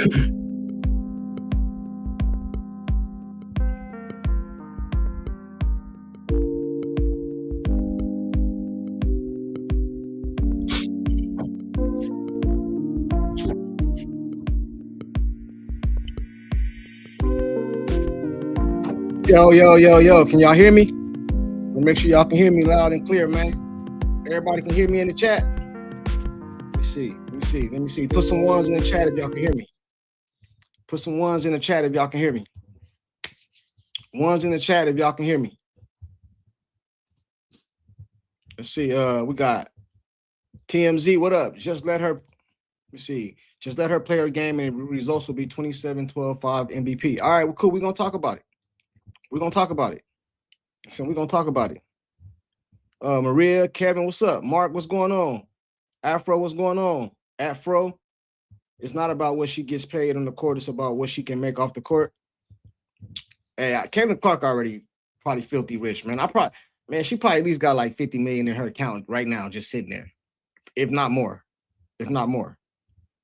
Yo. Can y'all hear me? Make sure y'all can hear me loud and clear, man. Everybody can hear me in the chat. Let me see. Put some ones in the chat if y'all can hear me. Put some ones in the chat if y'all can hear me. Ones in the chat if y'all can hear me. Let's see. We got TMZ. What up? Just let her play her game and results will be 27-12-5 MVP. All right, well, cool. We're gonna talk about it. So we're gonna talk about it. Maria, Kevin, what's up? Mark, what's going on? Afro, what's going on? Afro, it's not about what she gets paid on the court, it's about what she can make off the court. Hey, Caitlin Clark already probably filthy rich, man. She probably at least got like 50 million in her account right now, just sitting there. If not more.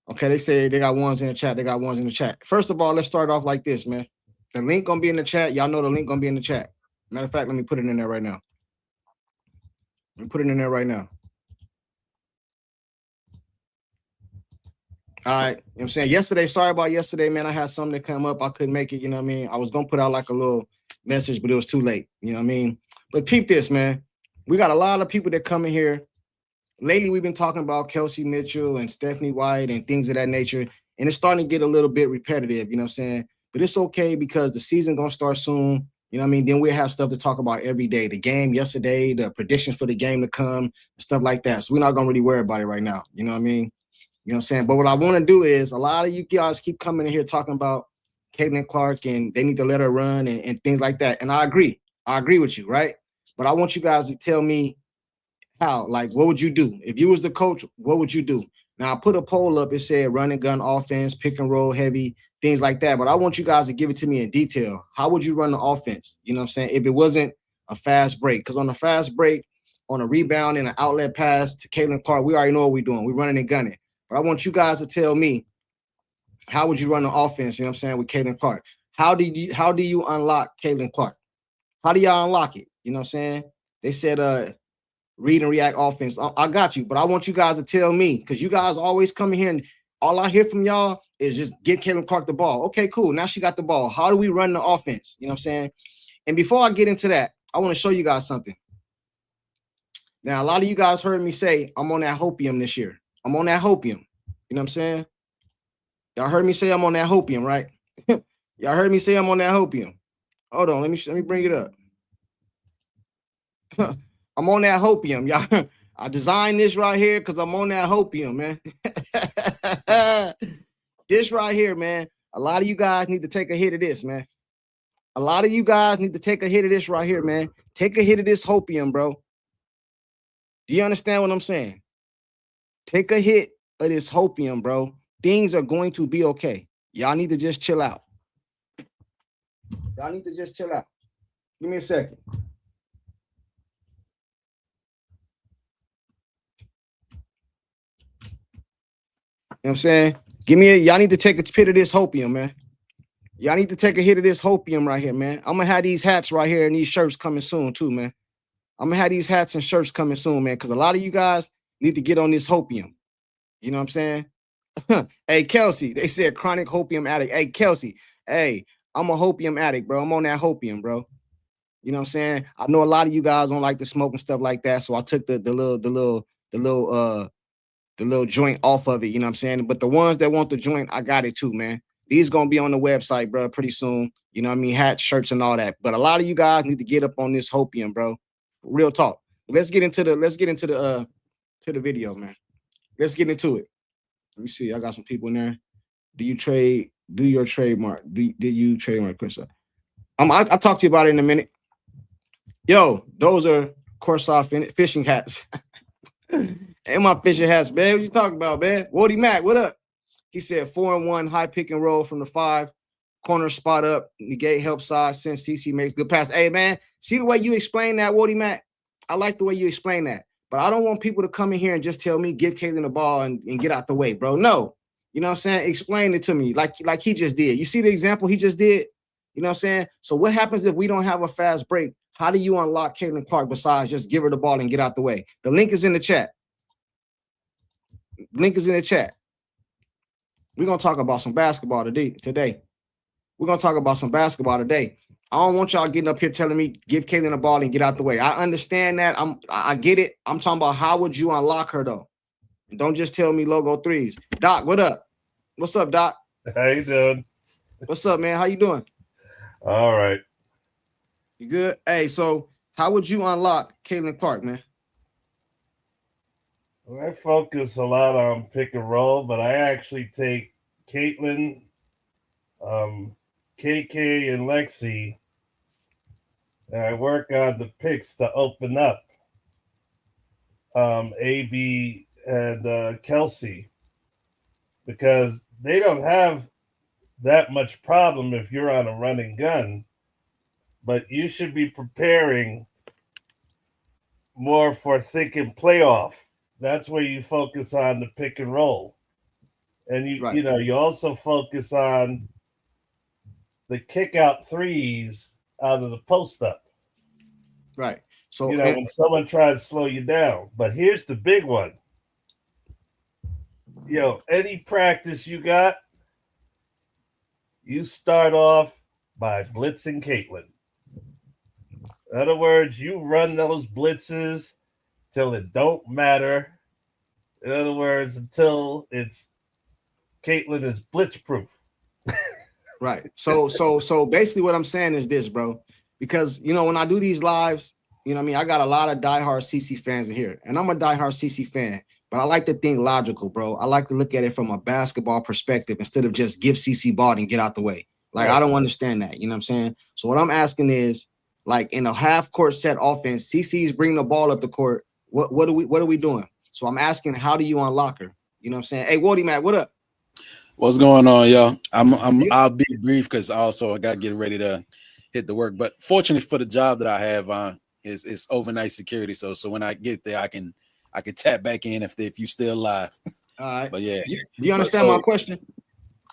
Okay, they say they got ones in the chat. First of all, let's start off like this, man. The link gonna be in the chat. Y'all know the link gonna be in the chat. Matter of fact, let me put it in there right now. All right, you know what I'm saying? Sorry about yesterday, man. I had something that come up. I couldn't make it, you know what I mean? I was going to put out like a little message, but it was too late, you know what I mean? But peep this, man. We got a lot of people that come in here. Lately, we've been talking about Kelsey Mitchell and Stephanie White and things of that nature, and it's starting to get a little bit repetitive, you know what I'm saying? But it's okay because the season going to start soon, you know what I mean? Then we'll have stuff to talk about every day. The game yesterday, the predictions for the game to come, stuff like that. So we're not going to really worry about it right now, you know what I mean? You know what I'm saying? But what I want to do is a lot of you guys keep coming in here talking about Caitlin Clark and they need to let her run and things like that. And I agree with you, right? But I want you guys to tell me how, like, what would you do? If you was the coach, what would you do? Now, I put a poll up. It said run and gun offense, pick and roll heavy, things like that. But I want you guys to give it to me in detail. How would you run the offense? You know what I'm saying? If it wasn't a fast break, because on a fast break, on a rebound and an outlet pass to Caitlin Clark, we already know what we're doing. We're running and gunning. But I want you guys to tell me, how would you run the offense, you know what I'm saying, with Caitlin Clark? How do you unlock Caitlin Clark? How do y'all unlock it? You know what I'm saying? They said read and react offense. I got you, but I want you guys to tell me, because you guys always come in here and all I hear from y'all is just get Caitlin Clark the ball. Okay, cool. Now she got the ball. How do we run the offense? You know what I'm saying? And before I get into that, I want to show you guys something. Now, a lot of you guys heard me say I'm on that hopium this year. I'm on that hopium. You know what I'm saying? Y'all heard me say I'm on that hopium, right? Y'all heard me say I'm on that hopium. Hold on, let me bring it up. I'm on that hopium, y'all. I designed this right here because I'm on that hopium, man. This right here, man. A lot of you guys need to take a hit of this, man. A lot of you guys need to take a hit of this right here, man. Take a hit of this hopium, bro. Do you understand what I'm saying? Take a hit of this hopium, bro. Things are going to be okay. Y'all need to just chill out. Give me a second. You know what I'm saying? Y'all need to take a hit of this hopium, man. Y'all need to take a hit of this hopium right here, man. I'm going to have these hats right here and these shirts coming soon too, man. I'm going to have these hats and shirts coming soon, man, because a lot of you guys need to get on this hopium. You know what I'm saying? Hey, Kelsey, they said chronic hopium addict. Hey, Kelsey, hey, I'm a hopium addict, bro. I'm on that hopium, bro. You know what I'm saying? I know a lot of you guys don't like to smoke and stuff like that, so I took the little joint off of it, you know what I'm saying? But the ones that want the joint, I got it too, man. These gonna be on the website, bro, pretty soon. You know what I mean? Hats, shirts, and all that. But a lot of you guys need to get up on this hopium, bro. Real talk. Let's get into the video, man. Let's get into it. Let me see. I got some people in there. Do your trademark? Did you trademark Chris? I'll talk to you about it in a minute. Yo, those are CourtSide fishing hats. Ain't my fishing hats, man. What you talking about, man? Woody Mac, what up? He said 4-1, high pick and roll from the 5, corner spot up, negate help side, since CC makes good pass. Hey, man, see the way you explain that, Woody Mac? I like the way you explain that. But I don't want people to come in here and just tell me, give Caitlin the ball and get out the way, bro. No. You know what I'm saying? Explain it to me like he just did. You see the example he just did? You know what I'm saying? So what happens if we don't have a fast break? How do you unlock Caitlin Clark besides just give her the ball and get out the way? The link is in the chat. Link is in the chat. We're going to talk about some basketball today. We're going to talk about some basketball today. I don't want y'all getting up here telling me give Caitlin the ball and get out the way. I understand that. I get it. I'm talking about how would you unlock her though? Don't just tell me logo threes. Doc, what up? What's up, Doc? How you doing? What's up, man? How you doing? All right. You good? Hey, so how would you unlock Caitlin Clark, man? I focus a lot on pick and roll, but I actually take Caitlin, KK, and Lexi, and I work on the picks to open up AB and Kelsey, because they don't have that much problem if you're on a running gun, but you should be preparing more for thinking playoff. That's where you focus on the pick and roll. And you also focus on the kick out threes out of the post up. Right. So when someone tries to slow you down. But here's the big one. Any practice you got, you start off by blitzing Caitlin. In other words, you run those blitzes till it don't matter. In other words, until it's Caitlin is blitzproof. Right. So basically what I'm saying is this, bro, because, when I do these lives, I got a lot of diehard CC fans in here, and I'm a diehard CC fan, but I like to think logical, bro. I like to look at it from a basketball perspective instead of just give CC ball and get out the way. Like, right. I don't understand that. You know what I'm saying? So what I'm asking is, like, in a half court set offense, CC's bringing the ball up the court. What are we doing? So I'm asking, how do you unlock her? You know what I'm saying? Hey, Woody Matt, what up? What's going on, y'all? I'll be brief because also I got to get ready to hit the work. But fortunately for the job that I have, it's overnight security. So when I get there, I can tap back in if you still live. All right. But yeah, do you understand my question?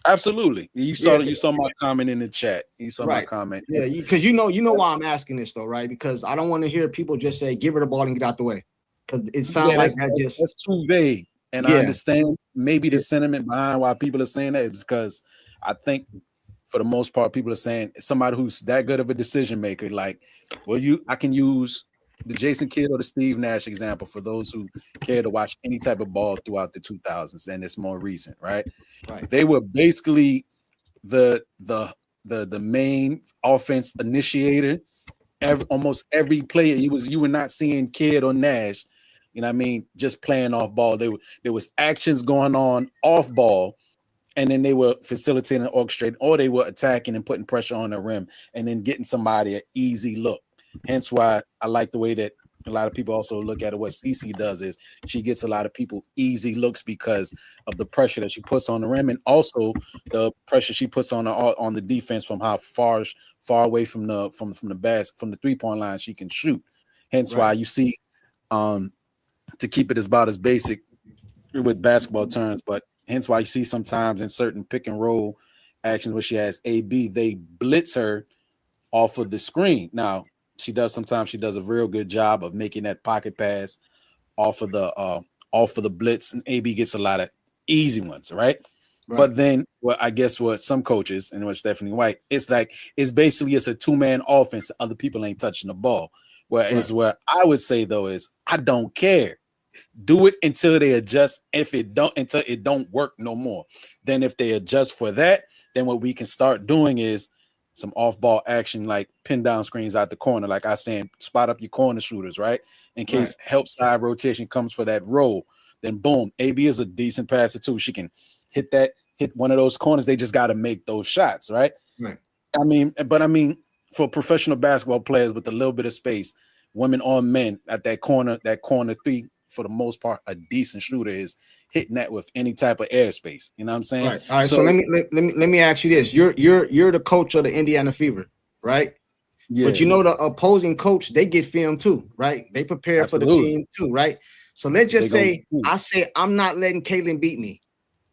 Absolutely. You saw my comment in the chat. You saw my comment. Yeah, because you know why I'm asking this though, right? Because I don't want to hear people just say give her the ball and get out the way. Because it sounds like that's too vague. And I understand maybe the sentiment behind why people are saying that is because I think for the most part, people are saying somebody who's that good of a decision maker, like, I can use the Jason Kidd or the Steve Nash example for those who care to watch any type of ball throughout the 2000s, and it's more recent, right? Right. They were basically the main offense initiator. Almost every player, you were not seeing Kidd or Nash, you know what I mean, just playing off ball. There was actions going on off ball, and then they were facilitating and orchestrating, or they were attacking and putting pressure on the rim and then getting somebody an easy look. Hence why I like the way that a lot of people also look at it. What CC does is she gets a lot of people easy looks because of the pressure that she puts on the rim, and also the pressure she puts on the defense from how far away from the 3-point line she can shoot. Hence why you see, to keep it about as basic with basketball terms, but hence why you see sometimes in certain pick and roll actions where she has AB, they blitz her off of the screen. Now sometimes she does a real good job of making that pocket pass off of the blitz, and AB gets a lot of easy ones, right? But then I guess what some coaches and what Stephanie White, it's basically a 2-man offense. Other people ain't touching the ball. Whereas what I would say though is I don't care. Do it until they adjust. Until it don't work no more. Then if they adjust for that, then what we can start doing is some off-ball action, like pin down screens out the corner. Like I said, spot up your corner shooters, right? In case help side rotation comes for that roll, then boom. AB is a decent passer too. She can hit one of those corners. They just got to make those shots, right? Right. I mean, for professional basketball players with a little bit of space, women or men at that corner three, for the most part, a decent shooter is hitting that with any type of airspace. You know what I'm saying? Right. All right. So let me ask you this: you're the coach of the Indiana Fever, right? Yeah. But the opposing coach, they get film too, right? They prepare for the team too, right? So let's just say I'm not letting Caitlin beat me.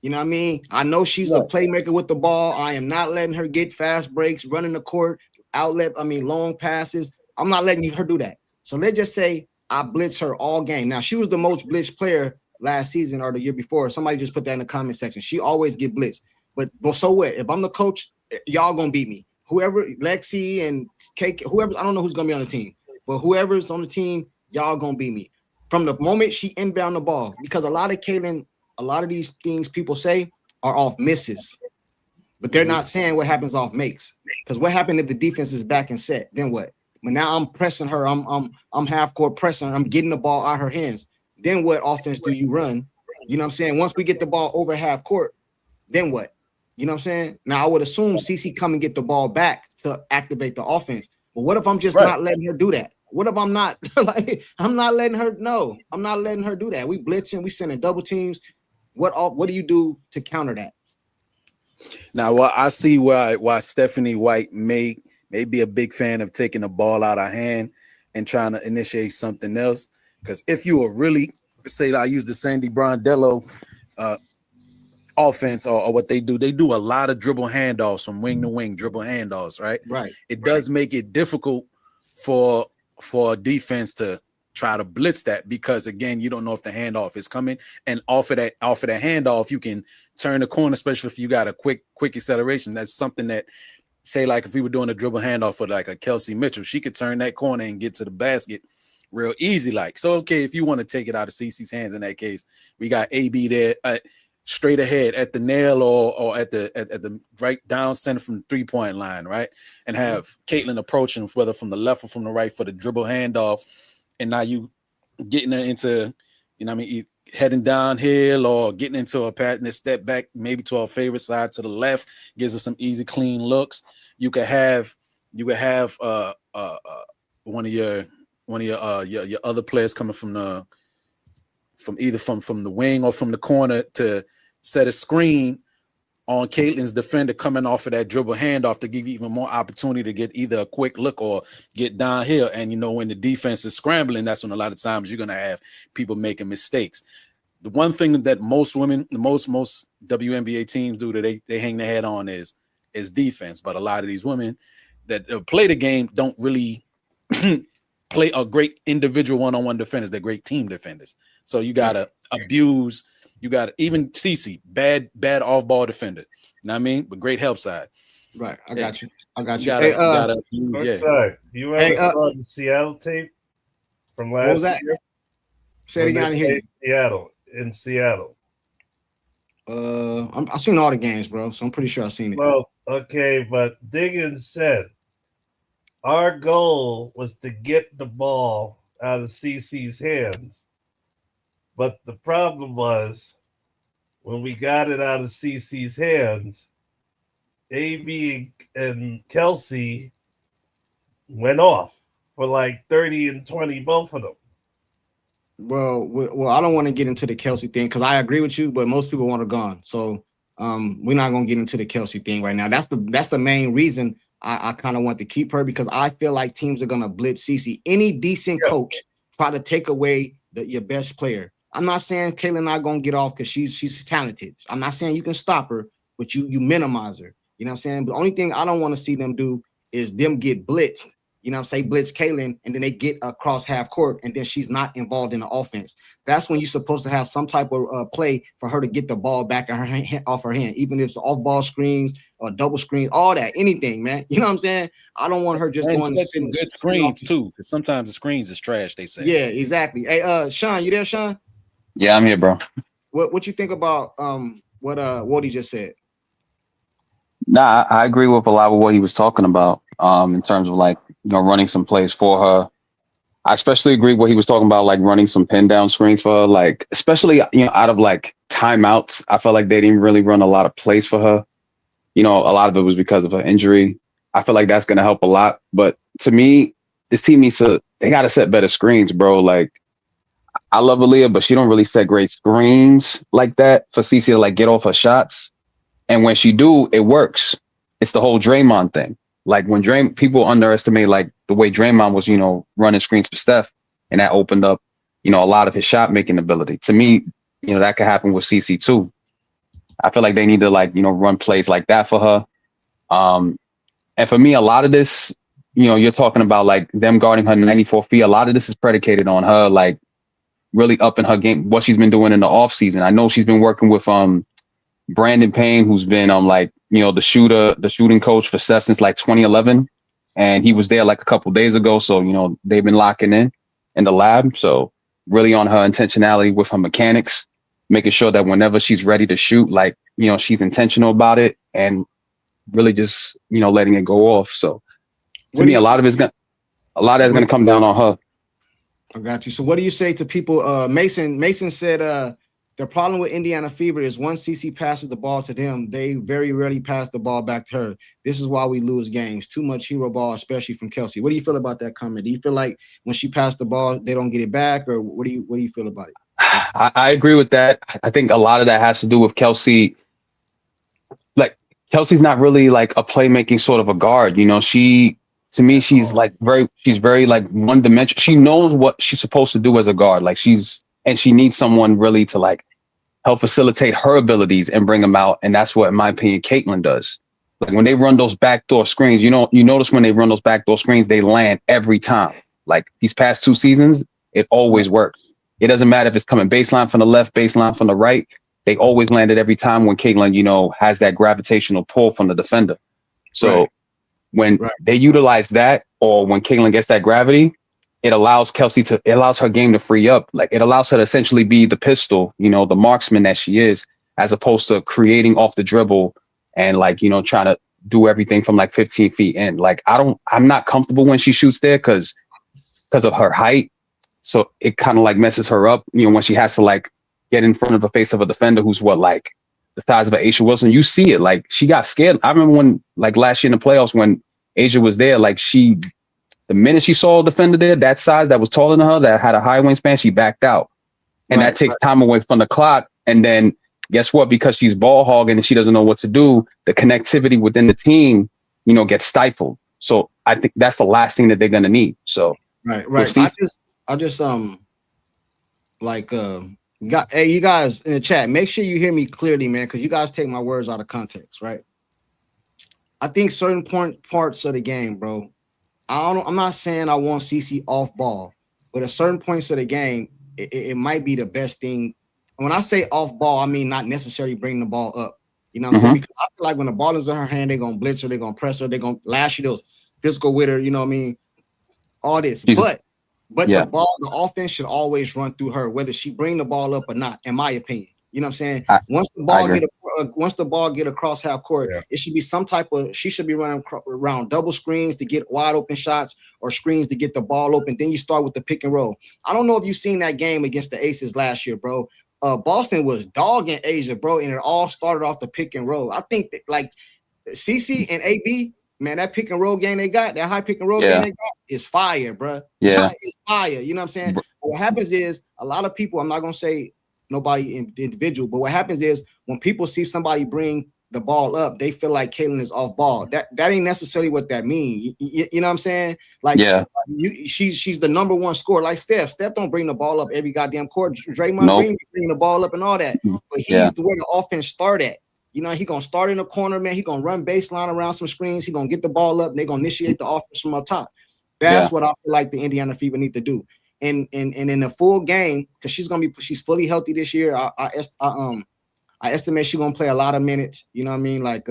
You know what I mean? I know she's a playmaker with the ball. I am not letting her get fast breaks, running the court, long passes. I'm not letting her do that. So let's just say I blitz her all game. Now, she was the most blitzed player last season or the year before. Somebody just put that in the comment section. She always get blitzed. But so what? If I'm the coach, y'all gonna beat me. Whoever, Lexi and Cake, whoever, I don't know who's gonna be on the team, but whoever's on the team, y'all gonna beat me. From the moment she inbound the ball, because a lot of these things people say are off misses, but they're not saying what happens off makes. Because what happened if the defense is back and set? Then what? But now I'm pressing her. I'm half court pressing her. I'm getting the ball out of her hands. Then what offense do you run? You know what I'm saying? Once we get the ball over half court, then what? You know what I'm saying? Now I would assume CC come and get the ball back to activate the offense. But what if I'm just not letting her do that? What if I'm not I'm not letting her? No, I'm not letting her do that. We blitzing, we sending double teams. What do you do to counter that? Now, well, I see why Stephanie White may be a big fan of taking the ball out of hand and trying to initiate something else. Because if you were really, say, I use the Sandy Brondello offense or what they do a lot of dribble handoffs from wing to wing, dribble handoffs, right? Right. It does make it difficult for a defense to try to blitz that, because again, you don't know if the handoff is coming, and off of that handoff, you can turn the corner, especially if you got a quick acceleration. That's something that, say, like if we were doing a dribble handoff for like a Kelsey Mitchell, she could turn that corner and get to the basket real easy. Like, so, okay, if you want to take it out of CC's hands in that case, we got AB there straight ahead at the nail or at the right down center from the 3-point line, right? And have Caitlin approaching, whether from the left or from the right, for the dribble handoff. And now you getting her into, you know what I mean, heading downhill or getting into a pattern that step back maybe to our favorite side to the left, gives her some easy, clean looks. You could have one of your other players coming from the wing or from the corner to set a screen on Caitlin's defender coming off of that dribble handoff to give you even more opportunity to get either a quick look or get downhill. And you know, when the defense is scrambling, that's when a lot of times you're gonna have people making mistakes. The one thing that most WNBA teams do that they hang their head on is defense. But a lot of these women that play the game don't really play a great individual one-on-one defenders. They're great team defenders. So you gotta abuse. You got even CC, bad off-ball defender. You know what I mean? But great help side. Right. I got you. CourtSide, you ever saw the Seattle tape from last What was that? year? Say it again here. In Seattle. I've seen all the games, bro. So I'm pretty sure I've seen it. Well, okay, but Diggins said our goal was to get the ball out of CC's hands. But the problem was when we got it out of CC's hands, AB and Kelsey went off for like 30 and 20, both of them. Well, I don't want to get into the Kelsey thing because I agree with you, but most people want her gone. So we're not gonna get into the Kelsey thing right now. That's the main reason I kind of want to keep her, because I feel like teams are gonna blitz CC. Any decent coach try to take away your best player. I'm not saying Caitlin not gonna get off because she's talented. I'm not saying you can stop her, but you minimize her. You know what I'm saying? But the only thing I don't want to see them do is them get blitzed. You know, say blitz Caitlin, and then they get across half court, and then she's not involved in the offense. That's when you're supposed to have some type of play for her to get the ball back in her hand, off her hand, even if it's off-ball screens or double screens, all that, anything, man. You know what I'm saying? I don't want her just going to some good screens too, because sometimes the screens is trash. They say. Yeah, exactly. Hey, Sean, you there, Sean? Yeah, I'm here, bro. What you think about what Wody just said? Nah, I agree with a lot of what he was talking about in terms of like, you know, running some plays for her. I especially agree what he was talking about, like running some pin down screens for her, like especially, you know, out of like timeouts. I felt like they didn't really run a lot of plays for her. You know, a lot of it was because of her injury. I feel like that's going to help a lot. But to me, this team they got to set better screens, bro. Like, I love Aaliyah, but she don't really set great screens like that for CC to like get off her shots. And when she do, it works. It's the whole Draymond thing. Like when people underestimate like the way Draymond was, you know, running screens for Steph, and that opened up, you know, a lot of his shot making ability. To me, you know, that could happen with CC too. I feel like they need to run plays like that for her. And for me, a lot of this, you're talking about like them guarding her 94 feet. A lot of this is predicated on her like really upping her game, what she's been doing in the off season. I know she's been working with Brandon Payne, who's been the shooting coach for Steph since like 2011, and he was there like a couple days ago. So they've been locking in the lab. So really on her intentionality with her mechanics, making sure that whenever she's ready to shoot, like she's intentional about it and really just letting it go off. So to me, a lot of that's gonna come down on her. I got you. So what do you say to people? Mason said the problem with Indiana Fever is once CC passes the ball to them, they very rarely pass the ball back to her. This is why we lose games. Too much hero ball, especially from Kelsey. What do you feel about that comment? Do you feel like when she passed the ball, they don't get it back, or what do you feel about it? I agree with that. I think a lot of that has to do with Kelsey. Like Kelsey's not really like a playmaking sort of a guard. She's very like one dimensional. She knows what she's supposed to do as a guard. Like she needs someone really to like help facilitate her abilities and bring them out. And that's what, in my opinion, Caitlin does. Like when they run those backdoor screens, you notice when they run those backdoor screens, they land every time. Like these past 2 seasons, it always works. It doesn't matter if it's coming baseline from the left, baseline from the right. They always landed every time when Caitlin, has that gravitational pull from the defender. So when they utilize that, or when Caitlin gets that gravity, it allows her game to free up. Like it allows her to essentially be the pistol, the marksman that she is, as opposed to creating off the dribble and like, trying to do everything from like 15 feet in. Like I'm not comfortable when she shoots there because of her height. So it kind of like messes her up, when she has to like get in front of the face of a defender who's like the size of an Asia Wilson. You see it, like she got scared. I remember when like last year in the playoffs when Asia was there, like the minute she saw a defender there that size that was taller than her, that had a high wingspan, she backed out. And that takes time away from the clock. And then guess what? Because she's ball hogging and she doesn't know what to do, the connectivity within the team, gets stifled. So I think that's the last thing that they're gonna need. So right. I just hey, you guys in the chat, make sure you hear me clearly, man, because you guys take my words out of context, right? I think certain parts of the game, bro. I'm not saying I want CC off ball, but at certain points of the game, it might be the best thing. When I say off ball, I mean not necessarily bringing the ball up. You know what I'm saying? Because I feel like when the ball is in her hand, they're gonna blitz her, they're gonna press her, they're gonna lash you those physical with her. You know what I mean? All this, but the offense should always run through her, whether she bring the ball up or not. In my opinion, you know what I'm saying? Once the ball get across half court, it should be some type of. She should be running around double screens to get wide open shots or screens to get the ball open. Then you start with the pick and roll. I don't know if you've seen that game against the Aces last year, bro. Boston was dogging Asia, bro, and it all started off the pick and roll. I think that like CC and AB. Man, that pick and roll game they got, that high pick and roll game they got is fire, bro. Yeah. It's fire. You know what I'm saying? What happens is a lot of people, I'm not going to say nobody individual, but what happens is when people see somebody bring the ball up, they feel like Caitlin is off ball. That ain't necessarily what that means. You know what I'm saying? Like, she's the number one scorer. Like Steph. Steph don't bring the ball up every goddamn court. Draymond Green bring the ball up and all that. But he's the way the offense start at. He gonna start in the corner, man. He gonna run baseline around some screens. He gonna get the ball up. And they're gonna initiate the offense from up top. That's what I feel like the Indiana Fever need to do. And in the full game, because she's fully healthy this year. I estimate she's gonna play a lot of minutes. You know what I mean? Like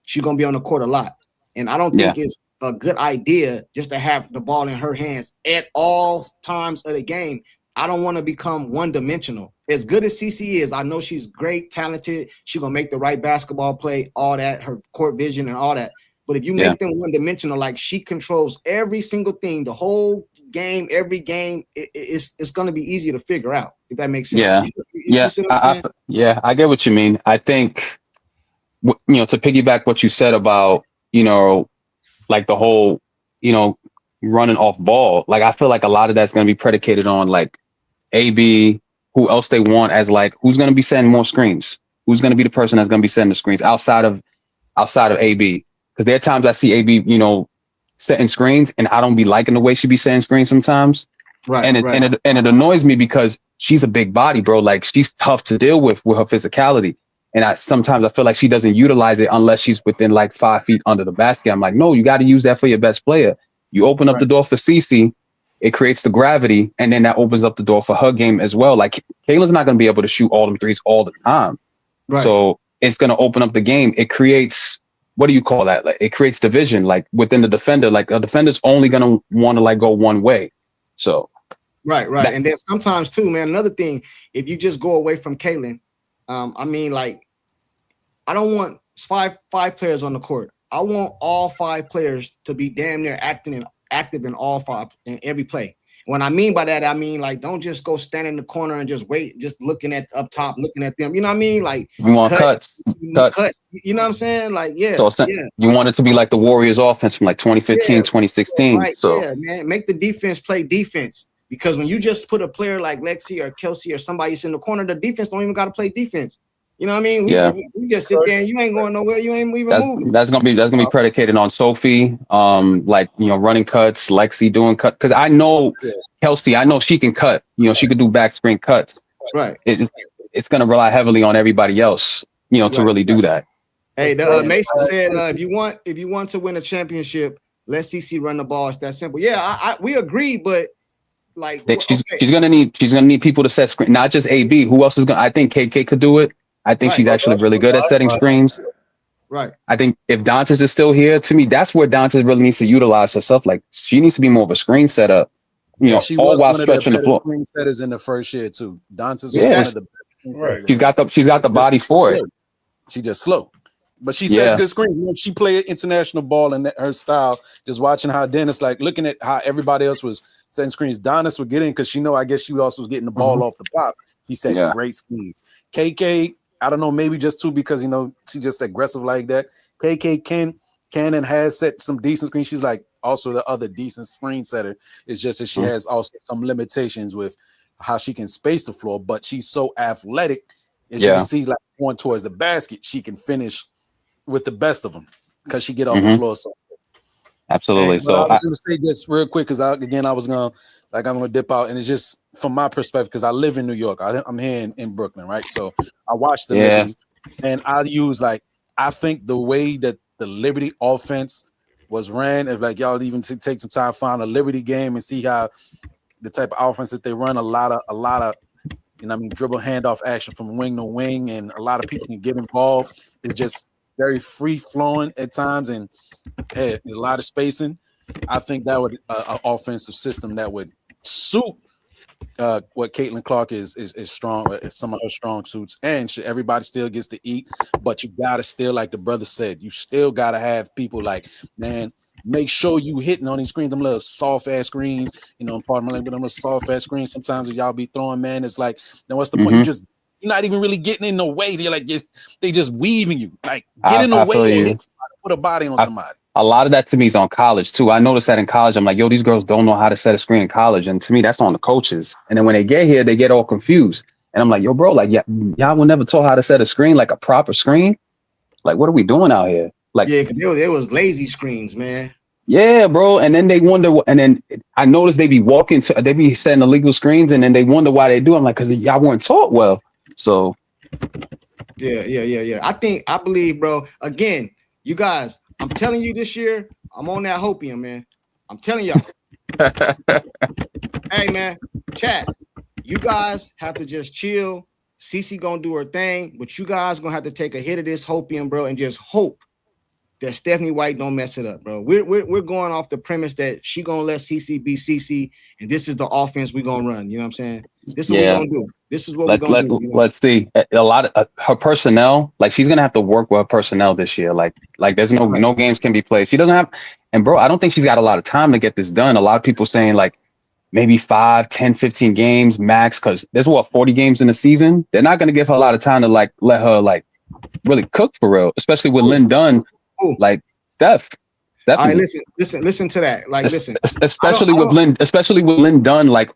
she's gonna be on the court a lot. And I don't think it's a good idea just to have the ball in her hands at all times of the game. I don't want to become one-dimensional. As good as CC is, I know she's great, talented. She's going to make the right basketball play, all that, her court vision and all that. But if you make them one-dimensional, like she controls every single thing, the whole game, every game, it's going to be easier to figure out, if that makes sense. I get what you mean. I think, to piggyback what you said about, like the whole, running off ball, like I feel like a lot of that's going to be predicated on like AB, who else they want as like, who's going to be setting more screens? Who's going to be the person that's going to be setting the screens outside of AB? Because there are times I see AB, setting screens, and I don't be liking the way she be setting screens sometimes. And it annoys me because she's a big body, bro. Like she's tough to deal with her physicality. And sometimes I feel like she doesn't utilize it unless she's within like 5 feet under the basket. I'm like, no, you got to use that for your best player. You open up the door for CeCe, it creates the gravity, and then that opens up the door for her game as well. Like Kayla's not going to be able to shoot all them threes all the time. Right. So it's going to open up the game. It creates, what do you call that? Like it creates division, like within the defender. Like a defender's only going to want to like go one way. So. Right. And then sometimes too, man, another thing, if you just go away from Kaylin, I mean, like, I don't want five players on the court. I want all 5 players to be damn near active in all 5 in every play. When I mean by that, I mean like don't just go stand in the corner and just wait, just looking at up top, looking at them. You know what I mean? Like we want cuts. You know what I'm saying? Like So you want it to be like the Warriors offense from like 2015, 2016. Right. So yeah, man, make the defense play defense. Because when you just put a player like Lexi or Kelsey or somebody in the corner, the defense don't even got to play defense. You know what I mean? We just sit there and you ain't going nowhere. You ain't even moving. That's gonna be predicated on Sophie, like running cuts, Lexi doing cut. Because I know Kelsey, I know she can cut. She could do back screen cuts. Right. It's gonna rely heavily on everybody else, to really do that. Hey, Mason said if you want to win a championship, let CeCe run the ball. It's that simple. Yeah, we agree, but. Like she's gonna need people to set screen, not just AB. Who else is gonna? I think KK could do it. I think she's actually really good at setting screens. Right. I think if Dantas is still here, to me, that's where Dantas really needs to utilize herself. Like she needs to be more of a screen setter. She all was while one stretching of the floor. Screen setters in the first year too. Dantas was one of the best. Right. She's got the body for it. She just slow. But she sets good screens. She played international ball in her style. Just watching how Dennis, like looking at how everybody else was setting screens. Dennis would get in because I guess she also was getting the ball off the pop. She set great screens. KK, I don't know, maybe just too because she just aggressive like that. KK can and has set some decent screens. She's like also the other decent screen setter. It's just that she has also some limitations with how she can space the floor, but she's so athletic. As you can see, like going towards the basket, she can finish with the best of them because she get off the floor. So absolutely. So I was going to say this real quick because I'm gonna dip out, and it's just from my perspective because I live in New York. I'm here in Brooklyn, right? So I watch the Liberty, and I use I think the way that the Liberty offense was ran, if y'all even take some time find a Liberty game and see how the type of offense that they run, a lot of dribble handoff action from wing to wing, and a lot of people can get involved. It's just very free flowing at times and had a lot of spacing. I think that would an offensive system that would suit what Caitlin Clark is strong, some of her strong suits, and everybody still gets to eat. But you gotta still, like the brother said, you still gotta have people like, man, make sure you hitting on these screens, them little soft ass screens. Pardon my language, but them little soft ass screens. Sometimes y'all be throwing, man, it's like, then what's the point? You're not even really getting in the way. They're like, they just weaving you. Like, get in the way. Put a body on somebody. A lot of that to me is on college too. I noticed that in college. I'm like, yo, these girls don't know how to set a screen in college. And to me, that's on the coaches. And then when they get here, they get all confused. And I'm like, yo, bro, like, y'all were never taught how to set a screen, like a proper screen. Like, what are we doing out here? Like, because there was lazy screens, man. Yeah, bro. And then they wonder, and then I noticed they be setting illegal screens, and then they wonder why they do. I'm like, because y'all weren't taught well. So yeah. I believe, bro. Again, you guys, I'm telling you this year, I'm on that hopium, man. I'm telling y'all. Hey, man, chat. You guys have to just chill. CeCe gonna do her thing, but you guys gonna have to take a hit of this hopium, bro, and just hope that Stephanie White don't mess it up, bro. We're going off the premise that she gonna let CeCe be CeCe, and this is the offense we gonna run. You know what I'm saying? This is what we're gonna do. This is what we're gonna do. Let's see. A lot of her personnel, like she's gonna have to work with her personnel this year. Like there's no games can be played. She doesn't have, and bro, I don't think she's got a lot of time to get this done. A lot of people saying like maybe 5, 10, 15 games max, because there's 40 games in the season. They're not gonna give her a lot of time to like let her like really cook for real, especially with Lynn Dunn. Like Steph. All right, listen to that. Like, listen, especially with Lynn Dunn, like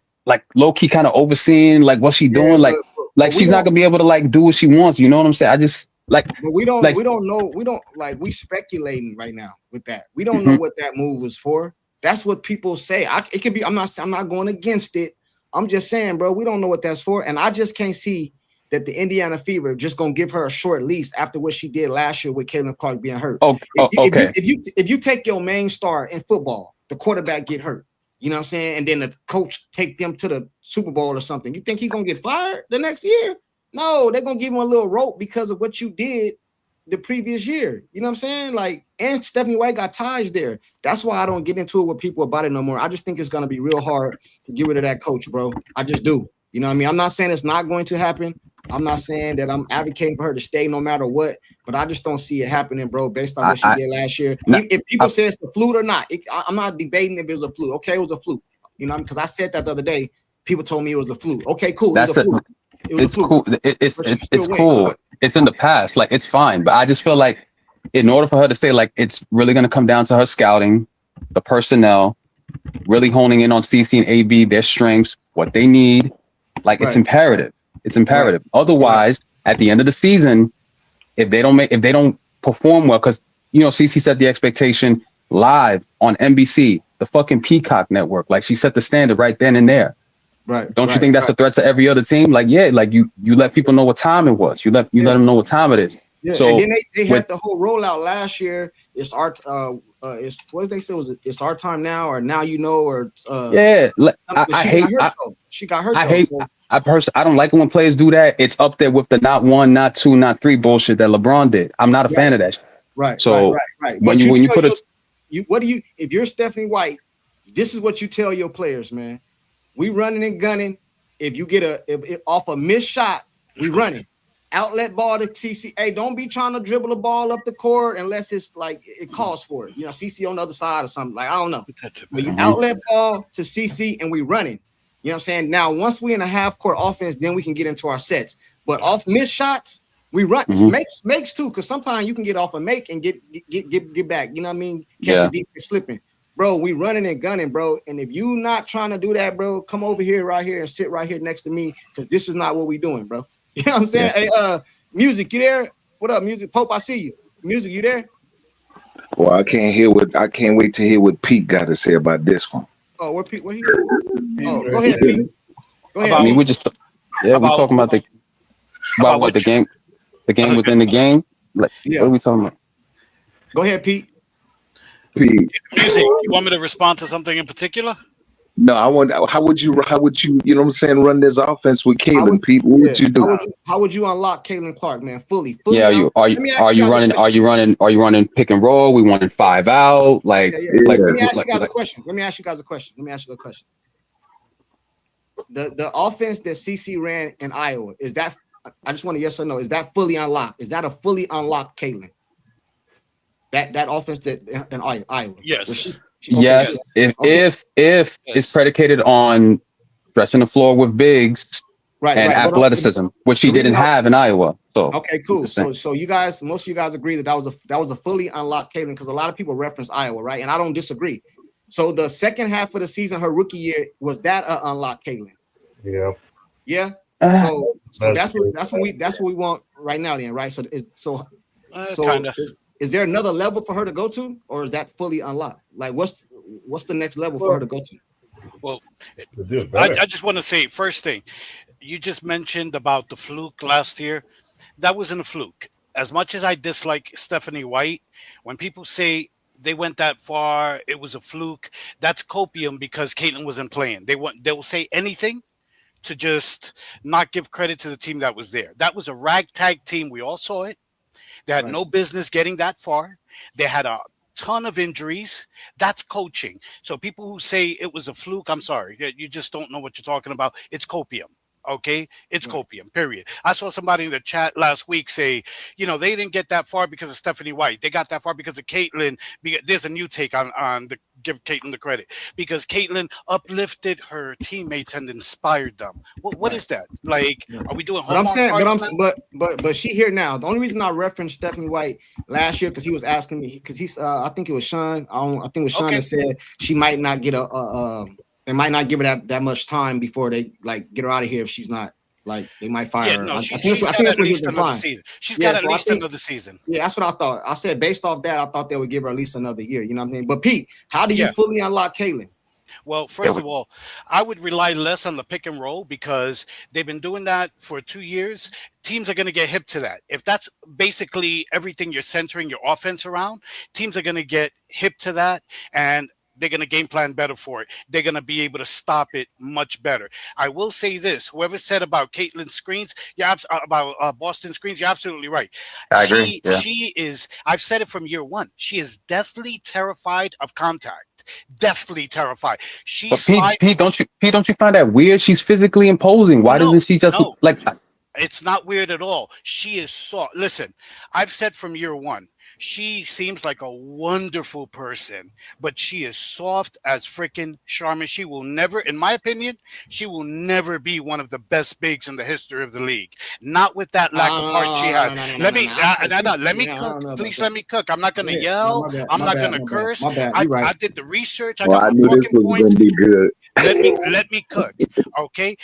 low key kind of overseeing like what she doing, like she's not gonna be able to like do what she wants. You know what I'm saying? I just like, but we don't know. We don't like, we speculating right now with that. We don't know what that move was for. That's what people say. It could be. I'm not going against it. I'm just saying, bro, we don't know what that's for, and I just can't see that the Indiana Fever just gonna give her a short lease after what she did last year with Caitlin Clark being hurt. Okay. If you take your main star in football, the quarterback get hurt, you know what I'm saying, and then the coach take them to the Super Bowl or something, you think he's gonna get fired the next year? No, they're gonna give him a little rope because of what you did the previous year. You know what I'm saying? Like, and Stephanie White got ties there. That's why I don't get into it with people about it no more. I just think it's gonna be real hard to get rid of that coach, bro. I just do. You know what I mean? I'm not saying it's not going to happen. I'm not saying that I'm advocating for her to stay no matter what, but I just don't see it happening, bro, based on what she did last year. If people say it's a fluke or not, I'm not debating if it was a fluke. Okay, it was a fluke. You know, because I said that the other day. People told me it was a fluke. Okay, cool. It was a fluke. It's cool. It's cool. It's in the past. Like, it's fine. But I just feel like in order for her to say, like, it's really going to come down to her scouting, the personnel, really honing in on CC and AB, their strengths, what they need. Like, it's imperative. It's imperative. Right. Otherwise, at the end of the season, if they don't perform well, because, you know, CC set the expectation live on NBC, the fucking Peacock network. Like, she set the standard right then and there. Right. Don't you think that's a threat to every other team? Like, yeah, like you let people know what time it was. You let them know what time it is. Yeah. So and then they had the whole rollout last year. It's our it's what they say was it's our time now, or now, you know, or I hate she got hurt. I don't like it when players do that. It's up there with the not one, not two, not three bullshit that LeBron did. I'm not a fan of that shit. Right. So right. when you put if you're Stephanie White, this is what you tell your players, man. We running and gunning. If you get off a missed shot, we running. Outlet ball to CC. Hey, don't be trying to dribble the ball up the court unless it's like it calls for it. You know, CC on the other side or something. Like, I don't know. But you outlet ball to CC and we running. You know what I'm saying? Now, once we in a half court offense, then we can get into our sets. But off missed shots, we run. Makes too, because sometimes you can get off a make and get back. You know what I mean? Catch the defense slipping. Bro, we running and gunning, bro. And if you not trying to do that, bro, come over here right here and sit right here next to me, because this is not what we doing, bro. You know what I'm saying? Yeah. Hey, Music, you there? What up, Music? Pope, I see you. Music, you there? Well, I can't wait to hear what Pete got to say about this one. Oh, where Pete? Where he? Oh, go ahead, Pete. Go ahead. I mean, we're talking about the game within the game. Like, what are we talking about? Go ahead, Pete. Pete. Music, you want me to respond to something in particular? No, I want. How would you? You know what I'm saying? Run this offense with Caitlin, Pete. What would you do? How would you unlock Caitlin Clark, man? Fully. Yeah, are you running pick and roll? We wanted 5 out. Like, Let me ask you guys a question. The offense that CC ran in Iowa, is that? I just want a yes or no. Is that fully unlocked? Is that a fully unlocked Caitlin? That offense that in Iowa. Yes. Yes. If it's predicated on stretching the floor with bigs and athleticism, which she didn't have in Iowa. So okay, cool. So you guys, most of you guys agree that was a fully unlocked Caitlin, because a lot of people reference Iowa, right? And I don't disagree. So the second half of the season, her rookie year, was that an unlocked Caitlin? Yeah. Yeah. So that's what we want right now, then, right? Is there another level for her to go to, or is that fully unlocked? Like, what's the next level for her to go to? Well, I just want to say, first thing, you just mentioned about the fluke last year. That wasn't a fluke. As much as I dislike Stephanie White, when people say they went that far, it was a fluke, that's copium, because Caitlin wasn't playing. They will say anything to just not give credit to the team that was there. That was a ragtag team. We all saw it. They had no business getting that far. They had a ton of injuries. That's coaching. So people who say it was a fluke, I'm sorry. You just don't know what you're talking about. It's copium. Okay, it's copium, period. I saw somebody in the chat last week say, you know, they didn't get that far because of Stephanie White. They got that far because of Caitlin. There's a new take on the give Caitlin the credit, because Caitlin uplifted her teammates and inspired them. What is that? Like, are we doing? But she here now. The only reason I referenced Stephanie White last year, because he was asking me, because he's I think it was Sean. I think it was Sean that said she might not get they might not give her that much time before they like get her out of here if she's not, like, they might fire her. No, she's got at least another season. She's got at least another season. Yeah, that's what I thought. I said based off that, I thought they would give her at least another year. You know what I mean? But Pete, how do you fully unlock Caitlin? Well, first of all, I would rely less on the pick and roll because they've been doing that for 2 years. Teams are going to get hip to that. If that's basically everything you're centering your offense around, teams are going to get hip to that, and they're going to game plan better for it. They're going to be able to stop it much better. I will say this: whoever said about Caitlin screens, yeah, about Boston screens, you're absolutely right. I agree. Yeah. She is. I've said it from year one. She is deathly terrified of contact. Deathly terrified. She But slides. Pete, don't you find that weird? She's physically imposing. Why doesn't she just like? It's not weird at all. She is soft. Listen, I've said from year one, she seems like a wonderful person, but she is soft as freaking Charmin. She will never, in my opinion, she will never be one of the best bigs in the history of the league. Not with that lack of heart she has. Let me cook. Please let me cook. I'm not going to yell. I'm not going to curse. I did the research. I Well, got I my knew this talking was points. gonna be good. Let me cook. Okay.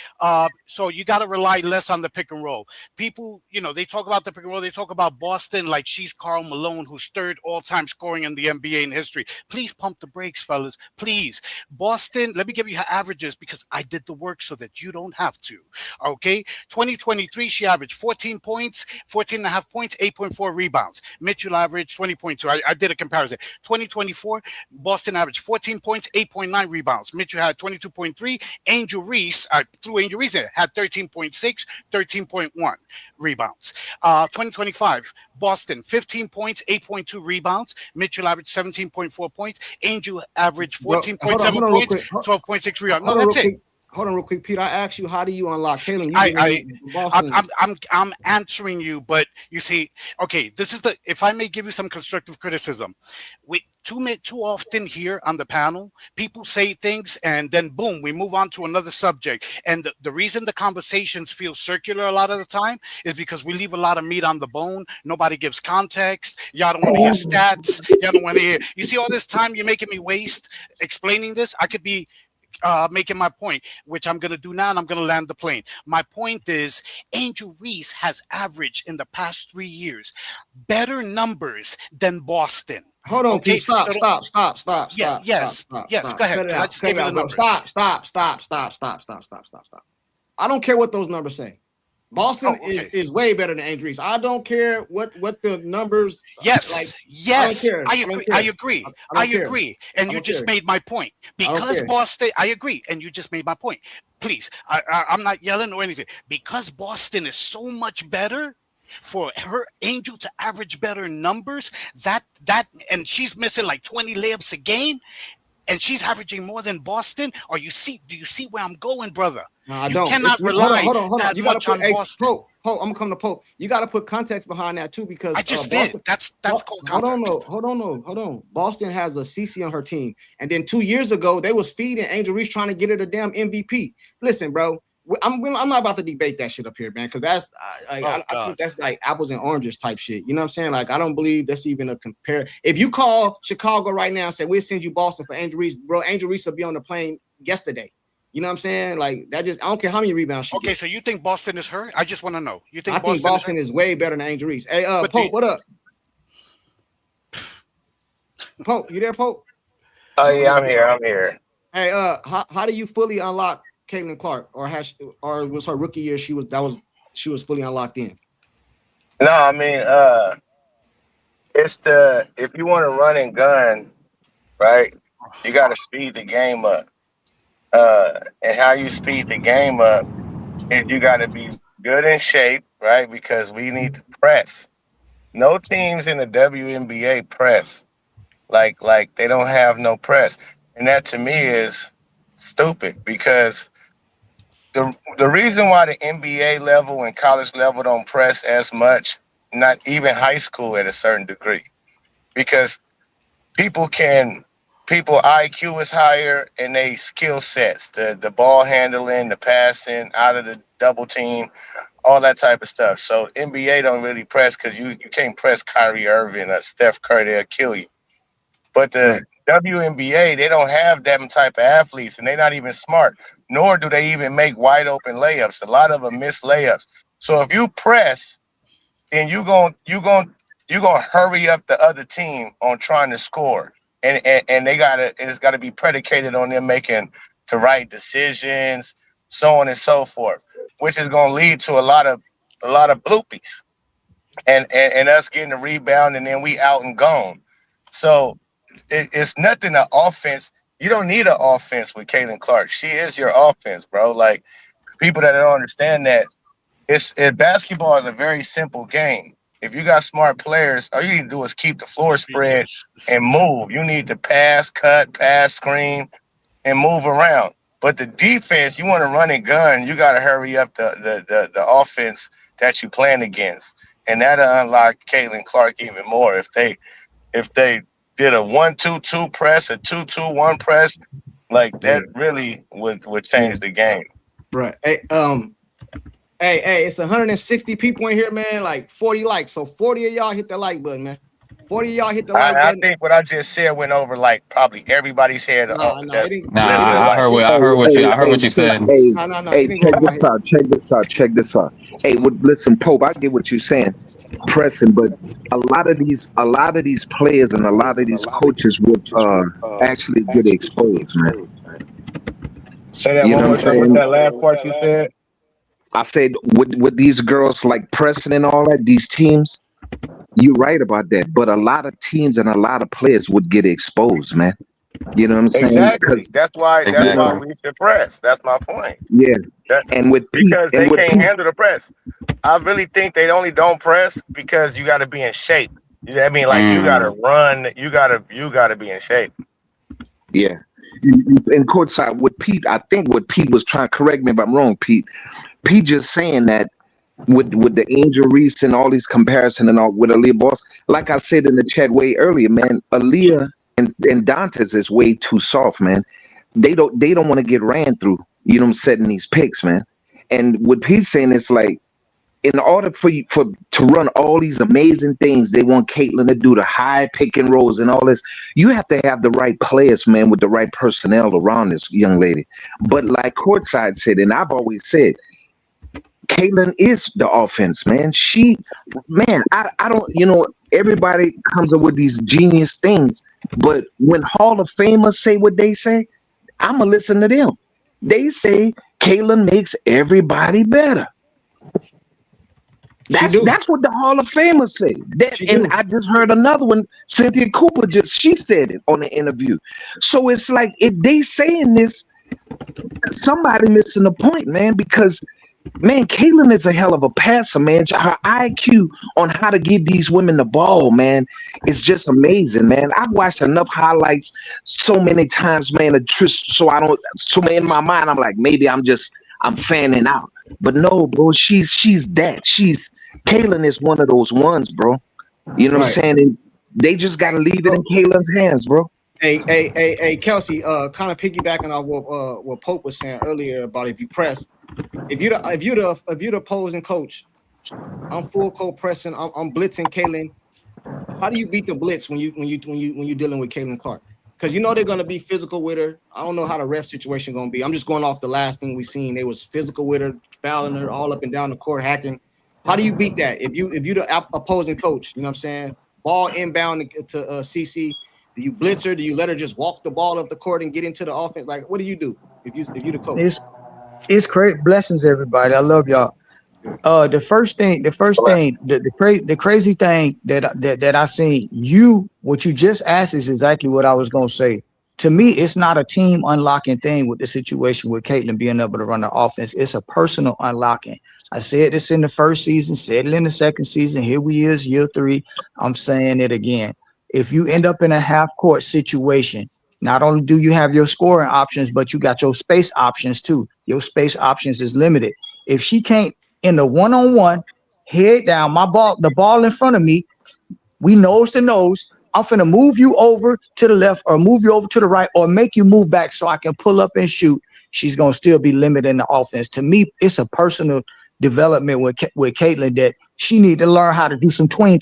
So you got to rely less on the pick and roll. People, they talk about the pick and roll. They talk about Boston like she's Karl Malone, who's third all-time scoring in the NBA in history. Please pump the brakes, fellas. Please. Boston, let me give you her averages because I did the work so that you don't have to. Okay. 2023, she averaged 14 points, 14 and a half points, 8.4 rebounds. Mitchell averaged 20.2. I did a comparison. 2024, Boston averaged 14 points, 8.9 rebounds. Mitchell had 22.3. Angel Reese, through Angel Reese, had 13.6, 13.1 rebounds. 2025, Boston, 15 points, 8.2 rebounds. Mitchell averaged 17.4 points. Angel averaged 14.7 points, 12.6 rebounds. No, that's it. Hold on real quick, Pete. I asked you, how do you unlock Caitlin? I'm answering you, but you see, okay, this is if I may give you some constructive criticism. Too often here on the panel, people say things and then boom, we move on to another subject. And the reason the conversations feel circular a lot of the time is because we leave a lot of meat on the bone. Nobody gives context. Y'all don't want to hear stats. Y'all don't want to hear. You see all this time you're making me waste explaining this? I could be making my point, which I'm going to do now, and I'm going to land the plane. My point is Angel Reese has averaged in the past 3 years better numbers than Boston. Hold on, Pete. Stop. Yes. Go ahead. I just gave you the numbers. Stop. I don't care what those numbers say. Boston is way better than Angel Reese. I don't care what the numbers. Yes. I agree. And you just made my point. Because Boston, I agree. And you just made my point. Please, I'm not yelling or anything. Because Boston is so much better, for her Angel to average better numbers, and she's missing like 20 layups a game, and she's averaging more than Boston. Do you see where I'm going, brother? No, I don't. Cannot rely hold on. that much on Boston. Pope, I'm gonna come to Pope. You got to put context behind that too, because I just did. That's called context. Hold on. Boston has a CC on her team, and then 2 years ago they was feeding Angel Reese trying to get her the damn MVP. Listen, bro. I'm not about to debate that shit up here, man, because that's I think that's like apples and oranges type shit. You know what I'm saying? Like, I don't believe that's even a compare. If you call Chicago right now and say we'll send you Boston for Angel Reese, bro, Angel Reese will be on the plane yesterday. You know what I'm saying? Like, that just, I don't care how many rebounds she gets. So you think Boston is her? I just want to know. You think I think Boston is way better than Angel Reese. Hey, Pope, what up? Pope, you there, Pope? Oh yeah, I'm here. Hey, how do you fully unlock Caitlin Clark, or was her rookie year she was fully unlocked in? No, I mean, it's if you want to run and gun, right, you got to speed the game up. And how you speed the game up is you got to be good in shape, right? Because we need to press. No teams in the WNBA press. Like they don't have no press. And that to me is stupid, because the reason why the NBA level and college level don't press as much, not even high school at a certain degree, because people IQ is higher and they skill sets, the ball handling, the passing, out of the double team, all that type of stuff. So NBA don't really press because you can't press Kyrie Irving or Steph Curry, they'll kill you. But the WNBA, they don't have that type of athletes, and they're not even smart, nor do they even make wide open layups. A lot of them miss layups. So if you press, then you're gonna hurry up the other team on trying to score. and it's gotta be predicated on them making the right decisions, so on and so forth, which is gonna lead to a lot of bloopies and us getting the rebound and then we out and gone. So it's nothing to offense. You don't need an offense with Caitlin Clark. She is your offense, bro. Like, people that don't understand that basketball is a very simple game. If you got smart players, all you need to do is keep the floor spread and move. You need to pass, cut, pass, screen, and move around. But the defense, you want to run and gun, you got to hurry up the offense that you playing against. And that'll unlock Caitlin Clark even more if they did a 1-2-2 press, a 2-2-1 press, like that really would change the game. Right. Hey, it's 160 people in here, man. Like 40 likes. So 40 of y'all hit the like button, man. 40 of y'all hit the like button. I think what I just said went over like probably everybody's head. I heard what you said. Hey, check this out. Hey, listen, Pope, I get what you're saying, pressing, but a lot of these players and a lot of these coaches would actually get exposed, man. Say that one more time. That last part you said. I said, with these girls like pressing and all that, these teams, you're right about that. But a lot of teams and a lot of players would get exposed, man. You know what I'm saying? Exactly. That's why we should press. That's my point. Yeah. And with Pete, because they can't handle the press. I really think they only don't press because you got to be in shape. You know what I mean? Like you got to run. You got to be in shape. Yeah. And courtside with Pete, I think what Pete was trying, correct me if I'm wrong, Pete just saying that with the Angel Reese and all these comparisons and all with Aaliyah Boss, like I said in the chat way earlier, man, Aaliyah and Dantes is way too soft, man. They don't want to get ran through, you know, I'm setting these picks, man. And what Pete's saying is like, in order to run all these amazing things they want Caitlin to do, the high pick and rolls and all this, you have to have the right players, man, with the right personnel around this young lady. But like courtside said, and I've always said, Caitlin is the offense, man. I don't, you know, everybody comes up with these genius things, but when Hall of Famers say what they say, I'm going to listen to them. They say Caitlin makes everybody better. That's what the Hall of Famers say. And I just heard another one, Cynthia Cooper, she said it on the interview. So it's like, if they saying this, somebody missing the point, man, because man, Caitlin is a hell of a passer, man. Her IQ on how to give these women the ball, man, is just amazing, man. I've watched enough highlights so many times, man. So in my mind, I'm like, maybe I'm fanning out. But no, bro, she's that. Caitlin is one of those ones, bro. You know what I'm saying? And they just gotta leave it in Caitlin's hands, bro. Hey, Kelsey, kind of piggybacking off what Pope was saying earlier about if you press. If you're the opposing coach, I'm full court pressing. I'm blitzing Caitlin. How do you beat the blitz when you're dealing with Caitlin Clark? Because you know they're gonna be physical with her. I don't know how the ref situation gonna be. I'm just going off the last thing we seen. They was physical with her, fouling her all up and down the court, hacking. How do you beat that? If you're the opposing coach, you know what I'm saying? Ball inbound to CC. Do you blitz her? Do you let her just walk the ball up the court and get into the offense? Like, what do you do if you the coach? It's great. Blessings, everybody. I love y'all. The crazy thing that I seen, what you just asked is exactly what I was gonna say. To me, it's not a team unlocking thing with the situation with Caitlin being able to run the offense. It's a personal unlocking. I said this in the first season, said it in the second season. Here we is, year 3. I'm saying it again. If you end up in a half-court situation, not only do you have your scoring options, but you got your space options too. Your space options is limited. If she can't, in the one-on-one, head down, the ball in front of me, we nose to nose, I'm finna move you over to the left or move you over to the right or make you move back so I can pull up and shoot. She's gonna still be limited in the offense. To me, it's a personal development with Caitlin that she need to learn how to do some tween.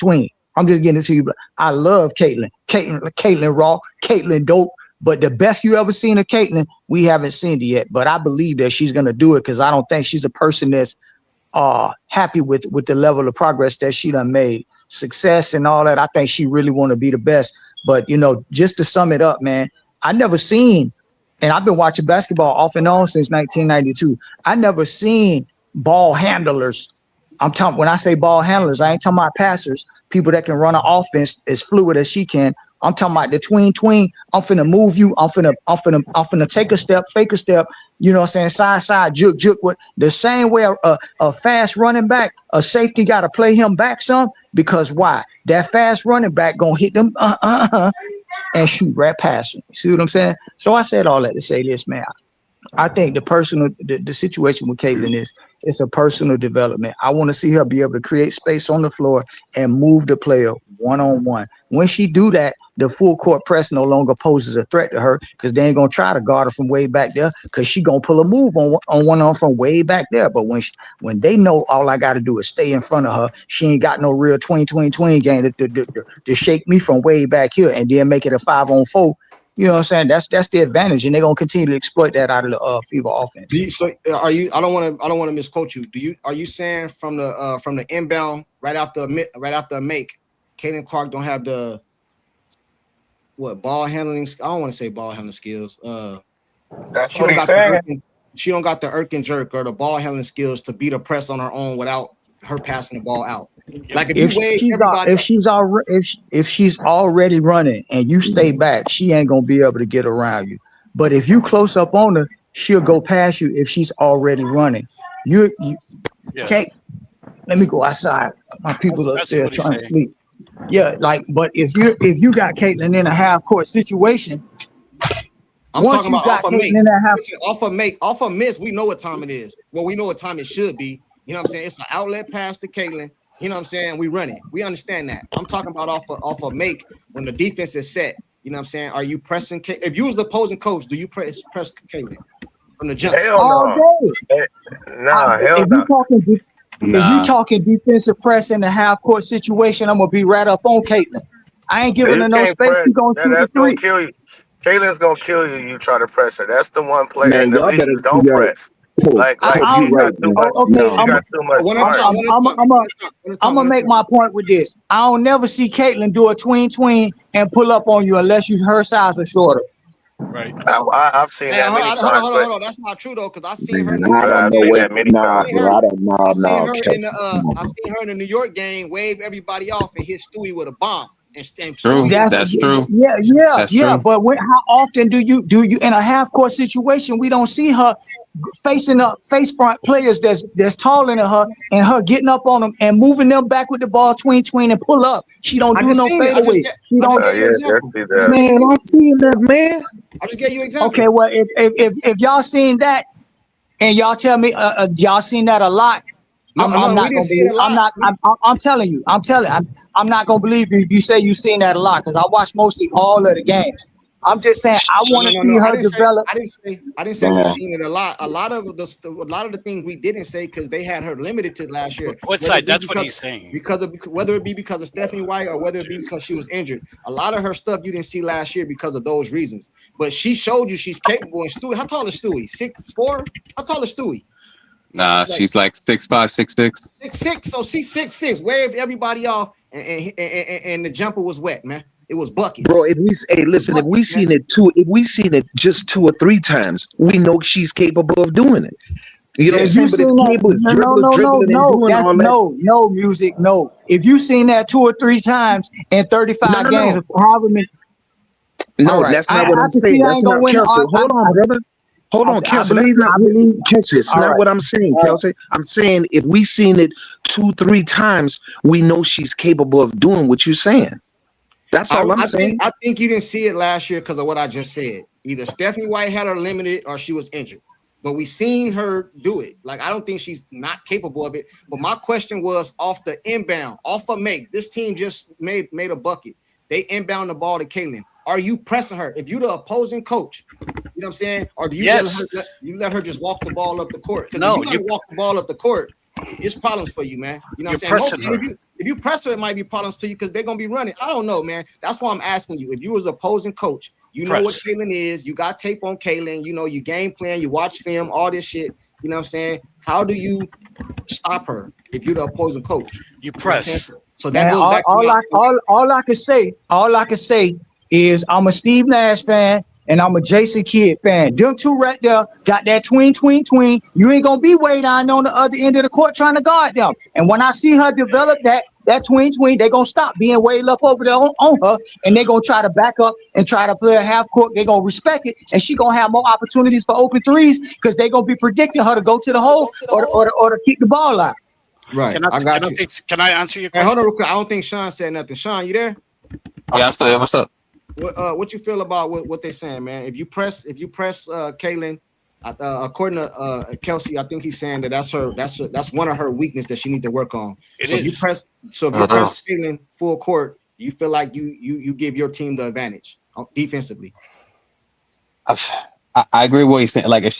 I'm just getting it to you, but I love Caitlin. Caitlin raw, Caitlin dope. But the best you ever seen of Caitlin, we haven't seen it yet. But I believe that she's gonna do it because I don't think she's a person that's happy with the level of progress that she done made. success and all that. I think she really want to be the best. But, you know, just to sum it up, man, I never seen, and I've been watching basketball off and on since 1992. I never seen ball handlers. I'm talking, when I say ball handlers, I ain't talking about passers, people that can run an offense as fluid as she can. I'm talking about the tween. I'm finna move you. I'm finna take a step, fake a step. You know what I'm saying? Side, juke. With the same way a fast running back, a safety got to play him back some, because why? That fast running back gonna hit them and shoot right past him. See what I'm saying? So I said all that to say this, man. I think the situation with Caitlin is, it's a personal development. I want to see her be able to create space on the floor and move the player one-on-one. When she do that, the full court press no longer poses a threat to her, because they ain't gonna try to guard her from way back there, because she gonna pull a move on one from way back there. But when they know all I got to do is stay in front of her, she ain't got no real tween game to shake me from way back here and then make it a 5-on-4. You know what I'm saying? That's the advantage, and they're gonna continue to exploit that out of the FIBA offense. So are you? I don't want to misquote you. Are you saying from the inbound right after a make, Caitlin Clark don't have the ball handling? I don't want to say ball handling skills. That's what he's saying. She don't got the irk and jerk or the ball handling skills to beat a press on her own without her passing the ball out. Like if she's already running and you stay back, she ain't gonna be able to get around you. But if you close up on her, she'll go past you if she's already running. You can't. Let me go outside. My people upstairs trying to sleep. Yeah, but if you got Caitlin in a half court situation, I'm talking about off a miss, we know what time it is. Well, we know what time it should be. You know what I'm saying? It's an outlet pass to Caitlin. You know what I'm saying? We run it. We understand that. I'm talking about off a make when the defense is set. You know what I'm saying? Are you pressing? If you was the opposing coach, do you press Caitlin from the jump? Hell no. Nah, hell no. If you talking defensive press in the half court situation, I'm gonna be right up on Caitlin. I ain't giving her no space. You gonna shoot the three. Kill you. Caitlin's gonna kill you. You try to press her. That's the one player in the league you don't press. I'm gonna make my point with this. I don't never see Caitlin do a tween and pull up on you unless you her size or shorter. Right. I've seen that many times. Hold on. That's not true though, because I seen her. I seen her in the New York game wave everybody off and hit Stewie with a bomb. True. That's true. Yeah. True. But how often do you in a half court situation? We don't see her facing up face front players that's taller than her and her getting up on them and moving them back with the ball tween and pull up. She don't do no fadeaway. She don't. Man, I seen that, man. I just gave you an example. Okay, well, if y'all seen that and y'all tell me y'all seen that a lot. I'm not telling you. I'm not gonna believe you if you say you seen that a lot, because I watch mostly all of the games. I'm just saying I want to see her develop. I didn't say we've seen it a lot. A lot of the things we didn't say because they had her limited to last year. CourtSide, that's what he's saying. Whether it be because of Stephanie White or whether it be because she was injured, a lot of her stuff you didn't see last year because of those reasons. But she showed you she's capable. And Stewie, how tall is Stewie? 6'4"? How tall is Stewie? Nah, she's like 6'5", 6'6". 6'6", so she's 6'6". Waved everybody off, and the jumper was wet, man. It was buckets, bro. If we seen it just 2 or 3 times, we know she's capable of doing it. You know, if you seen no music, no. If you seen that 2 or 3 times in 35 games, however many. No, that's not what I'm saying. That's not Kelsey. Hold on, brother. Hold on, Kelsey. It's not what I'm saying, Kelsey. I'm saying if we seen it 2-3 times, we know she's capable of doing what you're saying. That's all I'm saying. I think you didn't see it last year because of what I just said. Either Stephanie White had her limited or she was injured. But we seen her do it. Like, I don't think she's not capable of it. But my question was off the inbound, off a make. This team just made a bucket. They inbound the ball to Caitlin. Are you pressing her? If you're the opposing coach, you know what I'm saying? Or do you let her just walk the ball up the court? Because if you walk the ball up the court, it's problems for you, man. You know what I'm saying? If you press her, it might be problems to you because they're going to be running. I don't know, man. That's why I'm asking you. If you was opposing coach, you know what Caitlin is. You got tape on Caitlin. You know your game plan. You watch film, all this shit. You know what I'm saying? How do you stop her if you're the opposing coach? You press. So that goes back all I can say is I'm a Steve Nash fan and I'm a Jason Kidd fan. Them two right there got that tween. You ain't gonna be way down on the other end of the court trying to guard them. And when I see her develop that tween, they gonna stop being way up over there on her, and they gonna try to back up and try to play a half court. They gonna respect it, and she gonna have more opportunities for open threes because they gonna be predicting her to go to the hole or to kick the ball out. Right. Can I answer your question? Hey, hold on real quick. I don't think Sean said nothing. Sean, you there? Yeah, I'm still there. What's up? What you feel about what they're saying, man? If you press Caitlin, according to Kelsey, I think he's saying that's one of her weaknesses that she needs to work on. If you press Caitlin full court, you feel like you give your team the advantage defensively. I agree with what he's saying. Like if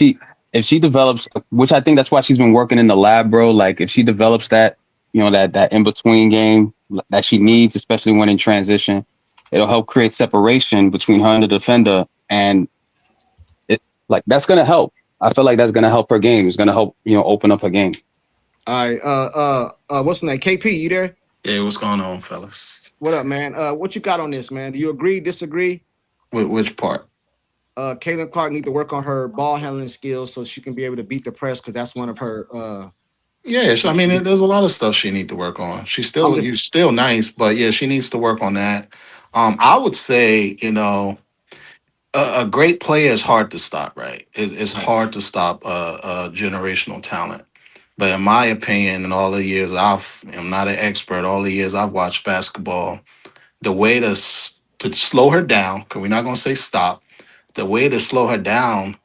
she develops, which I think that's why she's been working in the lab, bro. Like if she develops that, that in between game that she needs, especially when in transition, it'll help create separation between her and the defender, and that's gonna help. I feel like that's gonna help her game. It's gonna help open up her game. All right, what's the name? KP, you there? Yeah, what's going on, fellas? What up, man? What you got on this, man? Do you agree, disagree? With which part? Caitlin Clark need to work on her ball handling skills so she can be able to beat the press, because that's one of her. Yeah, I mean, there's a lot of stuff she need to work on. She's still nice, but yeah, she needs to work on that. I would say, a great player is hard to stop, right? It's hard to stop a generational talent. But in my opinion, in all the years I'm not an expert, all the years I've watched basketball, the way to slow her down, because we're not going to say stop, the way to slow her down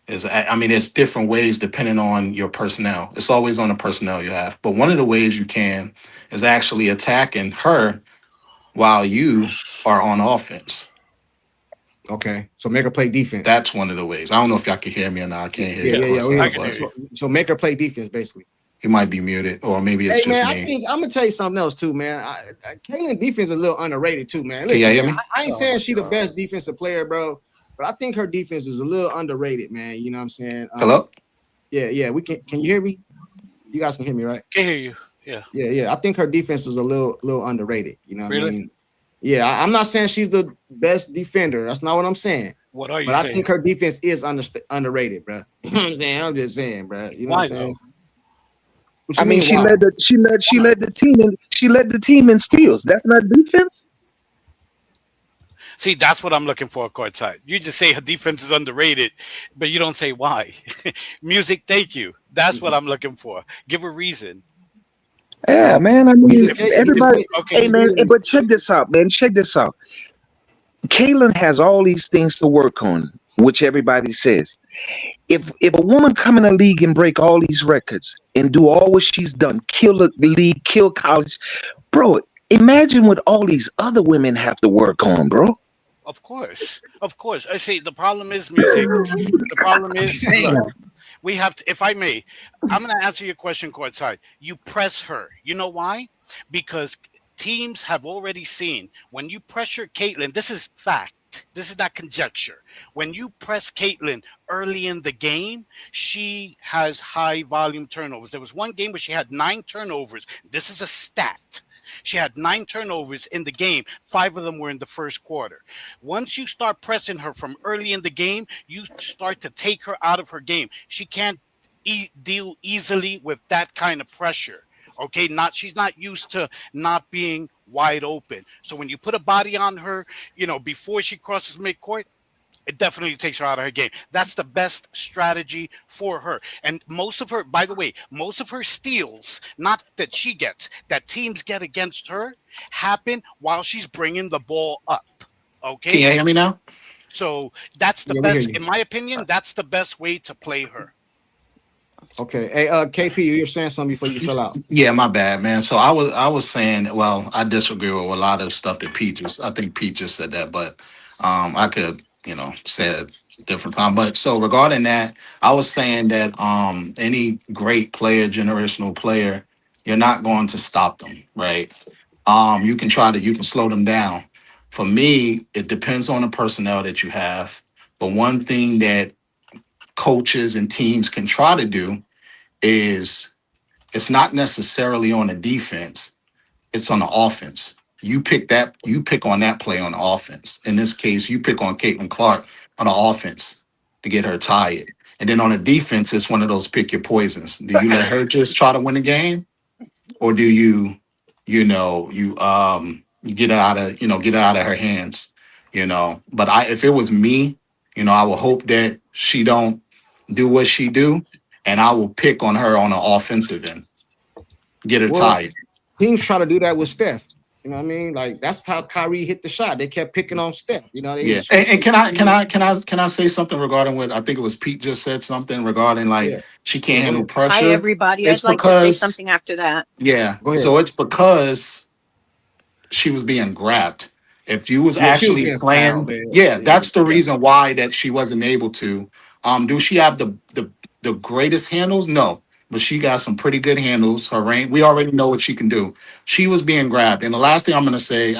is, it's different ways depending on your personnel. It's always on the personnel you have. But one of the ways you can is actually attacking her while you are on offense. Okay, so make her play defense. That's one of the ways. I don't know if y'all can hear me or not. I can't hear you. Yeah. So make her play defense, basically. He might be muted, or maybe it's just me. I think I'm gonna tell you something else too, man. Caitlin defense is a little underrated too, man. Listen, can you hear me? I ain't saying she the best defensive player, bro, but I think her defense is a little underrated, man. You know what I'm saying? Hello? Yeah. We can you hear me? You guys can hear me, right? Can hear you. Yeah. Yeah. I think her defense is a little underrated. You know what really? I mean? Yeah, I'm not saying she's the best defender. That's not what I'm saying. What are you saying? I think her defense is underrated, bro. You know what I'm saying? I'm just saying, bro. You know what I'm saying? I mean, she led the team in steals. That's not defense. See, that's what I'm looking for, courtside. You just say her defense is underrated, but you don't say why. Music, thank you. That's what I'm looking for. Give a reason. Yeah, man. I mean, everybody. Hey, man, but check this out, man. Check this out. Caitlin has all these things to work on, which everybody says. If a woman come in the league and break all these records and do all what she's done, kill the league, kill college, bro, imagine what all these other women have to work on, bro. Of course. I say the problem is music. The problem is we have to, if I may, I'm going to answer your question, courtside. You press her. You know why? Because teams have already seen when you pressure Caitlin, this is fact. This is not conjecture. When you press Caitlin early in the game, she has high volume turnovers. There was one game where she had 9 turnovers. This is a stat. She had 9 turnovers in the game. 5 of them were in the first quarter. Once you start pressing her from early in the game, you start to take her out of her game. She can't deal easily with that kind of pressure. Okay, she's not used to not being wide open. So when you put a body on her, before she crosses midcourt, it definitely takes her out of her game. That's the best strategy for her. And most of her steals, not that she gets, that teams get against her, happen while she's bringing the ball up. Okay? Can you hear me now? So that's the best, in my opinion, that's the best way to play her. Okay. Hey, KP, you were saying something before you fell out. Yeah, my bad, man. So I was saying, well, I disagree with a lot of stuff that I think Pete just said that, but I could, say it a different time. But so regarding that, I was saying that any great player, generational player, you're not going to stop them, right? You can slow them down. For me, it depends on the personnel that you have. But one thing that coaches and teams can try to do is, it's not necessarily on the defense, It's on the offense. You pick on that play on the offense. In this case, you pick on Caitlin Clark on the offense to get her tired. And then on the defense, it's one of those pick your poisons. Do you let her just try to win the game? Or do you get it out of her hands, But if it was me, I would hope that she don't do what she do, and I will pick on her on the offensive end. Get her tired. Teams try to do that with Steph. You know what I mean? Like that's how Kyrie hit the shot. They kept picking on Steph. Yeah. And can I say something regarding what I think it was Pete just said something regarding she can't handle pressure. Hi everybody. I'd like to say something after that. Yeah. So it's because she was being grabbed. If you was actually playing, that's the reason why that she wasn't able to. Do she have the greatest handles? No. But she got some pretty good handles. Her range, we already know what she can do. She was being grabbed. And the last thing I'm going to say,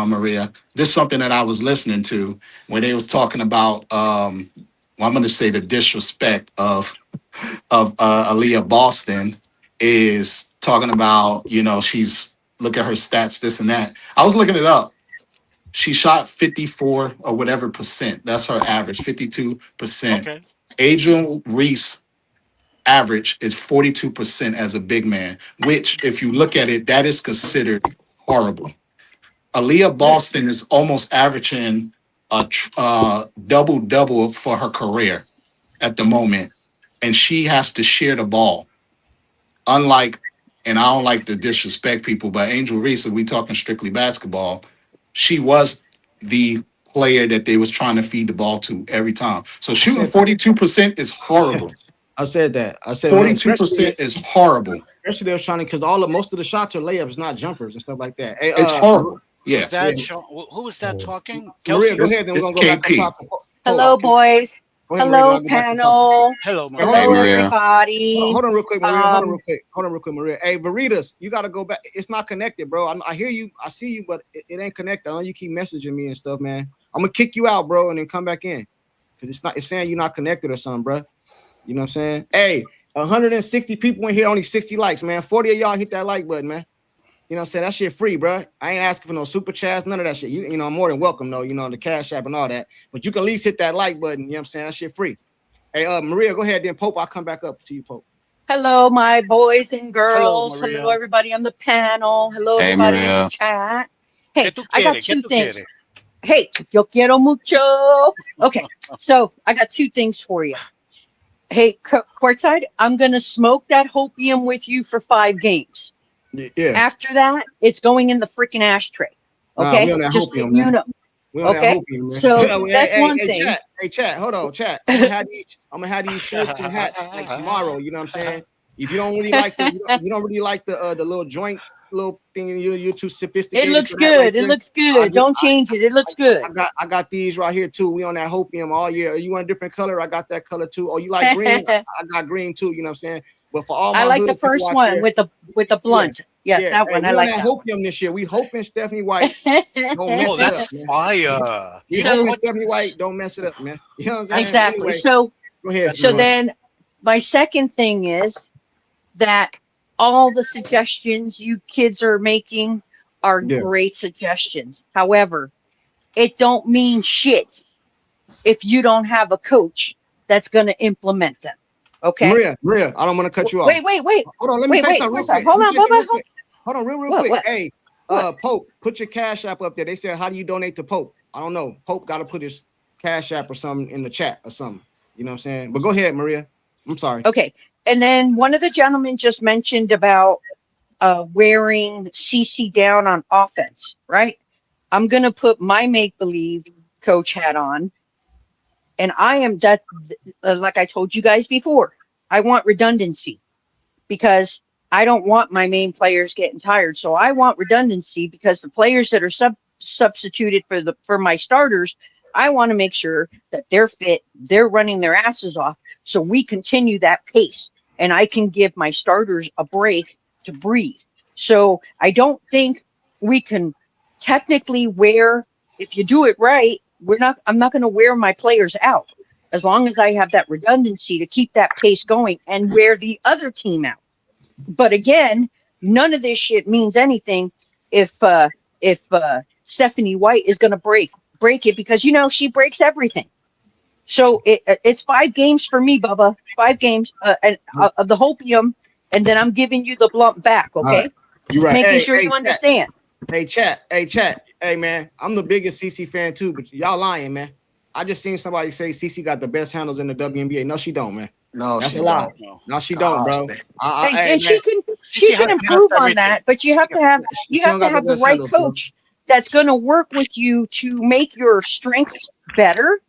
Maria, this is something that I was listening to when they was talking about, I'm going to say the disrespect of Aaliyah Boston is talking about, she's, look at her stats, this and that. I was looking it up. She shot 54 or whatever percent. That's her average, 52%. Okay. Angel Reese average is 42% as a big man, which if you look at it, that is considered horrible. Aaliyah Boston is almost averaging a double-double for her career at the moment, and she has to share the ball. Unlike, and I don't like to disrespect people, but Angel Reese, if we talking strictly basketball, she was the player that they was trying to feed the ball to every time. So shooting 42% is horrible. I said that. I said 42% is horrible. Especially they was trying to, because most of the shots are layups, not jumpers and stuff like that. Hey, it's horrible. Yeah. Who was that talking? Maria, go ahead. Then we're gonna go back to top. Hello, boys. Hello, panel. Hello, Maria. Hello, everybody. Hold on real quick, Maria. Hold on real quick, Maria. Hey, Veritas, you got to go back. It's not connected, bro. I hear you. I see you, but it ain't connected. I know you keep messaging me and stuff, man. I'm going to kick you out, bro, and then come back in. Because it's saying you're not connected or something, bro. You know what I'm saying? Hey, 160 people in here, only 60 likes, man. 40 of y'all hit that like button, man. You know what I'm saying? That shit free, bro. I ain't asking for no super chats, none of that shit. You know, I'm more than welcome, though, the Cash App and all that. But you can at least hit that like button. You know what I'm saying? That shit free. Hey, Maria, go ahead, then Pope. I'll come back up to you, Pope. Hello, my boys and girls. Hello, everybody on the panel. Hello, everybody in the chat. Hey, I got two things. Hey, yo quiero mucho. Okay, so I got two things for you. Hey, Courtside, I'm going to smoke that hopium with you for 5 games. Yeah. After that, it's going in the freaking ashtray. Okay? We on that just hopium, you know. We on that hopium, man. So that's one thing. Chat, hold on, chat. I'm gonna have these shirts and hats like tomorrow. You know what I'm saying? If you don't really like the little joint little thing, you're too sophisticated. It looks good. Right, it looks good. Don't change it. It looks good. I got these right here too. We on that hopium all year. You want a different color? I got that color too. Oh, you like green? I got green too. You know what I'm saying? But for all my I like the first one with the blunt. Yes, that one. I like that. Hopium this year. We hoping Stephanie White don't mess it that's up. Fire. We hoping Stephanie White don't mess it up, man. You know what I'm saying? Exactly. Anyway, so go ahead. So then my second thing is that all the suggestions you kids are making are great suggestions. However, it don't mean shit if you don't have a coach that's going to implement them. Okay, Maria, I don't want to cut you off. Wait. Hold on, let me say something real quick. Hold on, real quick. Hey, Pope, put your Cash App up there. They said, how do you donate to Pope? I don't know. Pope got to put his Cash App or something in the chat or something. You know what I'm saying? But go ahead, Maria. I'm sorry. Okay. And then one of the gentlemen just mentioned about wearing CC down on offense, right? I'm going to put my make-believe coach hat on. And I am that, like I told you guys before, I want redundancy because I don't want my main players getting tired. So I want redundancy because the players that are substituted for my starters, I want to make sure that they're fit, they're running their asses off, so we continue that pace. And I can give my starters a break to breathe. So I don't think we can technically wear, if you do it right, I'm not going to wear my players out as long as I have that redundancy to keep that pace going and wear the other team out. But again, none of this shit means anything if Stephanie White is going to break it, because she breaks everything. So it's 5 games for me, Bubba. 5 games, and the hopium, and then I'm giving you the blunt back. All right. Okay, You're just right. making Hey, sure you chat. understand. Hey, chat. Hey, man, I'm the biggest CC fan too, but y'all lying, man. I just seen somebody say CC got the best handles in the WNBA. No, she don't, man. No, That's she a lie. don't. No, she don't, bro. And, Hey, and man, she CC can has the best improve on everything. that, but you have to have she don't got the the best right handles, bro. coach that's going to work with you to make your strengths better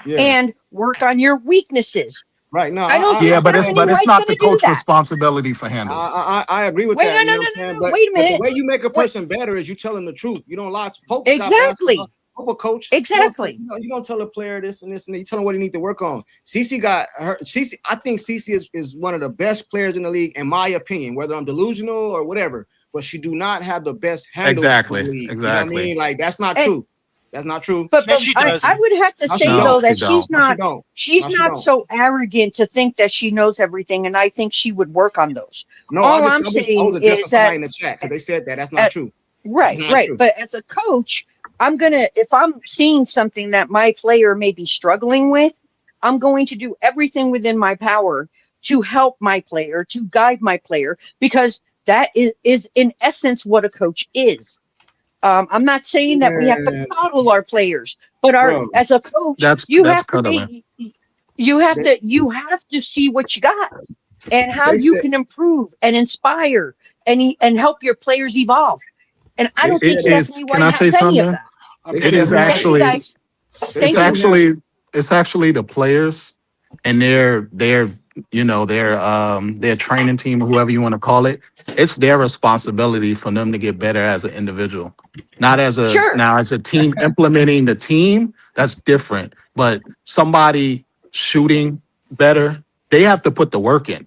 Yeah, and work on your weaknesses. right. No, I don't think Yeah, but Stephanie it's White's not going the to do coach that. responsibility for handles. I agree with Wait, that. no, You know what I'm saying? But wait a the minute. way you make a Wait, person better is you tell them the truth. You don't lie. Pope got basketball. exactly, Pope a coach. exactly. You don't tell a player this and this, and you tell him what he need to work on. CC got her. CC, I think CC is one of the best players in the league, in my opinion. Whether I'm delusional or whatever, but she do not have the best handles Exactly. in the league. Exactly. You know what I mean? Like that's not And true. That's not true. but Yes, she does. I would have to No, she say don't. though that She don't. No, she don't. she's No, she not don't. so arrogant to think that she knows everything, and I think she would work on those. No, All I I'm was saying addressing is that somebody in the chat because they said that. That's not true. right, That's not right. true. But as a coach, if I'm seeing something that my player may be struggling with, I'm going to do everything within my power to help my player, to guide my player, because that is in essence what a coach is. I'm not saying that we have to Man, coddle our players, but bro, as a coach, That's you have to cuddling. be, you have they, to see what you got and how they you said can improve and inspire and help your players evolve. And I they don't said think It that is. Stephanie Can White I say has any of something? that. they It said is who have Thank you, actually. guys. It's Thank you. actually the players and their training team or whoever you want to call it. It's their responsibility for them to get better as an individual, not as Sure, as a team implementing the team. That's different. But somebody shooting better, they have to put the work in.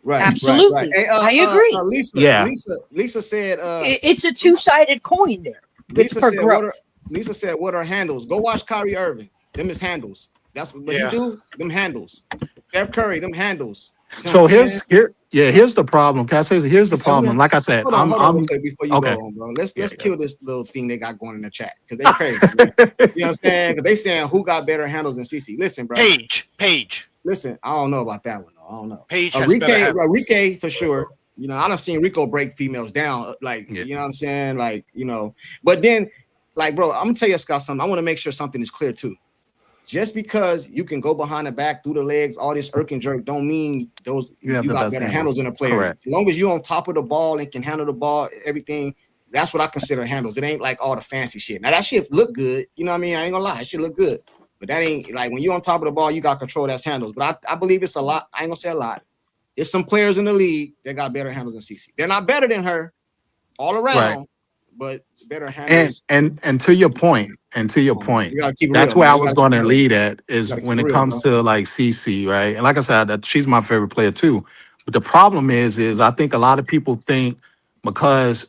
right. absolutely. Hey, I agree. Yeah, Lisa said It's a two-sided coin there. It's Lisa for said growth. Lisa said what are handles? Go watch Kyrie Irving. Them is handles. That's what he Yeah. do. Them handles. Steph Curry. Them handles. You know what I'm so saying? here's the problem. Can I say here's the Listen, problem? Like I said, hold on, real I'm quick before you okay. go on, bro. Let's Yeah, kill this little thing they got going in the chat because they crazy, man. You know what I'm saying? Because they saying who got better handles than CC. Listen, bro. Paige. Listen, I don't know about that one. Though. I don't know. Paige has better handles. Enrique for sure. You know, I done seen Rico break females down, like Yeah. you know what I'm saying, like But then, like, bro, I'm gonna tell you, Scott, something. I want to make sure something is clear too. Just because you can go behind the back, through the legs, all this irk and jerk, don't mean you have the got best better handles. handles than a player. Correct. As long as you're on top of the ball and can handle the ball, everything. That's what I consider handles. It ain't like all the fancy shit. Now that shit look good, you know what I mean? I ain't gonna lie, it should look good. But that ain't like when you're on top of the ball, you got control. That's handles. But I believe it's a lot. I ain't gonna say a lot. There's some players in the league that got better handles than CC. They're not better than her all around, Right. but better handles. And to your point, You gotta keep it that's real, where man. I You was gotta going keep to it real. lead at You is gotta keep when it it real, comes bro. to like CC, right? And like I said, that she's my favorite player too. But the problem is I think a lot of people think because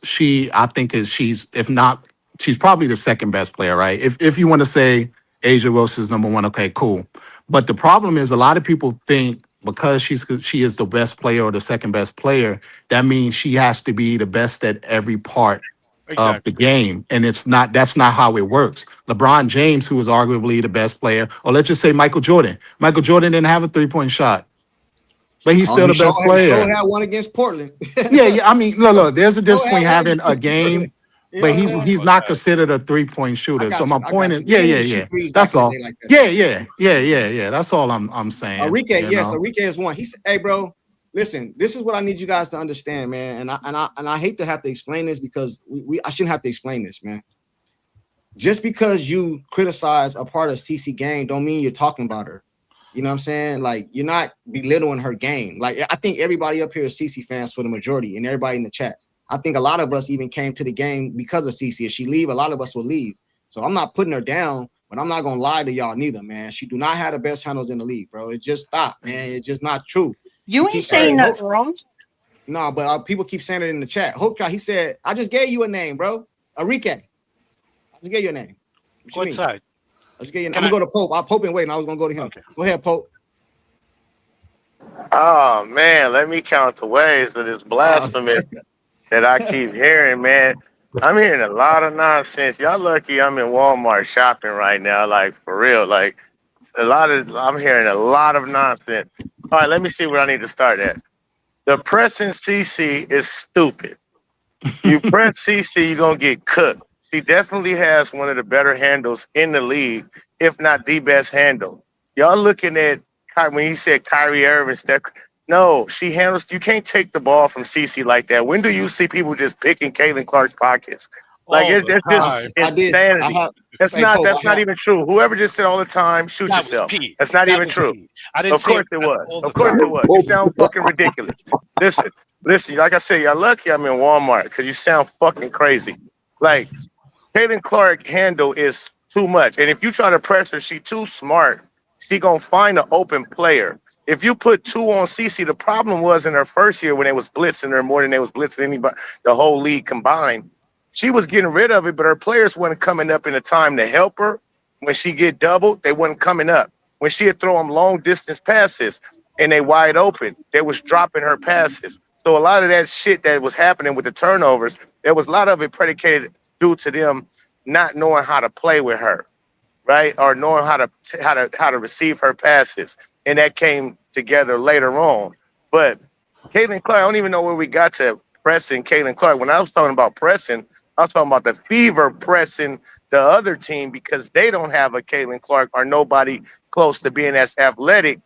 I think she's if not, she's probably the second best player, right? If you want to say Asia Wilson's number one, okay, cool. But the problem is a lot of people think because she is the best player or the second best player, that means she has to be the best at every part of the Exactly. game. And that's not how it works. LeBron James, who is arguably the best player, or let's just say Michael Jordan. Michael Jordan didn't have a 3-point shot, but he's Oh, still the best he player. had one against Portland. Yeah. I mean, look, there's a difference Sure had between one having a against game, Portland. You know but what I'm he's saying? not considered a 3-point I shooter. So got my you. I point got is, you. He didn't even yeah. shoot threes back That's in the all. day like that. Yeah. That's all I'm saying. Enrique, You yes, know? Enrique is one. He said, "Hey, bro, listen. This is what I need you guys to understand, man. And I hate to have to explain this because I shouldn't have to explain this, man. Just because you criticize a part of CC game, don't mean you're talking about her. You know what I'm saying? Like you're not belittling her game. Like I think everybody up here is CC fans for the majority, and everybody in the chat. I think a lot of us even came to the game because of CC. If she leave, a lot of us will leave. So I'm not putting her down, but I'm not gonna lie to y'all neither, man. She do not have the best handles in the league, bro. It just stop, man. It's just not true. You ain't saying nothing wrong. No, but people keep saying it in the chat. Hope he said, I just gave you a name, bro. Enrique. I just gave you a name. CourtSide. I'm gonna go to Pope. Pope been waiting. I was gonna go to him. Okay. Go ahead, Pope. Oh man, let me count the ways that it's blasphemous that I keep hearing, man. I'm hearing a lot of nonsense. Y'all lucky I'm in Walmart shopping right now, like for real. Like I'm hearing a lot of nonsense. All right, let me see where I need to start at. The pressing CC is stupid. You press CC, you're gonna get cooked. She definitely has one of the better handles in the league, if not the best handle. Y'all looking at when he said Kyrie Irving, Steph. No, she handles. You can't take the ball from CC like that. When do you see people just picking Caitlin Clark's pockets? Like All the it's just time. I did. I insanity. have. That's Hey, not. Pope, That's I not have. even true. Whoever just said all the time, shoot That was yourself. Pete. That's not That even was true. Pete. I didn't Of say course it was. all the Of course time. it was. You sound fucking ridiculous. Listen. Like I said, you're lucky I'm in Walmart because you sound fucking crazy. Like Caitlin Clark handle is too much, and if you try to press her, she too smart. She gonna find an open player. If you put two on CC, the problem was in her first year when they was blitzing her more than they was blitzing anybody, the whole league combined. She was getting rid of it, but her players weren't coming up in the time to help her. When she get doubled, they wasn't coming up. When she'd throw them long distance passes and they wide open, they was dropping her passes. So a lot of that shit that was happening with the turnovers, there was a lot of it predicated due to them not knowing how to play with her, right? Or knowing how to receive her passes. And that came together later on. But Caitlin Clark, I don't even know where we got to pressing Caitlin Clark. When I was talking about pressing, I was talking about the Fever pressing the other team because they don't have a Caitlin Clark or nobody close to being as athletic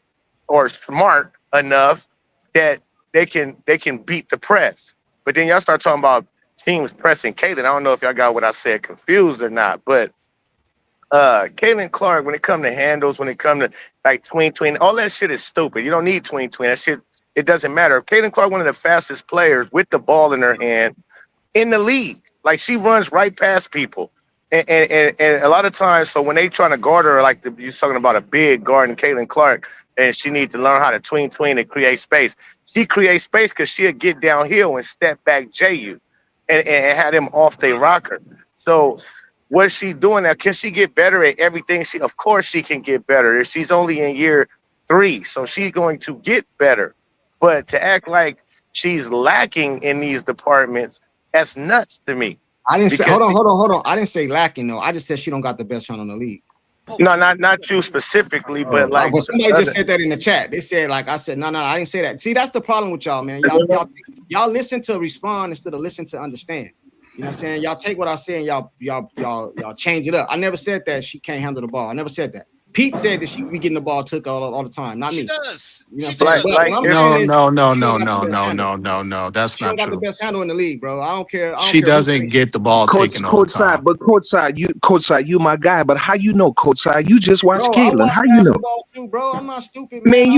or smart enough that they can beat the press. But then y'all start talking about teams pressing Caitlin. I don't know if y'all got what I said confused or not, but Caitlin Clark, when it come to handles, when it come to like tween, all that shit is stupid. You don't need tween. That shit, it doesn't matter. Caitlin Clark, one of the fastest players with the ball in her hand in the league. Like she runs right past people. And a lot of times, so when they trying to guard her, like you're talking about a big guarding Caitlin Clark, and she needs to learn how to tween and create space. She creates space because she'll get downhill and step back you and have them off their rocker. So what's she doing now? Can she get better at everything? Of course she can get better. She's only in year 3, so she's going to get better. But to act like she's lacking in these departments, that's nuts to me. I didn't say. Hold on. I didn't say lacking though. I just said she don't got the best handle in the league. No, not you specifically, but like. But somebody just said that in the chat. They said like I said, no, I didn't say that. See, that's the problem with y'all, man. Y'all listen to respond instead of listen to understand. You know what I'm saying? Y'all take what I say and y'all change it up. I never said that she can't handle the ball. I never said that. Pete said that she be getting the ball took all the time, not me. She does. You know what I'm saying? No. That's she not don't got true. the best handle in the league, bro. I don't care. She doesn't get the ball taken all the time. CourtSide, you my guy. But how you know, CourtSide? You just watch Caitlin. How you know? Too, bro. I'm not stupid, man. Man,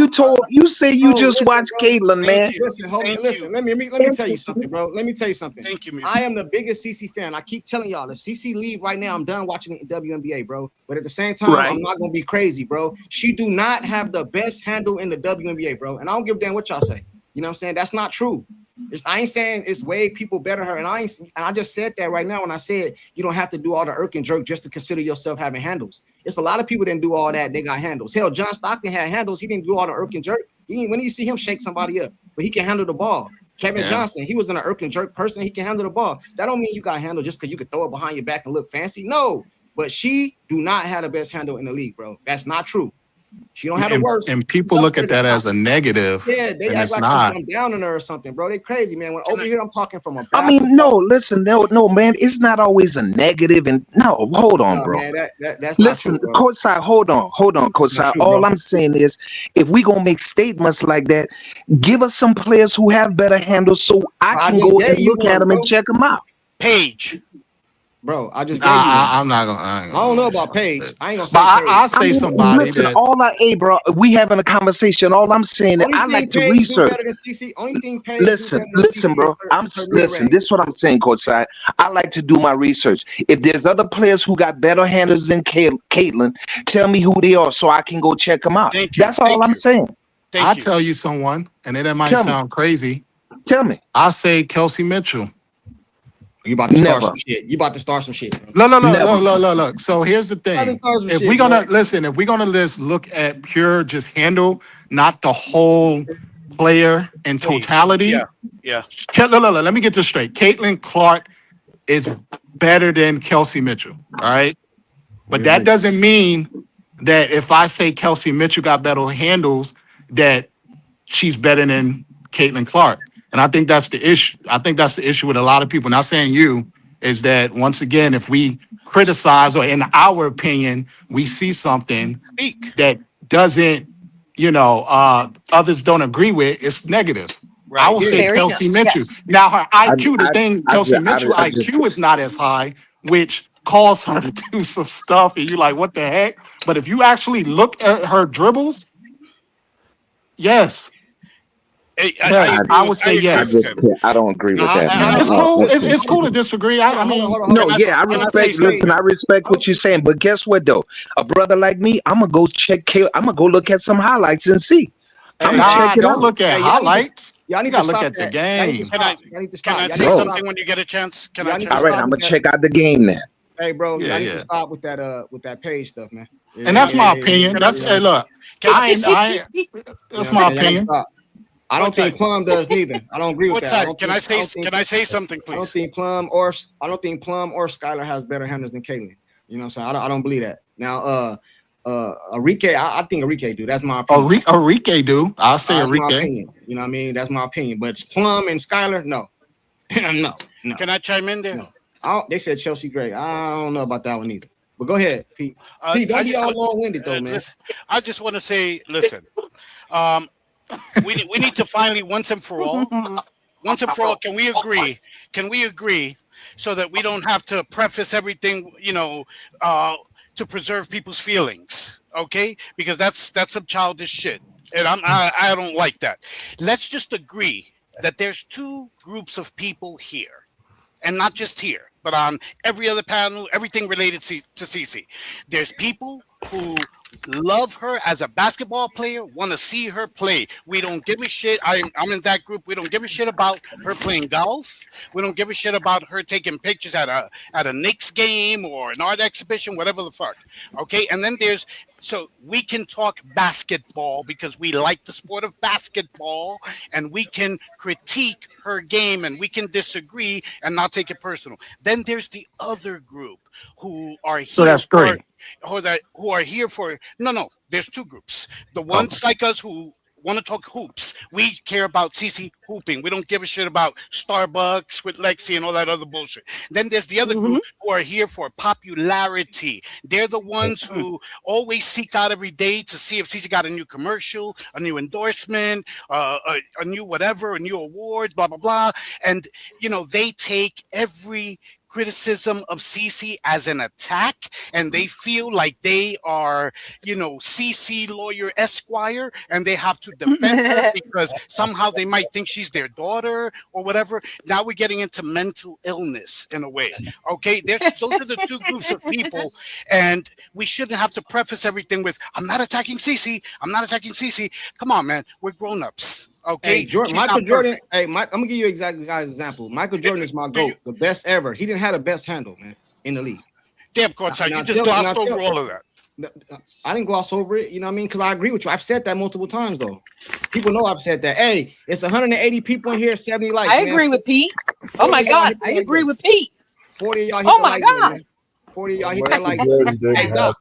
you say you just watch Caitlin, man. Listen, homie, listen. Let me tell you something, bro. Let me tell you something. Thank you, I am the biggest CC fan. I keep telling y'all, if CC leave right now, I'm done watching the WNBA, bro. But at the same time, I'm not gonna be crazy, bro. She do not have the best handle in the WNBA, bro. And I don't give a damn what y'all say. You know what I'm saying? That's not true. I ain't saying it's way people better her, and I just said that right now when I said you don't have to do all the irk and jerk just to consider yourself having handles. It's a lot of people didn't do all that. They got handles. Hell, John Stockton had handles. He didn't do all the irk and jerk. When you see him shake somebody up, but he can handle the ball. Kevin Johnson, he was an irk and jerk person. He can handle the ball. That don't mean you got handle just because you could throw it behind your back and look fancy. No, but she do not have the best handle in the league, bro. That's not true. She don't have the worst. And people look at that as a negative. Yeah, they act like I'm down on her or something, bro. They crazy, man. When over here, I'm talking from a. I mean, no, man. It's not always a negative. And no, hold on, bro. Man, that's listen, not true, CourtSide, hold on, CourtSide. All I'm saying is, if we gonna make statements like that, give us some players who have better handles, so I can go and look at them and check them out. Paige. Bro, I just gave you I'm not gonna. I don't know about Paige. I ain't gonna say. But I'll say somebody. Listen, bro, we having a conversation. All I'm saying is, I like to research. Listen, bro. Listen. This is what I'm saying, CourtSide. I like to do my research. If there's other players who got better handles than Caitlin, tell me who they are so I can go check them out. That's all I'm saying. I'll tell you someone, and it might sound crazy. Tell me. I'll say Kelsey Mitchell. You about to start some shit. You about to start some shit. Look. So here's the thing. If we're gonna just look at pure just handle, not the whole player in totality. Yeah. Let me get this straight. Caitlin Clark is better than Kelsey Mitchell. All right. But that doesn't mean that if I say Kelsey Mitchell got better handles, that she's better than Caitlin Clark. And I think that's the issue. I think that's the issue with a lot of people. Not saying you, is that once again, if we criticize or in our opinion, we see something that doesn't, others don't agree with, it's negative. Right. I will say Fair Kelsey enough. Mitchell. Yes. Now her IQ, I Kelsey just, Mitchell I just, IQ is not as high, which calls her to do some stuff, and you're like, what the heck? But if you actually look at her dribbles, yes. Yes, I would say yes. I don't agree with that, man. It's cool. It's cool to disagree. I mean, No, yeah, I respect. Listen, I respect what you're saying, but guess what though? A brother like me, I'm gonna go check. I'm gonna go look at some highlights and see. I'm gonna check it don't out. look at highlights. Y'all need You gotta to look stop at the that. game. Can I say something when you get a chance? Can I? All right, I'm gonna check out the game then. Hey, bro, Yeah, I need yeah. to stop with that page stuff, man. And that's my opinion. That's hey, look. That's my opinion. I don't think Plum does neither. I don't agree with that. Can I say something, please? I don't think Plum or Skylar has better handles than Caitlin. You know what I'm saying? I don't believe that. Now, Enrique, I think Enrique do. That's my opinion. Enrique do. I'll say That's Enrique. my opinion. You know what I mean? That's my opinion. But Plum and Skylar, no. no. Can I chime in there? No. They said Chelsea Gray. I don't know about that one either. But go ahead, Pete. Pete, don't be all long-winded though, man. Listen, I just want to say, listen. We need to finally once and for all, can we agree? Can we agree so that we don't have to preface everything, to preserve people's feelings, okay? Because that's some childish shit, and I don't like that. Let's just agree that there's two groups of people here, and not just here, but on every other panel, everything related to CC. There's people who love her as a basketball player, want to see her play. We don't give a shit. I'm in that group. We don't give a shit about her playing golf. We don't give a shit about her taking pictures at a Knicks game or an art exhibition, whatever the fuck. Okay, and then so we can talk basketball because we like the sport of basketball, and we can critique her game and we can disagree and not take it personal. Then there's the other group who are here. So that's three. Who are here for there's two groups. The ones like us who want to talk hoops. We care about CC hooping. We don't give a shit about Starbucks with Lexi and all that other bullshit. Then there's the other group who are here for popularity. They're the ones who always seek out every day to see if CC got a new commercial, a new endorsement, a new whatever, a new award, blah blah blah. And they take every criticism of CC as an attack, and they feel like they are, CC lawyer Esquire, and they have to defend her because somehow they might think she's their daughter or whatever. Now we're getting into mental illness in a way. Okay, those are the two groups of people, and we shouldn't have to preface everything with "I'm not attacking CC. I'm not attacking CC." Come on, man, we're grown-ups. Okay, hey, Michael Jordan. Hey, I'm gonna give you exactly guys example. Michael Jordan is my GOAT, the best ever. He didn't have the best handle, man, in the league. Damn, CourtSide, you just glossed over all of that. I didn't gloss over it. You know what I mean? Because I agree with you. I've said that multiple times, though. People know I've said that. Hey, it's 180 people in here, 70 likes. I agree with Pete. Oh my God, I agree with Pete. 40 of y'all. Oh my God. 40 of y'all hit that like. Hey, Doc,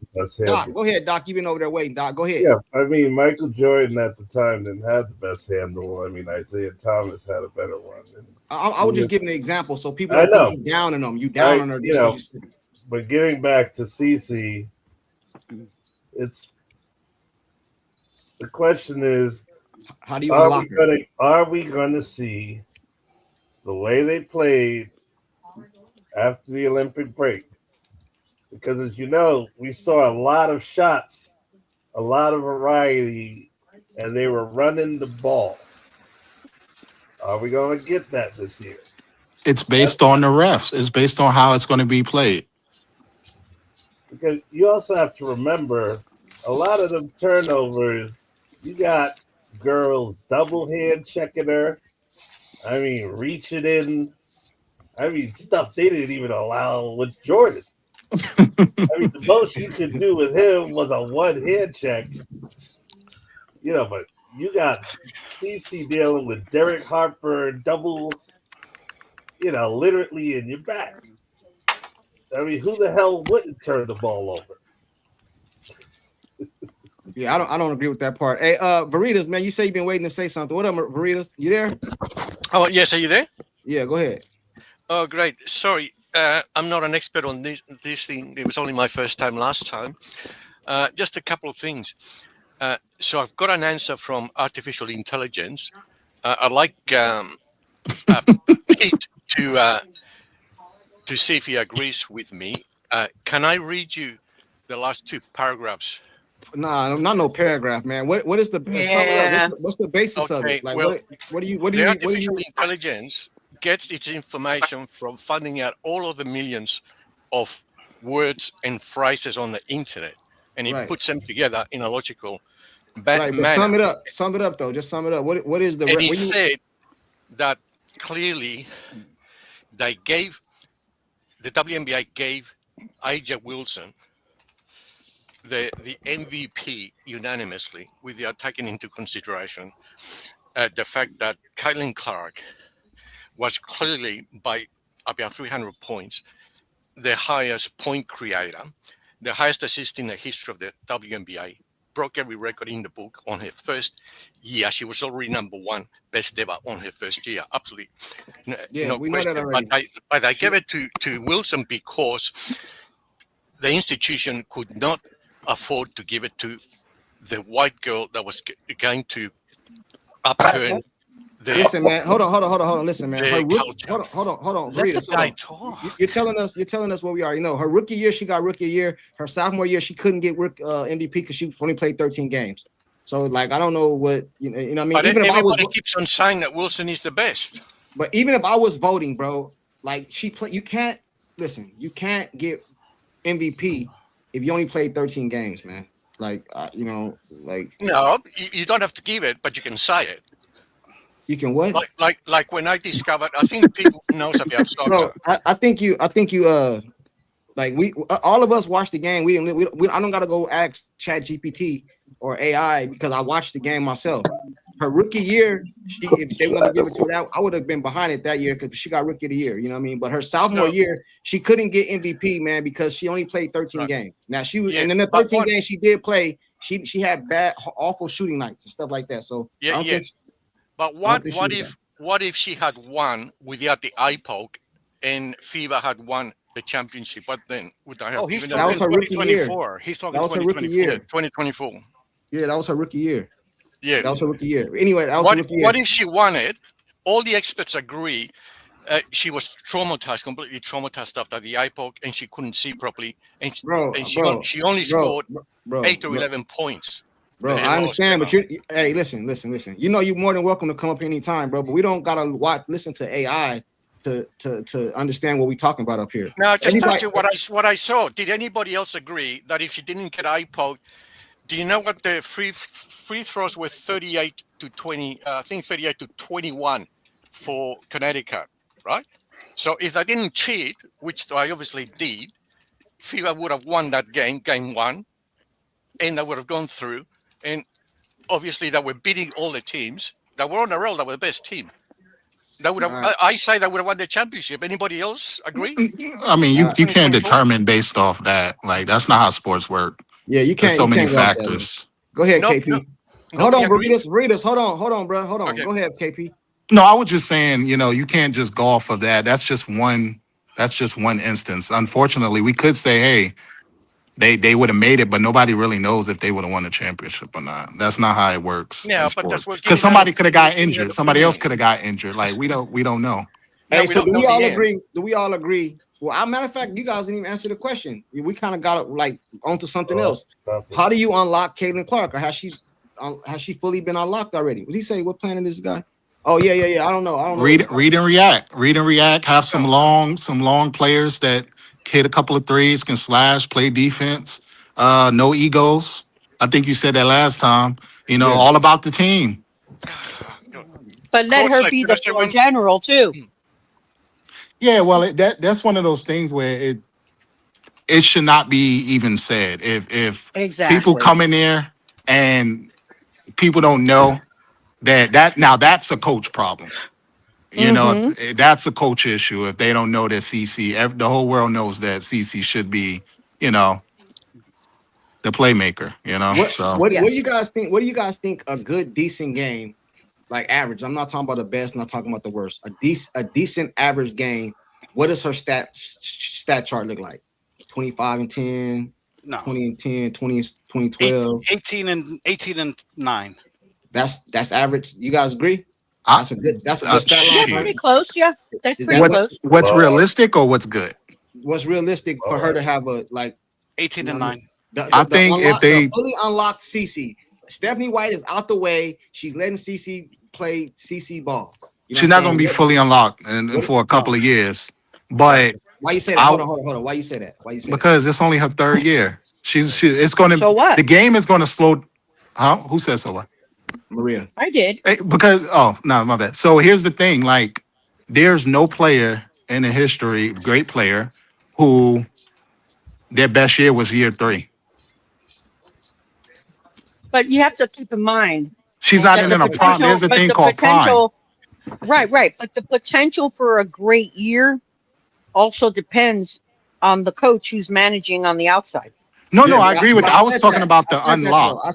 go ahead, Doc. You've been over there waiting. Doc, go ahead. Yeah, I mean, Michael Jordan at the time didn't have the best handle. I mean, Isaiah Thomas had a better one. I would just give an example so people don't put you down on them. You down on her. But getting back to CC, the question is, how do you are we gonna see the way they played after the Olympic break? Because as you know, we saw a lot of shots, a lot of variety, and they were running the ball. Are we going to get that this year? It's based on the refs. It's based on how it's going to be played. Because you also have to remember, a lot of them turnovers, you got girls double hand checking her. I mean, reaching in. I mean, stuff they didn't even allow with Jordan. I mean, the most you could do with him was a one-hand check. But you got CC dealing with Derek Harper double, literally in your back. I mean, who the hell wouldn't turn the ball over? Yeah, I don't agree with that part. Hey, Veritas, man, you say you've been waiting to say something. What up, Veritas? You there? Oh, yes. Are you there? Yeah, go ahead. Oh, great. Sorry, I'm not an expert on this thing. It was only my first time last time. Just a couple of things. So I've got an answer from artificial intelligence. I'd like Pete to see if he agrees with me. Can I read you the last two paragraphs? Nah, not no paragraph, man. What is the sum it up? What's the basis of it? Like, well, what do you the artificial intelligence gets its information from finding out all of the millions of words and phrases on the internet, and it puts them together in a logical but manner. Sum it up though. Just sum it up. What is the? And it said that clearly the WNBA gave AJ Wilson the MVP unanimously, without taking into consideration the fact that Caitlin Clark was clearly, by about 300 points, the highest point creator, the highest assist in the history of the WNBA, broke every record in the book on her first year. She was already number one, best ever on her first year. Absolutely. Yeah, no we question. Know that already. But I gave it to Wilson because the institution could not afford to give it to the white girl that was going to upturn the. Listen, man. Hold on. Listen, man. Hold on. Let the guy talk. You're telling us what we already know. Her rookie year, she got rookie of the year. Her sophomore year, she couldn't get MVP because she only played 13 games. So, like, I don't know what you know. What I mean, but even everybody keeps on saying that Wilson is the best. But even if I was voting, bro, like you can't get MVP if you only played 13 games, man. Like, no, you don't have to give it, but you can say it. You can what? Like when I discovered, I think people knows about soccer. Bro, I think you like we all of us watched the game. I don't gotta go ask Chat GPT or AI because I watched the game myself. Her rookie year, if they want to give it to her, I would have been behind it that year because she got rookie of the year. You know what I mean? But her sophomore year, she couldn't get MVP, man, because she only played 13 games. Now she was, and in the 13 games she did play, she had bad, awful shooting nights and stuff like that. So But what if she had won without the eye poke, and FIBA had won the championship? What then would I have? Oh, he's talking 2024. He's talking 2024. 2024. Yeah, that was her rookie year. Yeah, that was her rookie year. Anyway, that was her rookie year. What if she won it? All the experts agree she was completely traumatized after the eye poke, and she couldn't see properly, and she only scored 8 to 11 points. Bro, I understand, but hey, listen. You know, you're more than welcome to come up anytime, bro. But we don't gotta listen to AI to understand what we're talking about up here. Now, just touch it what I saw. Did anybody else agree that if she didn't get eye poked, do you know what the free throws were? 38 to 20. I think 38 to 21 for Connecticut, right? So if I didn't cheat, which I obviously did, FIBA would have won that game one, and I would have gone through. And obviously, they were beating all the teams that were on the roll. That were the best team. That would have. I say that would have won the championship. Anybody else agree? I mean, you can't determine based off that. Like, that's not how sports work. Yeah, you can't. There's so many factors. Go ahead, KP. Hold on, Veritas. Hold on, bro. Hold on. Okay. Go ahead, KP. No, I was just saying, you can't just go off of that. That's just one instance. Unfortunately, we could say, hey, they would have made it, but nobody really knows if they would have won the championship or not. That's not how it works. Yeah, but that's what, because somebody could have got injured. Somebody else could have got injured. Like we don't know. Hey, so do we all agree? Do we all agree? Well, as a matter of fact, you guys didn't even answer the question. We kind of got like onto something else. How do you unlock Caitlin Clark, or has she fully been unlocked already? What did he say? What planet is this guy? Oh yeah. I don't know. Read and react. Have some long players that hit a couple of threes, can slash, play defense. No egos. I think you said that last time. All about the team. But let her be the floor general too. Yeah, well, that's one of those things where it should not be even said. If people come in there and people don't know that now that's a coach problem. You know, that's a coach issue if they don't know that CC. The whole world knows that CC should be, you know, the playmaker. You know, so What do you guys think? What do you guys think a good decent game, like average? I'm not talking about the best. I'm not talking about the worst. A decent average game. What does her stat chart look like? 25 and 10, No. 20 and 10, 20 12. 18 and 9. That's average. You guys agree? That's a good stat line. Yeah, pretty close. Yeah, that's pretty close. What's realistic or what's good? What's realistic for her to have a 18 and 9? I think if they fully unlocked CC, Stephanie White is out the way. She's letting CC play CC ball. She's not going to be fully unlocked for a couple of years. But why you say that? Hold on. Why you say that? Because it's only her third year. It's going to. So what? The game is going to slow. Huh? Who said so? What? Maria. I did. Because no, my bad. So here's the thing. Like, there's no player in the history, great player, who their best year was year 3. But you have to keep in mind. She's not in a prime. There's a thing called prime. Right. But the potential for a great year also depends on the coach who's managing on the outside. No, I agree with that. I was talking about the unlock. I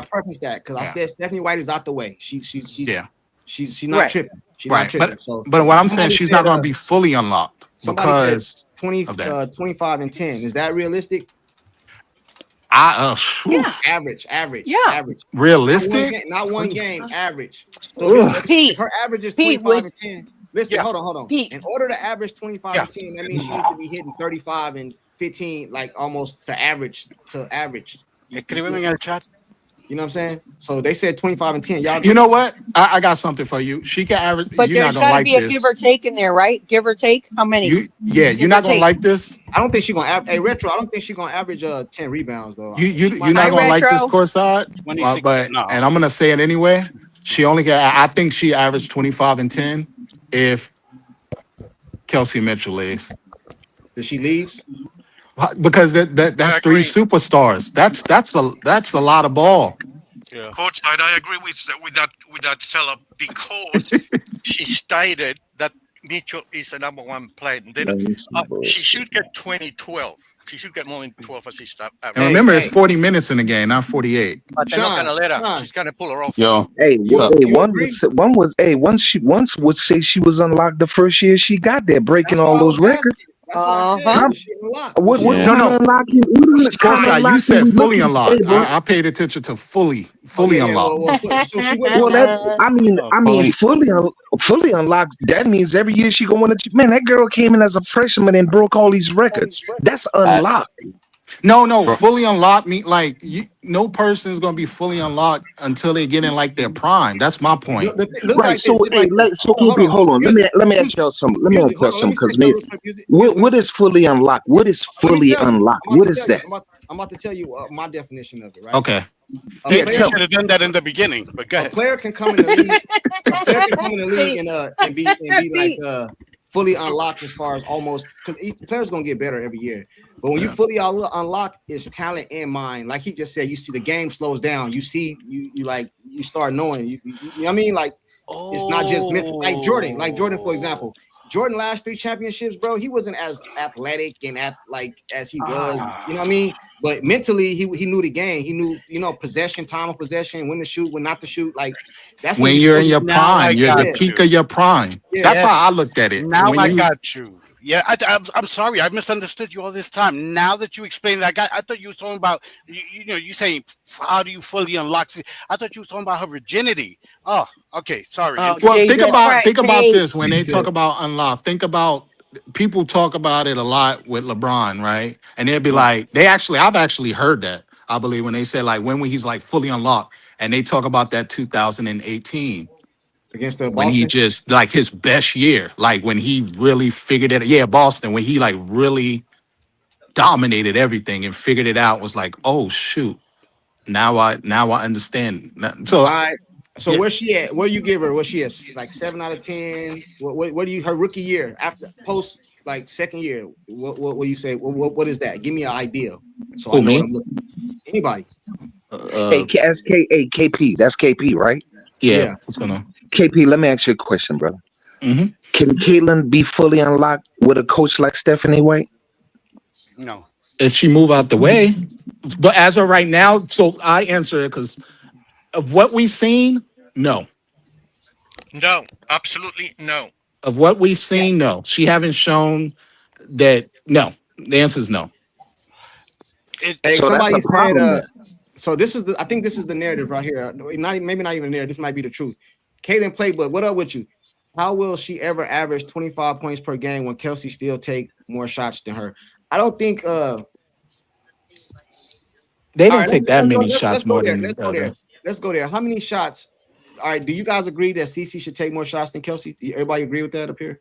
prefaced that because I said Stephanie White is out the way. She's not tripping. She's not tripping. But what I'm saying, she's not going to be fully unlocked because 25 and 10. Is that realistic? Average. Yeah. Average. Realistic? Not one game. Average. So if her average is 25 and 10. Listen, hold on. Pete. In order to average 25 and 10, that means she needs to be hitting 35 and 15, like almost to average. Escríbeme en el chat. You know what I'm saying? So they said 25 and 10. Y'all, you know what? I got something for you. She can average. But you're there's not gonna got to like be a this. give or take in there, right? Give or take. How many? You're not gonna like this. I don't think she's gonna average. Hey, Retro, I don't think she's gonna average 10 rebounds though. You're not gonna like this CourtSide, and I'm gonna say it anyway. She only got. I think she averaged 25 and 10 if Kelsey Mitchell leaves. If she leaves. Because that's 3 superstars. That's a lot of ball. Yeah. CourtSide, I agree with that fella because she stated that Mitchell is the number 1 player. Then she should get 20-12. She should get more than 12 assists. And remember, it's 40 minutes in the game, not 48. But they're not gonna let her. She's gonna pull her off. Once would say she was unlocked the first year she got there, breaking all those records. What kind of unlocking? You said fully unlocked. I paid attention to fully unlocked. Fully unlocked. That means every year she gonna want to. Man, that girl came in as a freshman and broke all these records. That's unlocked. No, fully unlocked mean like no person is gonna be fully unlocked until they get in like their prime. That's my point. Right. Hold on. Let me ask y'all something. Because what is fully unlocked? What is fully unlocked? What is that? I'm about to tell you my definition of it. Right. Okay. You should have done that in the beginning. But go ahead. A player can come in the league, and be like fully unlocked as far as almost because each player's gonna get better every year. But when you fully unlock, it's talent in mind. Like he just said, you see the game slows down. You see, you start knowing. You know what I mean? Like it's not just like Jordan. Like Jordan, for example, Jordan last 3 championships, bro. He wasn't as athletic and as he was. You know what I mean? But mentally, he knew the game. He knew, possession, time of possession, when to shoot, when not to shoot. Like that's when you're in your prime. You're the peak of your prime. Yeah, that's how I looked at it. Now I got you. Yeah, I'm sorry. I misunderstood you all this time. Now that you explained it, I thought you were talking about, you saying, how do you fully unlock? I thought you were talking about her virginity. Oh, okay. Sorry. Well, think about this. When they talk about unlock, think about people talk about it a lot with LeBron, right? And they'd be like, I've actually heard that. I believe when they say like when he's like fully unlocked, and they talk about that 2018 against the Boston? When he just like his best year, like when he really figured it. Yeah, Boston, when he like really dominated everything and figured it out, was like, oh shoot, now I understand. So all right. So where's she at? Where you give her? Where she at? Like 7 out of 10. What do you her rookie year after post like second year? What you say? What is that? Give me an idea. So I know what I'm looking at. Anybody? KP. That's KP, right? Yeah. What's going on? KP, let me ask you a question, brother. Mm-hmm. Can Caitlin be fully unlocked with a coach like Stephanie White? No. If she move out the way, but as of right now, so I answer it because of what we've seen. No, No, absolutely no. of what we've Yeah. seen, no. She haven't shown that. No, the answer is no. Hey, So that's somebody a said, problem then. so this is I think this is the narrative right here. Maybe not even there. This might be the truth. Caitlin Playbook, what up with you? How will she ever average 25 points per game when Kelsey still take more shots than her? I don't think They all didn't right, take that many let's shots go more there. than Let's each go there. other. Let's go there. How many shots? All right, do you guys agree that CC should take more shots than Kelsey? Everybody agree with that up here?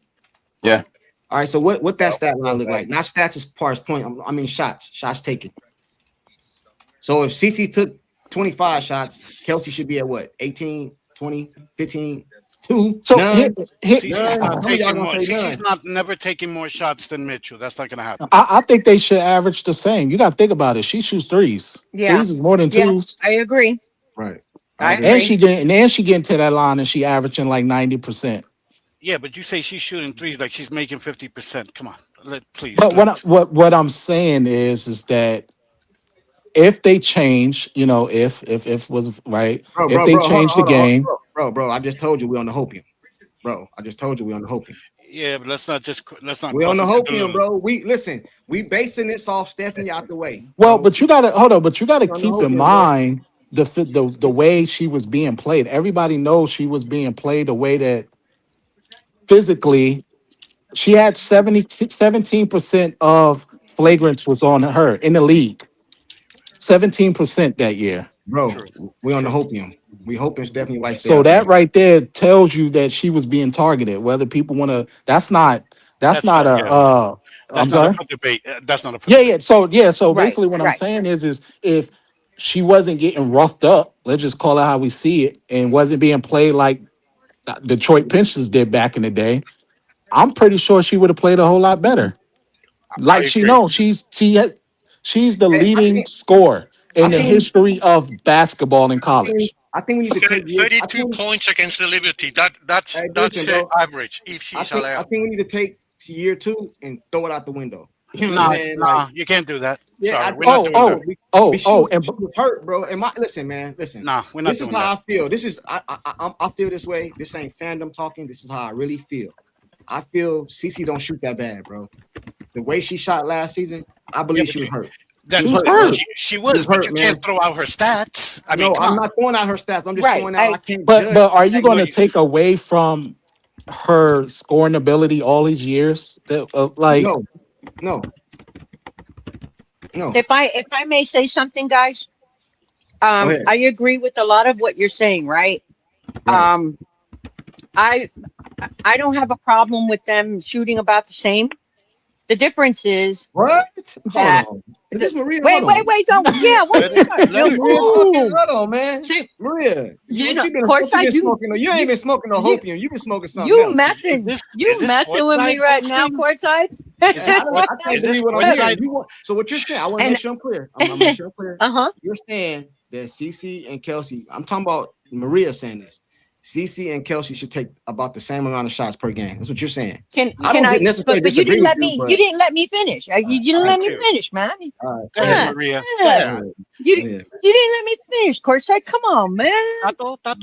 Yeah. All right, so what that stat line look like? Not stats as far as point. I mean shots taken. So if CC took 25 shots, Kelsey should be at what? 18, 20, 15, 2, So none. She's None. not Some of y'all taking gonna more. say She's none. not never taking more shots than Mitchell. That's not gonna happen. I think they should average the same. You got to think about it. She shoots threes. Yeah. Threes is more than Yeah. twos. I agree. Right. I agree. And she getting to that line and she averaging like 90%. Yeah, but you say she's shooting threes like she's making 50%. Come on, please. But what I'm saying is that if they change, if was right, if they change the game. Bro, I just told you we on the hopium. Bro, I just told you we on the hopium. Yeah, but let's not. We on the hopium, bro. We basing this off Stephanie out the way. Well, bro. but you gotta hold on, but you gotta We on the keep in hopium, mind the way she was being played. Everybody knows she was being played the way that physically she had 17% of flagrants was on her in the league. 17% that year. Bro, we on the hopium. We hoping Stephanie White stay So out the that way. right there tells you that she was being targeted. Whether people want to, that's not a I'm sorry. For debate. That's not a for Yeah, debate. So Right, basically what I'm right. saying is if she wasn't getting roughed up, let's just call it how we see it, and wasn't being played like Detroit Pistons did back in the day, I'm pretty sure she would have played a whole lot better. Like she agree. knows she's the leading scorer in the history of basketball in college. I think we need to take 32 points against the Liberty. That's average if she's allowed. I think we need to take to year 2 and throw it out the window. You know Nah, what I'm saying? Like, you can't do that. yeah, Sorry, we're not doing that. She was hurt, bro. And listen. Nah, we're not This is doing how that. I feel. This is I feel this way. This ain't fandom talking. This is how I really feel. I feel CC don't shoot that bad, bro. The way she shot last season, I believe she was hurt. She was, but you can't throw out her stats. I mean, I'm not throwing out her stats. I'm just throwing out. I can't. But are you going to take away from her scoring ability all these years? No. If I may say something, guys, I agree with a lot of what you're saying, right? I don't have a problem with them shooting about the same. The difference is what? That, hold on. Is this Maria? Wait, don't. Yeah, what's hold on, man. Maria, you ain't been smoking no hopium. You've been smoking something else. Messing with me right now, courtside. I can't believe what I'm hearing. So what you're saying? I want to make sure I'm clear. You're saying that CC and Kelsey. I'm talking about Maria saying this. CC and Kelsey should take about the same amount of shots per game. That's what you're saying. But you didn't let me. You didn't let me finish. You didn't let me finish, man. Go ahead, Maria. You didn't let me finish. Courtside, come on, man.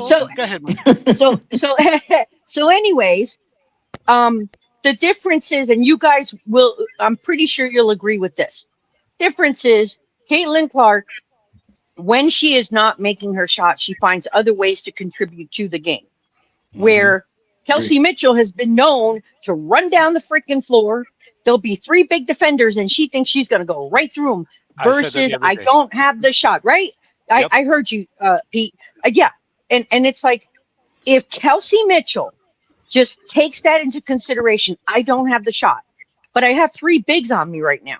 So go ahead, Maria. So anyways, the difference is, and you guys will. I'm pretty sure you'll agree with this. Difference is, Caitlin Clark, when she is not making her shot, she finds other ways to contribute to the game. Where Kelsey Mitchell has been known to run down the freaking floor. There'll be 3 big defenders, and she thinks she's going to go right through them. Versus, I don't have the shot, right? Yep. I heard you, Pete. Yeah, and it's like, if Kelsey Mitchell just takes that into consideration, I don't have the shot, but I have 3 bigs on me right now.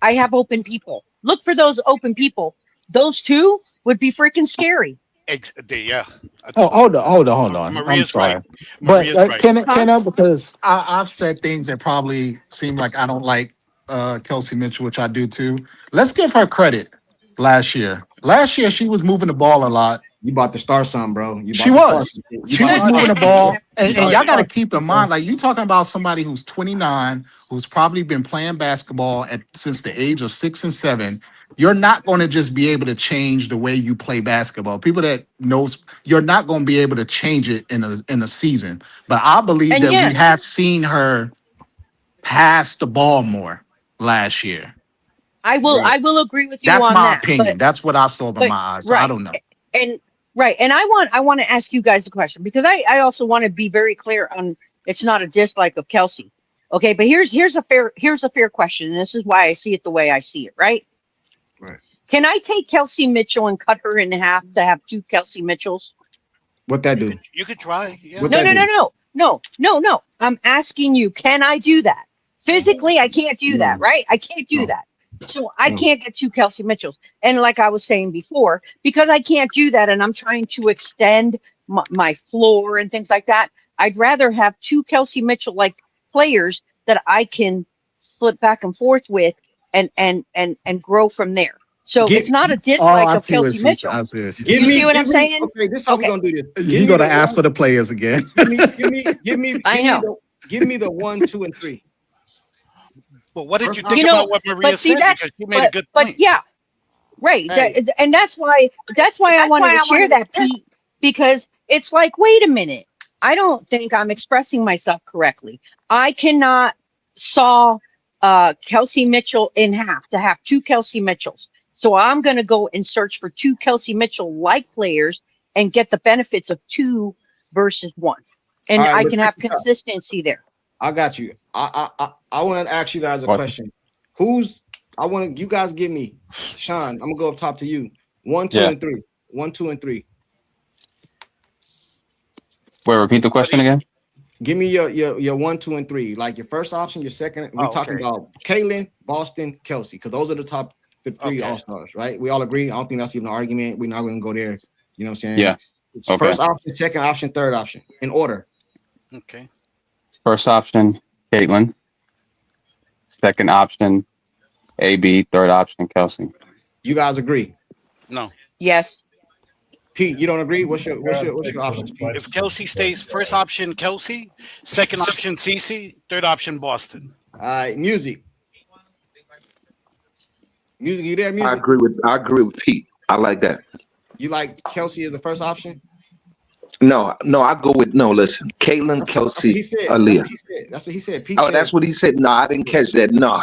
I have open people. Look for those open people. Those 2 would be freaking scary. Yeah. Hold on. Maria's I'm sorry. Maria's but can I, because I've said things that probably seem like I don't like Kelsey Mitchell, which I do too. Let's give her credit. Last year, she was moving the ball a lot. You about to start something, bro. She was moving the ball, and y'all got to keep in mind, like you talking about somebody who's 29, who's probably been playing basketball since the age of 6 and 7. You're not going to just be able to change the way you play basketball. People that knows you're not going to be able to change it in a season. But I believe that we have seen her pass the ball more last year. I will agree with you That's on my that. opinion. That's what I saw by my eyes. So I don't know. And I want to ask you guys a question, because I also want to be very clear on, it's not a dislike of Kelsey. Okay, but here's a fair question, and this is why I see it the way I see it, right? Right. Can I take Kelsey Mitchell and cut her in half to have 2 Kelsey Mitchells? What that do? You could try. Yeah. No. I'm asking you, can I do that? Physically, I can't do that, right? I can't do that. So I can't get 2 Kelsey Mitchells. And like I was saying before, because I can't do that and I'm trying to extend my floor and things like that, I'd rather have 2 Kelsey Mitchell like players that I can flip back and forth with and grow from there. So it's not a dislike of Kelsey Mitchell. You see what I'm saying? Okay, this is how we're gonna do this. You're gonna ask for the players again. Give me the 1, 2, and 3. But what did you think about what Maria said? Because she made a good point. But yeah, right. And that's why I wanted to share that, Pete, because it's like, wait a minute. I don't think I'm expressing myself correctly. I cannot saw Kelsey Mitchell in half to have 2 Kelsey Mitchells. So I'm going to go and search for 2 Kelsey Mitchell-like players and get the benefits of 2 versus 1. And I can have consistency there. I got you. I want to ask you guys a question. You guys give me, Sean, I'm going to go up top to you. 1, 2, and 3. 1, 2, and 3. Wait, repeat the question again. Give me your 1, 2, and 3. Like your first option, your second. We're talking about Caitlin, Boston, Kelsey, because those are the 3 all-stars, right? We all agree. I don't think that's even an argument. We're not going to go there. You know what I'm saying? Yeah. First option, second option, third option, in order. Okay. First option, Caitlin. Second option, AB. Third option, Kelsey. You guys agree? No. Yes. Pete, you don't agree? What's your options, Pete? If Kelsey stays, first option Kelsey, second option Cece, third option Boston. Music, you there? Music. I agree with Pete. I like that. You like Kelsey as the first option? No, I go with listen, Caitlin, Kelsey, Aaliyah. That's what he said. Pete said. That's what he said. No, I didn't catch that. No,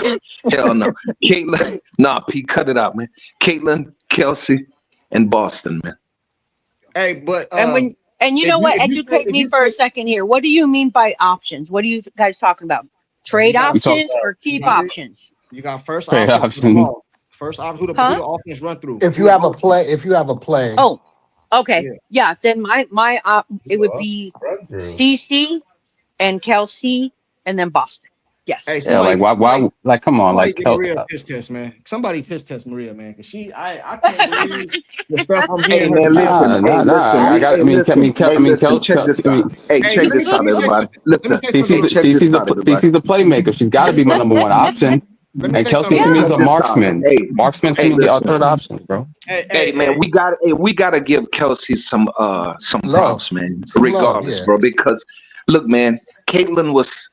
hell no. Caitlin, Pete, cut it out, man. Caitlin, Kelsey, and Boston, man. Hey, but you know what? Educate me for a second here. What do you mean by options? What are you guys talking about? Trade options or keep options? You got first option. First option. Who the offense run through? If you have a play. Oh, okay. Yeah. Then my it would be CC and Kelsey and then Boston. Yes. Hey, why? Like, come on, like, Maria piss test, man. Somebody piss test Maria, man. Cause I can't believe the stuff I'm hearing. Man, listen. Check this out. Hey, check this out, everybody. Listen, CC's the playmaker. She's got to be my number 1 option. And Kelsey to me is a marksman. Marksman to me the third option, bro. Hey, man, we gotta give Kelsey some props, man. Regardless, bro, because look, man, Caitlin was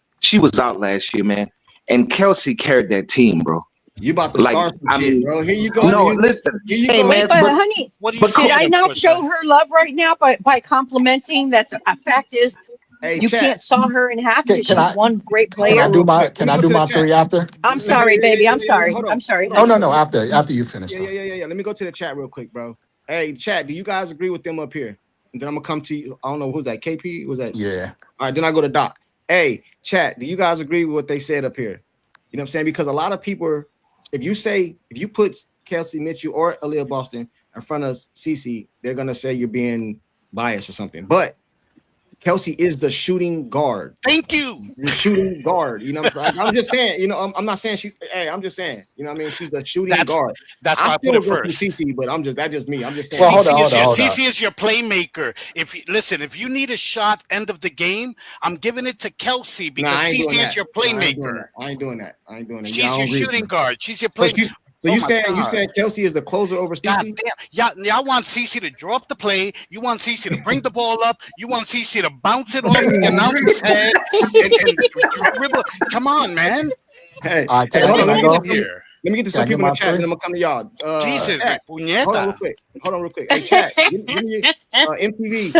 out last year, man, and Kelsey carried that team, bro. You about to start some shit, bro. Here you go. No, listen. Hey, man, but honey, did I not show her love right now by complimenting that? The fact is, you can't saw her in half because she's one great player. Can I do my 3 after? I'm sorry, baby. I'm sorry. Oh no. After you finish. Yeah. Let me go to the chat real quick, bro. Hey, chat. Do you guys agree with them up here? And then I'm gonna come to you. I don't know who's that. KP? Was that? Yeah. All right. Then I go to Doc. Hey, chat. Do you guys agree with what they said up here? You know what I'm saying? Because a lot of people, if you put Kelsey Mitchell or Aaliyah Boston in front of CC, they're gonna say you're being biased or something. But Kelsey is the shooting guard. Thank you. The shooting guard. You know, I'm just saying. You know, I'm not saying she's. Hey, I'm just saying. You know, what I mean, she's the shooting guard. That's why I put it first. CC, but that's just me. I'm just saying. Well, hold on. CC is your playmaker. If you need a shot end of the game, I'm giving it to Kelsey because CC is your playmaker. I ain't doing that. She's your shooting guard. She's your playmaker. So you saying Kelsey is the closer over CC? Y'all want CC to draw up the play. You want CC to bring the ball up. You want CC to bounce it off the announcer's head and dribble. Come on, man. Hey, hold on. let me get to some people in the chat, and then I'm gonna come to y'all. Jesus, chat, hold on real quick. Hey, chat, give me MTV.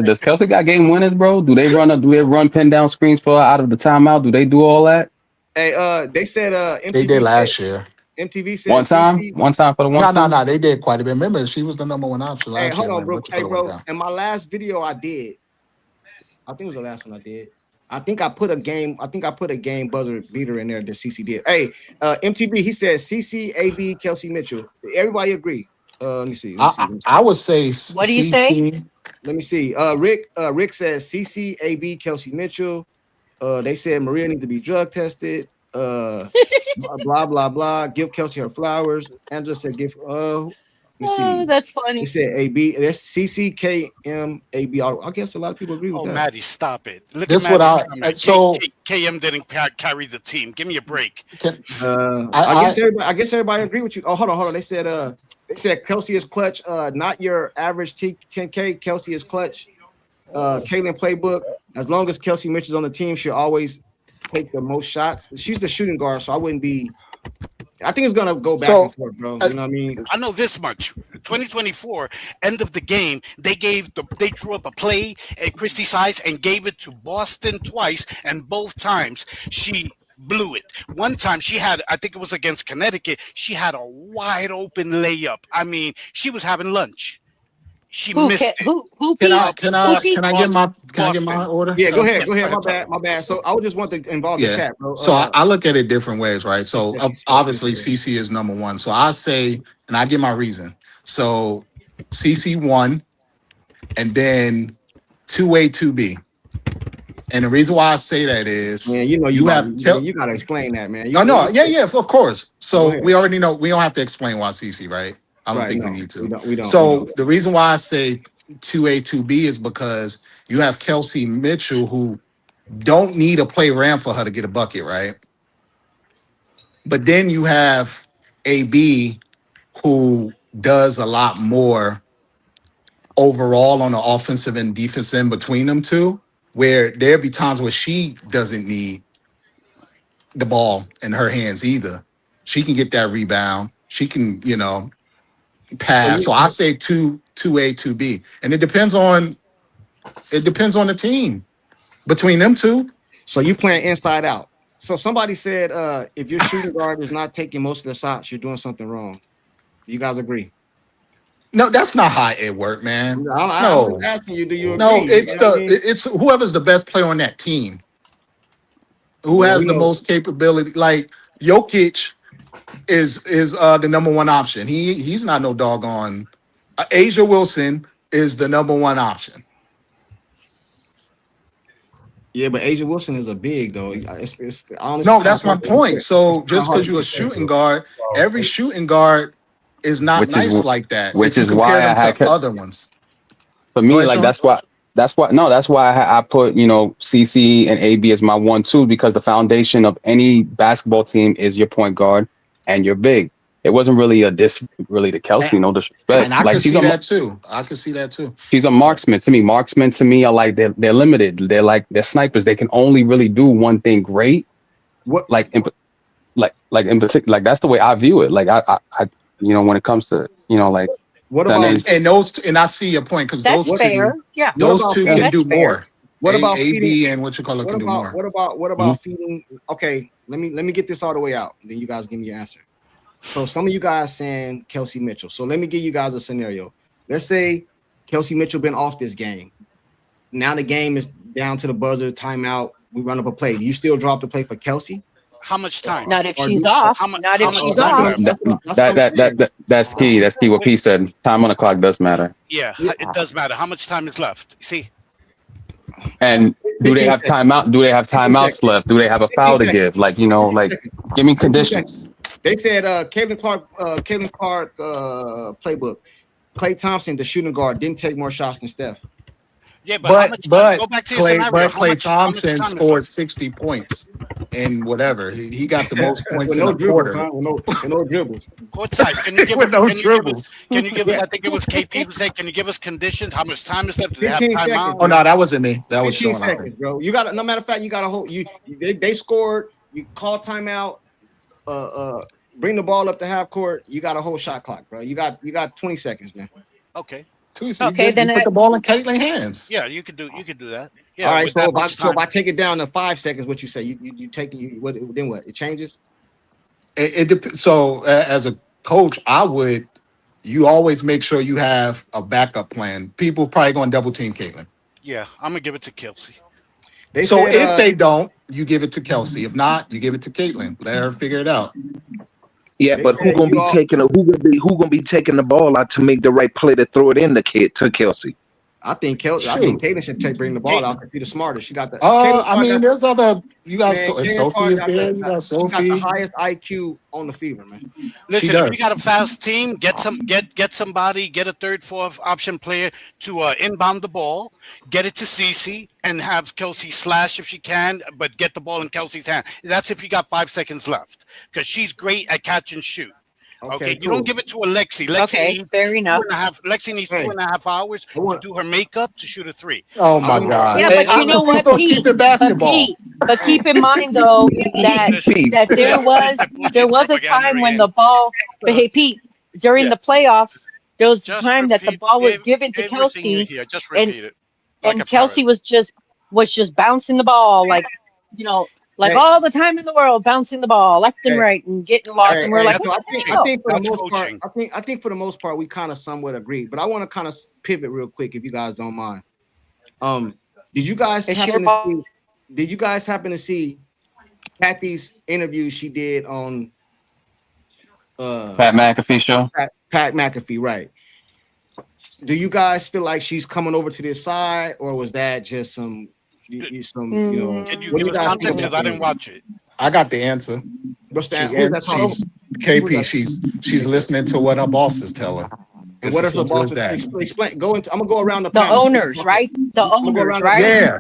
Does Kelsey got game winners, bro? Do they run pin down screens for her out of the timeout? Do they do all that? Hey, they said MTV they did last year. MTV said one time for the one time. No, they did quite a bit. Remember, she was the number one option last year. Hold on, bro. Hey, bro. In my last video I did, I think it was the last one I did. I think I put a game buzzer beater in there that CC did. Hey, MTV, he said CC, AB, Kelsey Mitchell. Everybody agree? Let me see. I would say what do you say? Let me see. Rick says CC, AB, Kelsey Mitchell. They said Maria needs to be drug tested. Blah blah blah. Give Kelsey her flowers. Angela said give. Let me see. Oh, that's funny. They said AB. That's CCKM AB. I guess a lot of people agree with that. Maddie, stop it. Look this at what KM didn't carry the team. Give me a break. I guess everybody agree with you. Oh, hold on. They said Kelsey is clutch. Not your average 10K. Kelsey is clutch. Caitlin playbook. As long as Kelsey Mitchell's on the team, she'll always take the most shots. She's the shooting guard, so I wouldn't be. I think it's gonna go back and forth, bro. You know what I mean? I know this much. 2024, end of the game, they drew up a play at Christie size and gave it to Boston twice, and both times she blew it. One time she had, I think it was against Connecticut, she had a wide open layup. I mean, she was having lunch. She missed it. Can I get my order? Yeah, go ahead. My bad. So I would just want to involve the chat, bro. So I look at it different ways, right? So obviously CC is number one. So I say, and I give my reason. So CC 1, and then 2A, 2B. And the reason why I say that is, man, you gotta explain that, man. Of course. So we already know we don't have to explain why CC, right? I don't think we need to. We don't. So the reason why I say 2A, 2B is because you have Kelsey Mitchell, who don't need a play ran for her to get a bucket, right? But then you have AB, who does a lot more overall on the offensive and defensive end between them two, where there'll be times where she doesn't need the ball in her hands either. She can get that rebound. She can, pass. So I say 2A, 2B. And it depends on the team between them two. So you playing inside out. So somebody said if your shooting guard is not taking most of the shots, you're doing something wrong. Do you guys agree? No, that's not how it works, man. I'm just asking you, do you agree? No, it's whoever's the best player on that team. Who has the most capability. Like Jokic is the number one option. He's not no doggone. Asia Wilson is the number one option. Yeah, but Asia Wilson is a big though. It's honestly, no, that's my point. So just because you're a shooting guard, every shooting guard is not nice like that. Which is why I had other ones. For me, like that's why I put CC and AB as my 1-2, because the foundation of any basketball team is your point guard and your big. It wasn't really a diss really to Kelsey, no disrespect. And I can see that too. I can see that too. She's a marksman to me. Marksmen to me are like they're limited. They're snipers. They can only really do one thing great. What in particular, like that's the way I view it. Like I when it comes to what about and I see your point, because those fair. Yeah, those two can do more. What about AB and what you call it can do more? What about feeding? Okay, let me get this all the way out. Then you guys give me your answer. So some of you guys saying Kelsey Mitchell. So let me give you guys a scenario. Let's say Kelsey Mitchell been off this game. Now the game is down to the buzzer, timeout. We run up a play. Do you still drop the play for Kelsey? How much time? Not if she's off. Not if she's off. That's key. That's key. What P said. Time on the clock does matter. Yeah, it does matter. How much time is left? See. And do they have timeout? Do they have timeouts left? Do they have a foul to give? Like give me conditions. They said Caitlin Clark playbook. Klay Thompson, the shooting guard, didn't take more shots than Steph. Yeah, but go back to your scenario. Klay Thompson scored 60 points. and whatever. He got the most points with in no a dribbles, quarter. huh? With no dribbles. Courtside, can you give With us? no Can you give us? dribbles. Can you give us? Yeah, I think it was KP who said, "Can you give us conditions? How much time is left? Do they have 15 seconds, Oh timeout?" no, man. that wasn't me. That was 15 Sean. I think. seconds, bro. You got no matter of fact, you got to hold they scored, you call timeout, bring the ball up to half court, you got a whole shot clock, bro. You got 20 seconds, man. Okay. So Okay, you then put the ball in Caitlin's hands. Yeah, you could do that. All Yeah, right, with so that if I much time. take it down to 5 seconds, what you say? You take it, what then what? It changes? So as a coach, you always make sure you have a backup plan. People probably going to double team Caitlin. Yeah, I'm gonna give it to Kelsey. They So said if they don't, you give it to Kelsey. If not, you give it to Caitlin. Let her figure it out. Yeah, they but who said gonna you be all taking who gonna be taking the ball out to make the right play to throw it in the kid to Kelsey? I think Shoot. Caitlin should bring the ball out because she's the smartest. She got the I mean, there's other. You got man. Caitlin Sophie Clark is there. You got she got the Sophie. highest IQ on the fever, man. She Listen, if you got does. a fast team, get somebody, get a third, fourth option player to inbound the ball, get it to Cece, and have Kelsey slash if she can, but get the ball in Kelsey's hand. That's if you got 5 seconds left, because she's great at catch and shoot. Okay, you cool. don't give it to Alexi. Okay, fair enough. Lexi needs Hey, 2.5 hours I want to do her makeup to shoot a 3. Oh I my want God! Yeah, Hey, but you know please what, don't keep Pete? it basketball. But keep in mind though that Pete, there It's was the bullshit a propaganda time when again. the ball. But hey, Pete, during Yeah. the playoffs, there was a Just time that the repeat ball was given to everything you Kelsey, hear. Just and repeat it like a Kelsey parrot. was just bouncing the ball like, you know, like hey, all the time in the world, bouncing the ball left and hey, right and getting lost. That's And we're hey, like, that's what so the I coaching. hell? think for the That's most part, coaching. I think for the most part we kind of somewhat agree. But I want to kind of pivot real quick if you guys don't mind. Did you guys It's your happen to ball. see? Did you guys happen to see Kathy's interview she did on Pat McAfee show. Pat McAfee? Right. Do you guys feel like she's coming over to this side, or was that just some Can you what do give you us guys feel context? about Because I that? didn't watch it. I got the answer. What's that? Who's She's that talking? she's Who's KP. that? She's listening to what her bosses tell her. And It's what as are the simple as bosses? that. Explain. Go into. I'm gonna go around the The panel. owners, right? The I'm gonna go owners, around the right? Yeah.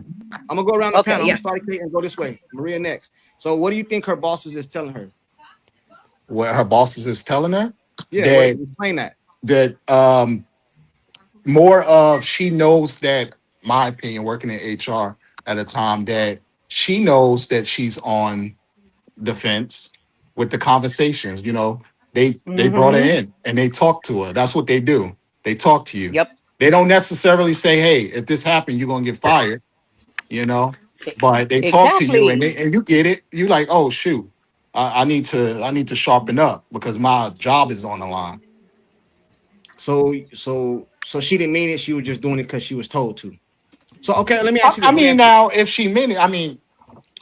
I'm gonna go around the Okay, panel. I'm yeah. gonna start here and go this way. Maria next. So, what do you think her bosses is telling her? What her bosses is telling her Yeah, wait, explain that. that more of she knows that, my opinion, working in HR at a time, that she knows that she's on the fence with the conversations. You know, they brought her Mm-hmm. in and they talked to her. That's what they do. They talk to you. Yep. They don't necessarily say, "Hey, if this happened, you're gonna get fired." You know, but they talk to you Exactly. and you get it. You like, oh shoot, I need to sharpen up because my job is on the line. So she didn't mean it. She was just doing it because she was told to. So, okay, let me ask you this. I mean, now if she meant it, I mean,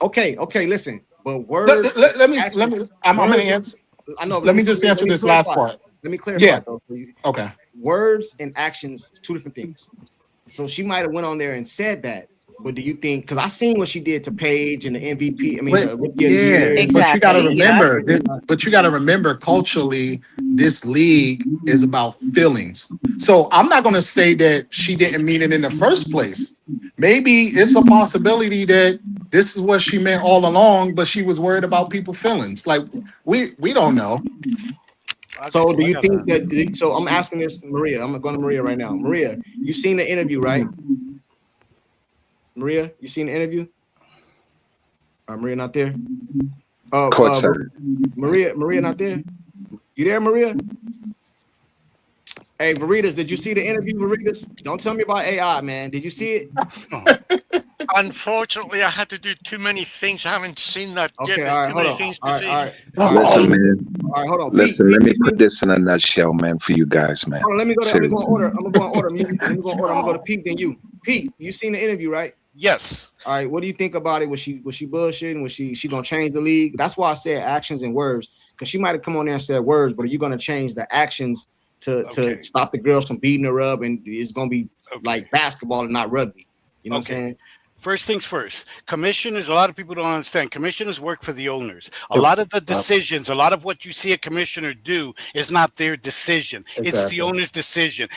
Okay, listen. But let, words, let, let me actions, let me. I'm gonna words. answer. I know. Let me just answer Let me this last clarify. part. Let me clarify Yeah. though. For you. Okay. Words and actions is two different things. So she might have went on there and said that, but do you think? Because I seen what she did to Paige and the MVP. I mean, But the rookie of the year. yeah, but you got to Exactly. Yeah. remember. But you got to remember, culturally, this league is about feelings. So I'm not going to say that she didn't mean it in the first place. Maybe it's a possibility that this is what she meant all along, but she was worried about people's feelings. Like we don't know. So do you think that? So I'm asking this, Maria. I'm going to Maria right now. Maria, you seen the interview, right? Maria, you seen the interview? Maria not there. Courtside. Maria not there. You there, Maria? Hey, Veritas, did you see the interview, Veritas? Don't tell me about AI, man. Did you see it? Unfortunately, I had to do too many things. I haven't seen that yet. Okay, There's all right, too hold many on. things to All see. right. Listen, man. All right, hold on. Listen, Pete, let me you put seen- this in a nutshell, man, for you guys, man. Hold on, let me go in Seriously. order. I'm gonna go in order. Music. Let me go in order. I'm gonna go to Pete, then you. Pete, you seen the interview, right? Yes. All right. What do you think about it? Was she bullshitting? Was she gonna change the league? That's why I said actions and words, because she might have come on there and said words, but are you gonna change the actions to stop the girls from beating her up, and it's gonna be like basketball and not rugby? You know what I'm saying? First things first, commissioners, a lot of people don't understand. Commissioners work for the owners. A lot of the decisions, a lot of what you see a commissioner do is not their decision. It's the Exactly. owner's decision.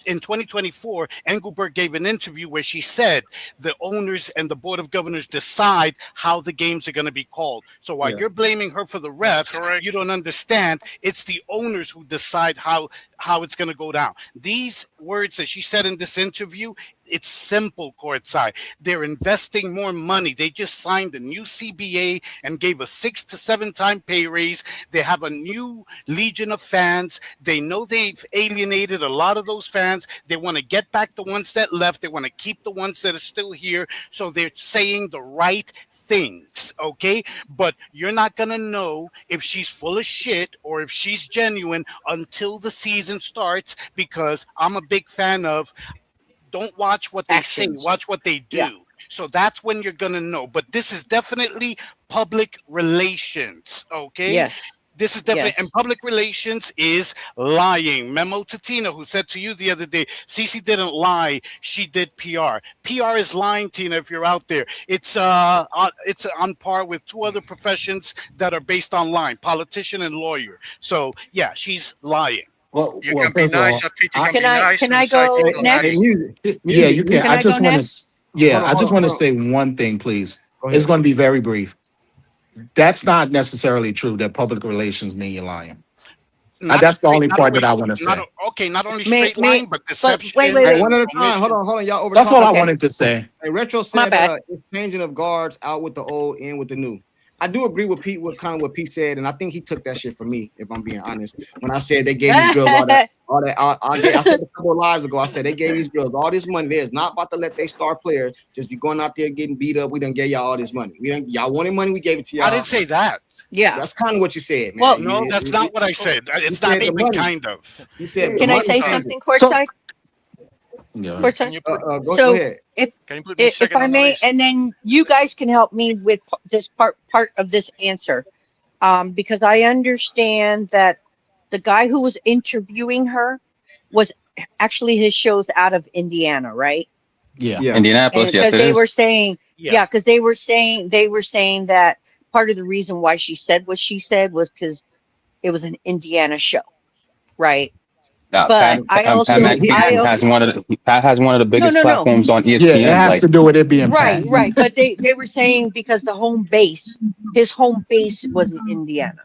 in 2024, Engelbert gave an interview where she said the owners and the board of governors decide how the games are going to be called. So while you're blaming her for the refs, you don't understand it's the owners who decide how it's going to go down. These words that she said in this interview, it's simple, courtside. They're investing more money. They just signed a new CBA and gave a 6 to 7 time pay raise. They have a new legion of fans. They know they've alienated a lot of those fans. They want to get back the ones that left. They want to keep the ones that are still here. So they're saying the right things, okay? But you're not going to know if she's full of shit or if she's genuine until the season starts, because I'm a big fan of don't watch what they Actions. say, watch what they do. Yeah. So that's when you're going to know. But this is definitely public relations, okay? Yes. This is definitely, Yes. and public relations is lying. Memo to Tina, who said to you the other day, Cece didn't lie, she did PR. PR is lying, Tina, if you're out there. It's on par with 2 other professions that are based on lying, politician and lawyer. So, yeah, she's lying. Well, You can be first of nice, all, Pete. You can be Can I nice can and I cite go people next? nice. yeah, you can. Can I I just go want next? to, yeah, Hold I on, just hold want on, to hold say one thing, please. Go It's ahead. going to be very brief. That's not necessarily true that public relations mean you're lying. Not That's the straight, only not part that always, I want to not say. okay, not only May straight lying, but but deception wait, Hey, and one at a time. omission. Hold on. Y'all over That's all I Okay. wanted to say. Hey, Retro My said bad. it's changing of guards, out with the old, in with the new. I do agree with Pete, what Pete said, and I think he took that shit from me, if I'm being honest. When I said they gave these girls I said a couple of lives ago, I said they gave these girls all this money. They're not about to let their star player just be going out there getting beat up. We done gave y'all all this money. Y'all wanted money, we gave it to y'all. I didn't say that. Yeah. That's kind of what you said, man. Well, No, that's not what I said. It's not said the even money. kind of. You said the Can I money say changing. something, So, courtside? yeah. Can Courtside. you put Go So ahead. if can you put me if second I on the may, list? and then you guys can help me with this part of this answer, because I understand that the guy who was interviewing her was actually his show's out of Indiana, right? Yeah. Yeah. Indianapolis, And yes, because it they were is. saying, Yeah. because they were saying that part of the reason why she said what she said was because it was an Indiana show, right? Pat, But I Pat also, McAfee has one of the biggest no. platforms on Yeah, it ESPN. has Like, to do with it being Pat. Right. But they were saying because his home base was in Indiana.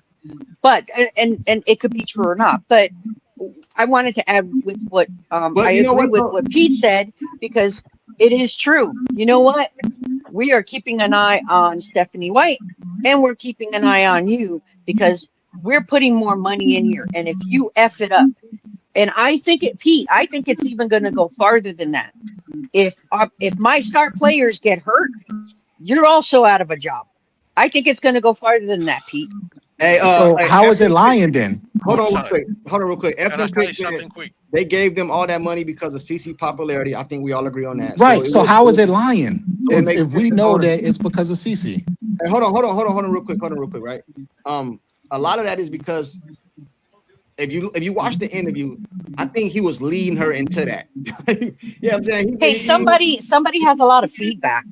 But and it could be true or not. But I wanted to add with what But I you know agree what, with though? what Pete said, because it is true. You know what? We are keeping an eye on Stephanie White, and we're keeping an eye on you because we're putting more money in here. And if you F it up, and I think Pete, I think it's even going to go farther than that. If my star players get hurt, you're also out of a job. I think it's going to go farther than that, Pete. Hey, So hey, how is it F- lying then? hold on Courtside. real quick. Can I FM tell you Pitt said something quick? they gave them all that money because of CC popularity. I think we all agree on that. Right. So how is it lying? So it makes If we sense. know Hold on. that it's because of CC. Hey, hold on real quick, right? A lot of that is because if you watch the interview, I think he was leading her into that. Yeah, I'm saying. Hey, somebody has a lot of feedback.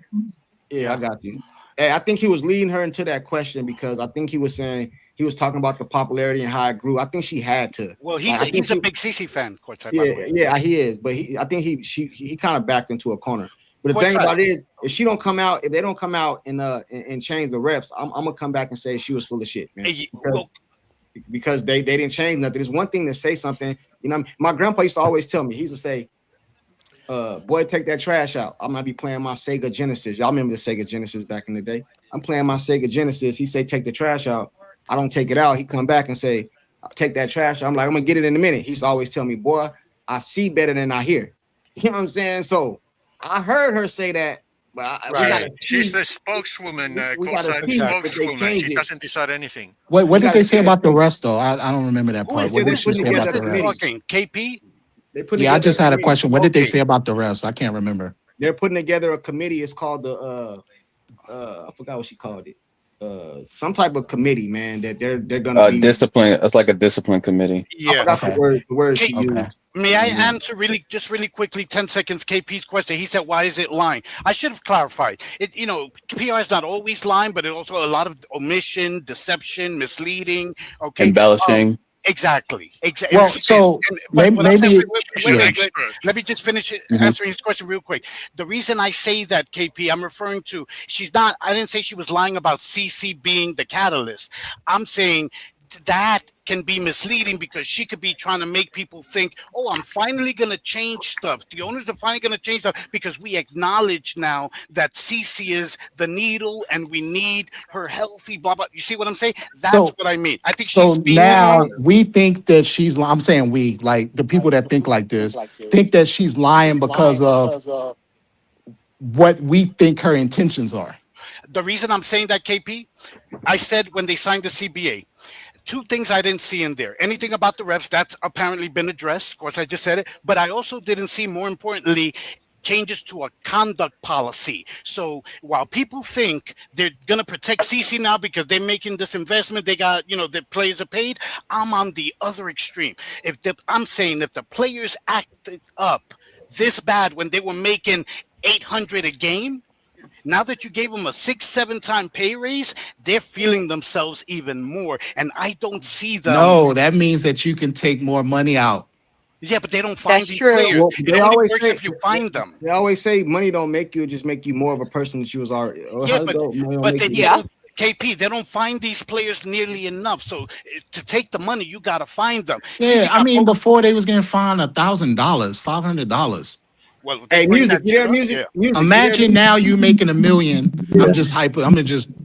Yeah, I got you. Hey, I think he was leading her into that question because I think he was saying he was talking about the popularity and how it grew. I think she had to. Well, he's a big CC fan, Courtside, by the way. Yeah, he is. But I think he kind of backed into a corner. But the thing Courtside. about it is, if they don't come out and change the refs, I'm gonna come back and say she was full of shit, man. Because they didn't change nothing. It's one thing to say something. You know, my grandpa used to always tell me, he used to say, boy, take that trash out. I might be playing my Sega Genesis. Y'all remember the Sega Genesis back in the day? I'm playing my Sega Genesis. He say, take the trash out. I don't take it out. He come back and say, take that trash out. I'm like, I'm gonna get it in a minute. He's always tell me, boy, I see better than I hear. You know what I'm saying? So I heard her say that, but She's the spokeswoman, Courtside spokeswoman. She doesn't decide anything. What did they say about the rest though? I don't remember that part. What did she say about the rest? KP? Yeah, I just had a question. What did they say about the rest? I can't remember. They're putting together a committee. It's called the I forgot what she called it. Some type of committee, man, that they're gonna be discipline. It's like a discipline committee. Yeah. I forgot the word she used. May I answer really quickly, 10 seconds, KP's question? He said, why is it lying? I should have clarified. PR is not always lying, but it also a lot of omission, deception, misleading, okay? Embellishing. Exactly. Well, so But what I'm saying, maybe let me just finish Mhm. answering his question real quick. The reason I say that, KP, I'm referring to she's not. I didn't say she was lying about CC being the catalyst. I'm saying that can be misleading because she could be trying to make people think, oh, I'm finally going to change stuff. The owners are finally going to change stuff because we acknowledge now that CC is the needle and we need her healthy, blah, blah. You see what I'm saying? That's so what I mean. I think so she's being now honest. we think that she's. I'm saying we, like the people that think like this, think that she's lying because of what we think her intentions are. The reason I'm saying that, KP, I said when they signed the CBA, two things I didn't see in there. Anything about the refs, that's apparently been addressed. Of course, I just said it. But I also didn't see, more importantly, changes to a conduct policy. So while people think they're going to protect CC now because they're making this investment, they got, the players are paid, I'm on the other extreme. I'm saying if the players acted up this bad when they were making $800 a game, now that you gave them a 6-7 time pay raise, they're feeling themselves even more. And I don't see them. No, that means that you can take more money out. Yeah, but they don't find That's these true. players. Well, It they only always works say if you find them. they always say money don't make you, just make you more of a person that you was already. Yeah, but they Yeah. don't. KP, they don't find these players nearly enough. So to take the money, you got to find them. Yeah, CC I got mean, both- before they was getting fined $1,000, $500. well, they Hey, bring music, that you shit there? up. Music, Yeah. music. You there, Imagine music? now you making $1 million. I'm just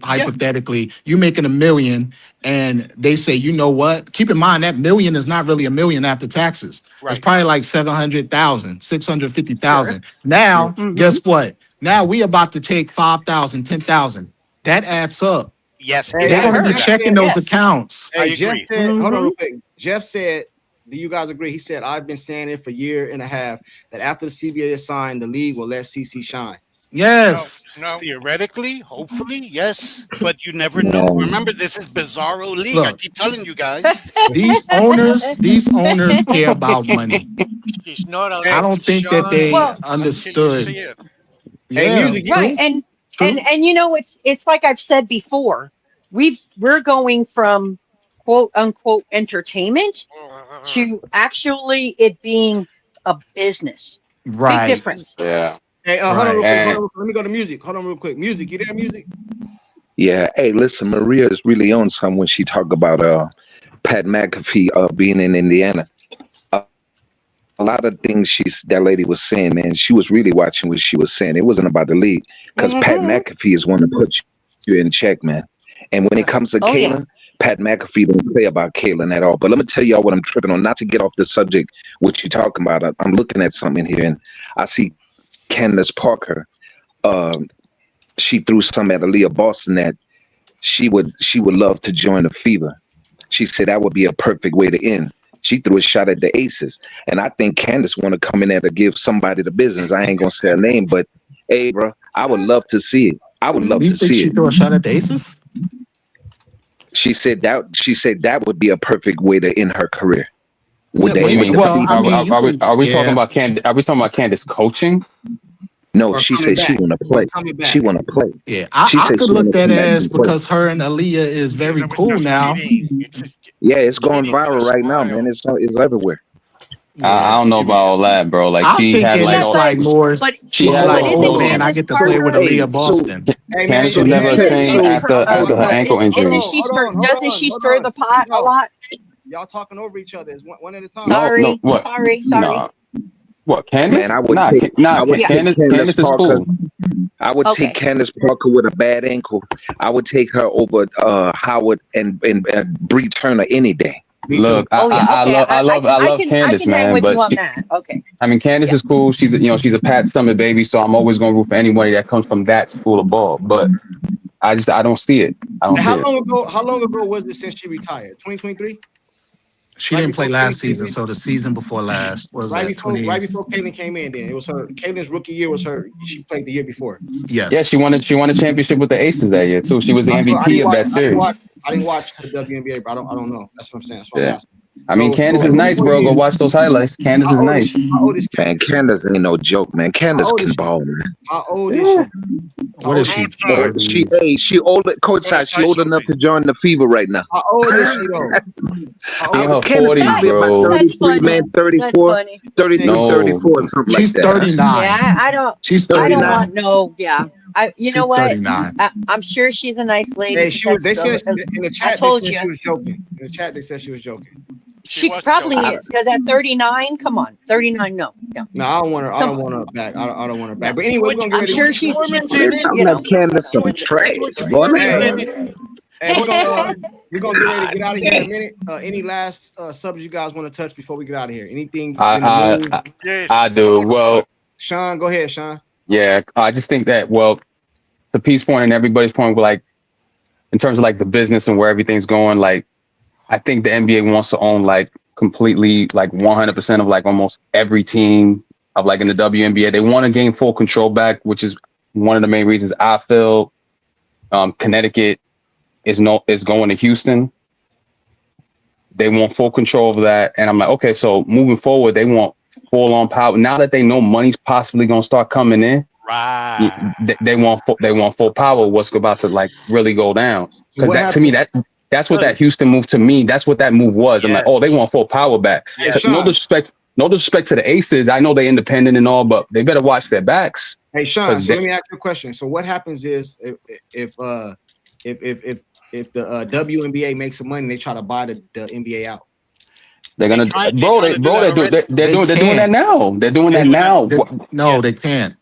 hypothetically, you making $1 million, and they say, you know what? Keep in mind that $1 million is not really $1 million after taxes. It's Right. probably like 700,000, 650,000. Now, Mhm. guess what? Now we about to take 5,000, 10,000. That adds up. Yes, Hey, it They're That going to be adds hurts. up. checking those Yes. accounts. I Hey, Jeff agree. said, hold on Mhm. real quick. Jeff said, do you guys agree? He said, I've been saying it for a year and a half that after the CBA is signed, the league will let CC shine. Yes. No. Theoretically, hopefully, yes, but you never Yeah. know. Remember, this is bizarro league. I Look, keep telling you guys. these owners care about money. He's not I allowed don't to think that shine they Well, until you understood. see it. Hey, Yeah, music. right. true, And true. it's like I've said before. We're going from quote unquote entertainment to actually it being a business. Big Right, difference. Yeah. Hey, hold on real right. quick. Hold And on, let me go to music. Hold on real quick. Music, you there, music? Yeah. Hey, listen, Maria is really on some when she talk about Pat McAfee being in Indiana. A lot of things that lady was saying, man, she was really watching what she was saying. It wasn't about the league because Pat Mhm. McAfee is one to put you in check, man. And when it comes to Oh yeah. Kalen, Pat McAfee don't play about Kalen at all. But let me tell y'all what I'm tripping on. Not to get off the subject, what you're talking about. I'm looking at something here, and I see Candace Parker. She threw some at Aaliyah Boston that she would love to join the Fever. She said that would be a perfect way to end. She threw a shot at the Aces, and I think Candace want to come in there to give somebody the business. I ain't gonna say her name, but hey, bro, I would love to see it. I would love You to think see she it. threw a shot at the Aces? She said that would be a perfect way to end her career with Yeah, what do you with mean? the well, Fever. I mean, you can. Are we talking Yeah, about Are we talking about Candace coaching? No, Or she coming said she back? want to play. Coming She back. want to play. yeah. She I said could she want look to that come back as and play. because her and Aaliyah is very That was cool just now. kidding. It's just Yeah, it's going kidding with a viral right now, man. smile. It's everywhere. Yeah, I don't know about all that, bro. Like I'm she had thinking like Yeah, it's all like more but she But has hold like, but on, all isn't oh hold man, on. I Candace get to play So with Parker? hey, Aaliyah Boston. Hey, man, Candace so was Isn't never a check. thing isn't So her after her ankle isn't injury. she hold on, doesn't she stir the pot a No, lot? y'all talking over each other. It's one at a time. No, Sorry, what? sorry. Nah, what? man, Candace? Nah, I would Yeah. take Candace is Parker. cool. I would take Okay. Candace Parker with a bad ankle. I would take her over Howard and Bree Turner any day. Me too. Look, Oh yeah. Okay. I love I Candace, can hang man. with you But on that. Okay. Candace Yeah. is cool. She's a Pat Summitt baby, so I'm always gonna root for anybody that comes from that school of ball. But I don't see it. I don't And see it. how long ago was it since she retired? 2023? She Right didn't play before Kaylin last came season, in? so the season before last what was that 20? Right before Kaylin came in then. It was her Kaylin's rookie year was her. She played the year before. Yeah, Yes. she won a championship with the Aces that year too. She was the So MVP of that series. I didn't watch the WNBA, but I don't know. That's what I'm saying. That's what I'm Yeah. asking. I mean, Candace So is nice, 4 bro. Go years. watch those highlights. Candace How is old is nice. she? How old is Man, Candace? Candace ain't no joke, man. How Candace old is can she? ball, man. How old is Yeah. she? What is she? Courtside. She old. Courtside. She old enough to join the Fever right now. How old is she though? In her Candace 40s, probably about bro. That's 33, funny. man, That's 34, funny. 33, No. 34, something like She's that. 39. Yeah, I don't. She's I don't 39. want no. Yeah, you know She's what? 39. I'm sure she's a nice lady. Hey, she was. They said in the I chat. They told said you. she was joking. In the chat, they said she was joking. She was probably joking. is because at 39, come on, 39, no. No, I don't want her. I Come don't want her back. I don't want her back. No. But anyway, we're gonna get I'm ready. sure she's, They talking about Candace some trash, boy. Hey, we're gonna get ready to get out of here in a minute. Any last subject you guys want to touch before we get out of here? Anything? I do. Well, Sean, go ahead, Sean. Yeah, I just think that, well, to Pete's point and everybody's point, like in terms of like the business and where everything's going, like I think the NBA wants to own like completely like 100% of like almost every team of like in the WNBA. They want to gain full control back, which is one of the main reasons I feel Connecticut is going to Houston. They want full control of that, and I'm like, okay, so moving forward, they want full on power. Now that they know money's possibly going to start coming in, Right. they want full power. What's about to like really go down? Because that to me that's what that Houston move to me. That's what that move was. I'm like, oh, they want full power back. Hey, No disrespect to the Aces. I know they're independent and all, but they better watch their backs. Hey, Sean. So let me ask you a question. So what happens is if the WNBA makes some money, they try to buy the NBA out. They're gonna, they're doing that now. They're doing that now. No, they can't.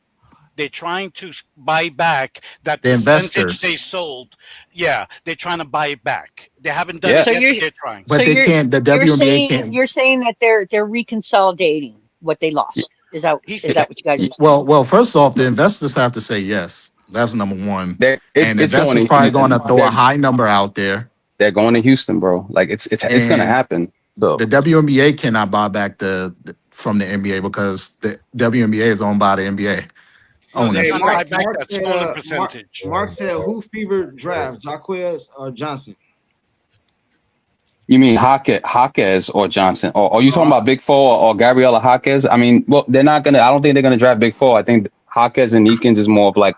They're trying to buy back that The percentage investors. they sold. Yeah, they're trying to buy it back. They haven't done Yeah. it yet. They're trying. But they can't. The WNBA can't. You're saying that they're reconsolidating what they lost. Is that what you guys are saying? Well, first off, the investors have to say yes. That's number one. And investors probably going to throw a high number out there. They're going to Houston, bro. Like it's going to happen. So. The WNBA cannot buy back from the NBA because the WNBA is owned by the NBA. Hey, Mark said, who Fever draft, Jaquez or Johnson? You mean Jaquez or Johnson? Or are you talking about Big Four or Gabriela Jaquez? I mean, well, they're not gonna. I don't think they're gonna draft Big Four. I think Jaquez and Eakins is more of like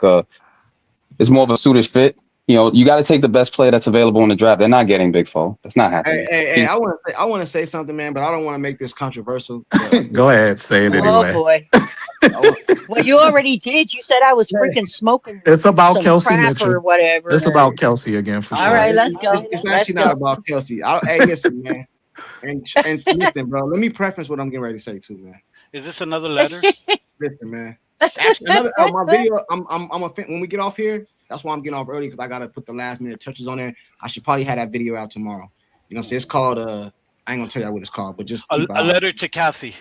it's more of a suitor's fit. You know, you got to take the best player that's available in the draft. They're not getting Big Four. That's not happening. Hey, I want to say something, man, but I don't want to make this controversial. Go ahead, say it anyway. Oh boy. Well, you already did. You said I was freaking smoking. It's about Kelsey crap Mitchell or whatever. It's about Kelsey again for sure. All right, let's go. It's actually not about Kelsey. Hey, listen, man. And listen, bro. Let me preface what I'm getting ready to say too, man. Is this another letter? Listen, man. Actually, my video. When we get off here. That's why I'm getting off early because I gotta put the last minute touches on there. I should probably have that video out tomorrow. You know, so it's called. I ain't gonna tell you what it's called, but just a letter to Kathy.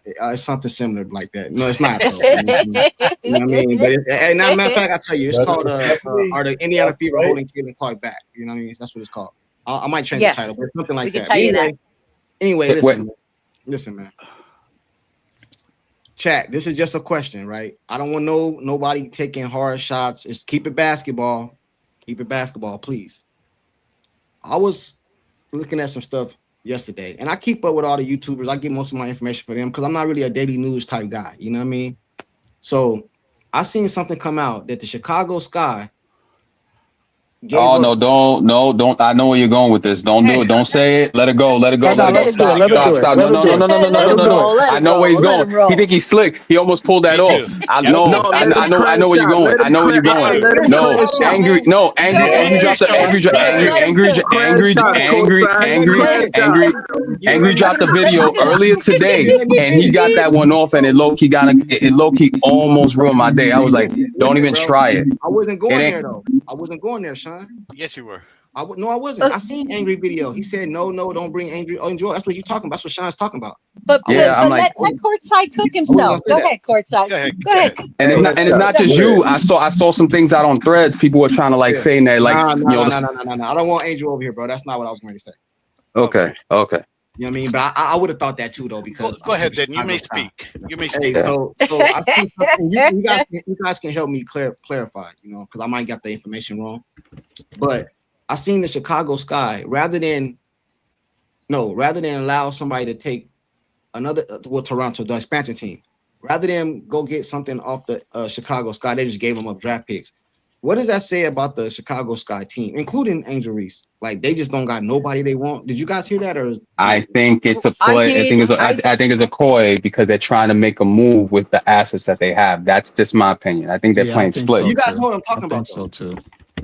It's something similar like that. No, it's not. You know what I mean? But matter of fact, I tell you, it's called "Are the Indiana Fever holding Caitlin Clark back?" You know what I mean? That's what it's called. I might change the title, but it's something like that. Anyway, listen, man. Chat, this is just a question, right? I don't want nobody taking hard shots. Just keep it basketball. Keep it basketball, please. I was looking at some stuff yesterday, and I keep up with all the YouTubers. I get most of my information for them because I'm not really a daily news type guy. You know what I mean? So I seen something come out that the Chicago Sky. Don't. I know where you're going with this. Don't do it. Don't say it. Let it go. Let it go. Stop. No. I know where he's going. He think he's slick. He almost pulled that off. I know where you're going. I know where you're going. No, angry. Angry dropped the video earlier today, and he got that one off, and it low key almost ruined my day. I was like, don't even try it. I wasn't going there though. I wasn't going there, Sean. Yes, you were. No, I wasn't. I seen angry video. He said, no, don't bring angry. Oh, enjoy. That's what you're talking about. That's what Sean's talking about. But let Courtside cook himself. Go ahead, Courtside. Go ahead. And it's not just you. I saw some things out on threads. People were trying to like saying that like no. I don't want Angel over here, bro. That's not what I was going to say. Okay. You know what I mean? But I would have thought that too, though, because go ahead, then you may speak. You may speak. Hey, so I think you guys can help me clarify, you know, because I might get the information wrong. But I seen the Chicago Sky rather than allow somebody to take Toronto, the expansion team, rather than go get something off the Chicago Sky, they just gave them up draft picks. what does that say about the Chicago Sky team, including Angel Reese? Like they just don't got nobody they want. Did you guys hear that? Or I think it's a I play. did. I think it's a coy because they're trying to make a move with the assets that they have. That's just my opinion. I think they're Yeah, I playing think split. so you guys too. know what I'm I talking think about, so though. too.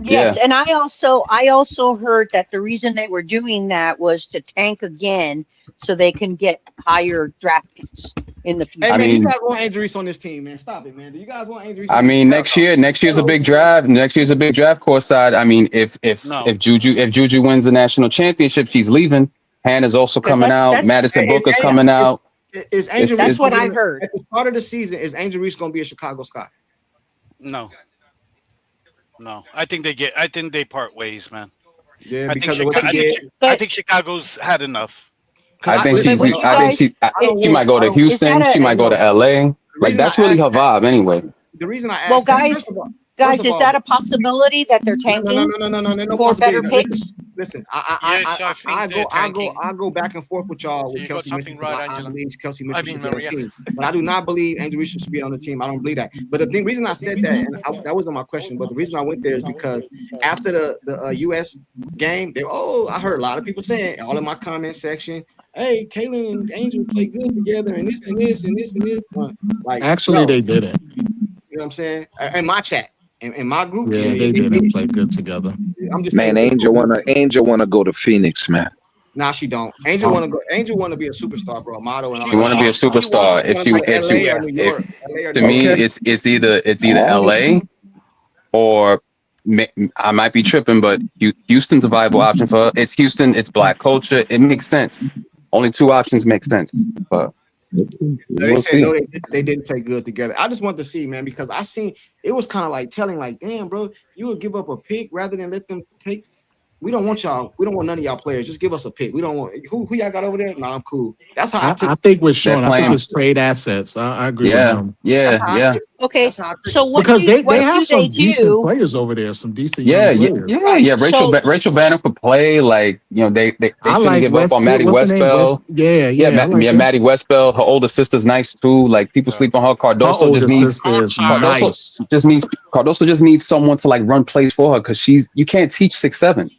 Yes, Yeah. and I also heard that the reason they were doing that was to tank again so they can get higher draft picks in the Hey future. I man, you mean, guys want Angel Reese on this team, man? Stop it, man. Do you guys want Angel Reese I on this mean, team? next year's a big draft. Next year's a big draft courtside. I mean, if No. Juju wins the national championship, she's leaving. Hannah's also 'Cause coming out. Madison Is Booker's coming out. Angel That's Reese what gonna I be heard. at the start of the season? Is Angel Reese going to be a Chicago Sky? No. No. I think they part ways, man. Yeah, I think because of what you did. I think Chicago's had enough. I think But would you guys? she might go to Houston. She might go to LA. Like that's really her vibe anyway. The reason I Well, asked that, guys, is that a possibility that they're tanking no for better possibility. picks? Listen, Yes, I think they're tanking. I go back and forth with y'all with You got Kelsey something Mitchell. right, I Angela. believe Kelsey I Mitchell mean, should be on the Maria. team, but I do not believe Angel Reese should be on the team. I don't believe that. But the reason I said that, and that wasn't my question, but the reason I went there is because after the U.S. game, I heard a lot of people saying all in my comment section, hey, Kaylin and Angel play good together, and this and this and this and this. Like, Actually, they didn't. You know what I'm saying? In my chat, in my group, Yeah, they didn't play good together. I'm just Man, saying, Angel wanna go to Phoenix, man. Nah, she don't. Angel want to go. Angel want to be a superstar, bro. A model and all. She want to be a superstar. If you LA or New York, to me, it's either LA or I might be tripping, but Houston's a viable option for her. It's Houston. It's Black culture. It makes sense. Only two options make sense, but they said no, they didn't play good together. I just want to see, man, because I seen it was kind of like telling, like, damn, bro, you would give up a pick rather than let them take. We don't want y'all. We don't want none of y'all players. Just give us a pick. We don't want who y'all got over there. Nah, I'm cool. That's how I think with Sean, I think it's trade assets. I agree with him. Yeah. Okay, so what because they have some do? decent players over there, some decent young players. Rachel Banner could play. Like, you know, they shouldn't give up on Maddie Westbell. Maddie Westbell. Her older sister's nice too. Like people sleep on her. Cardoso just needs someone to like run plays for her because you can't teach 6'7".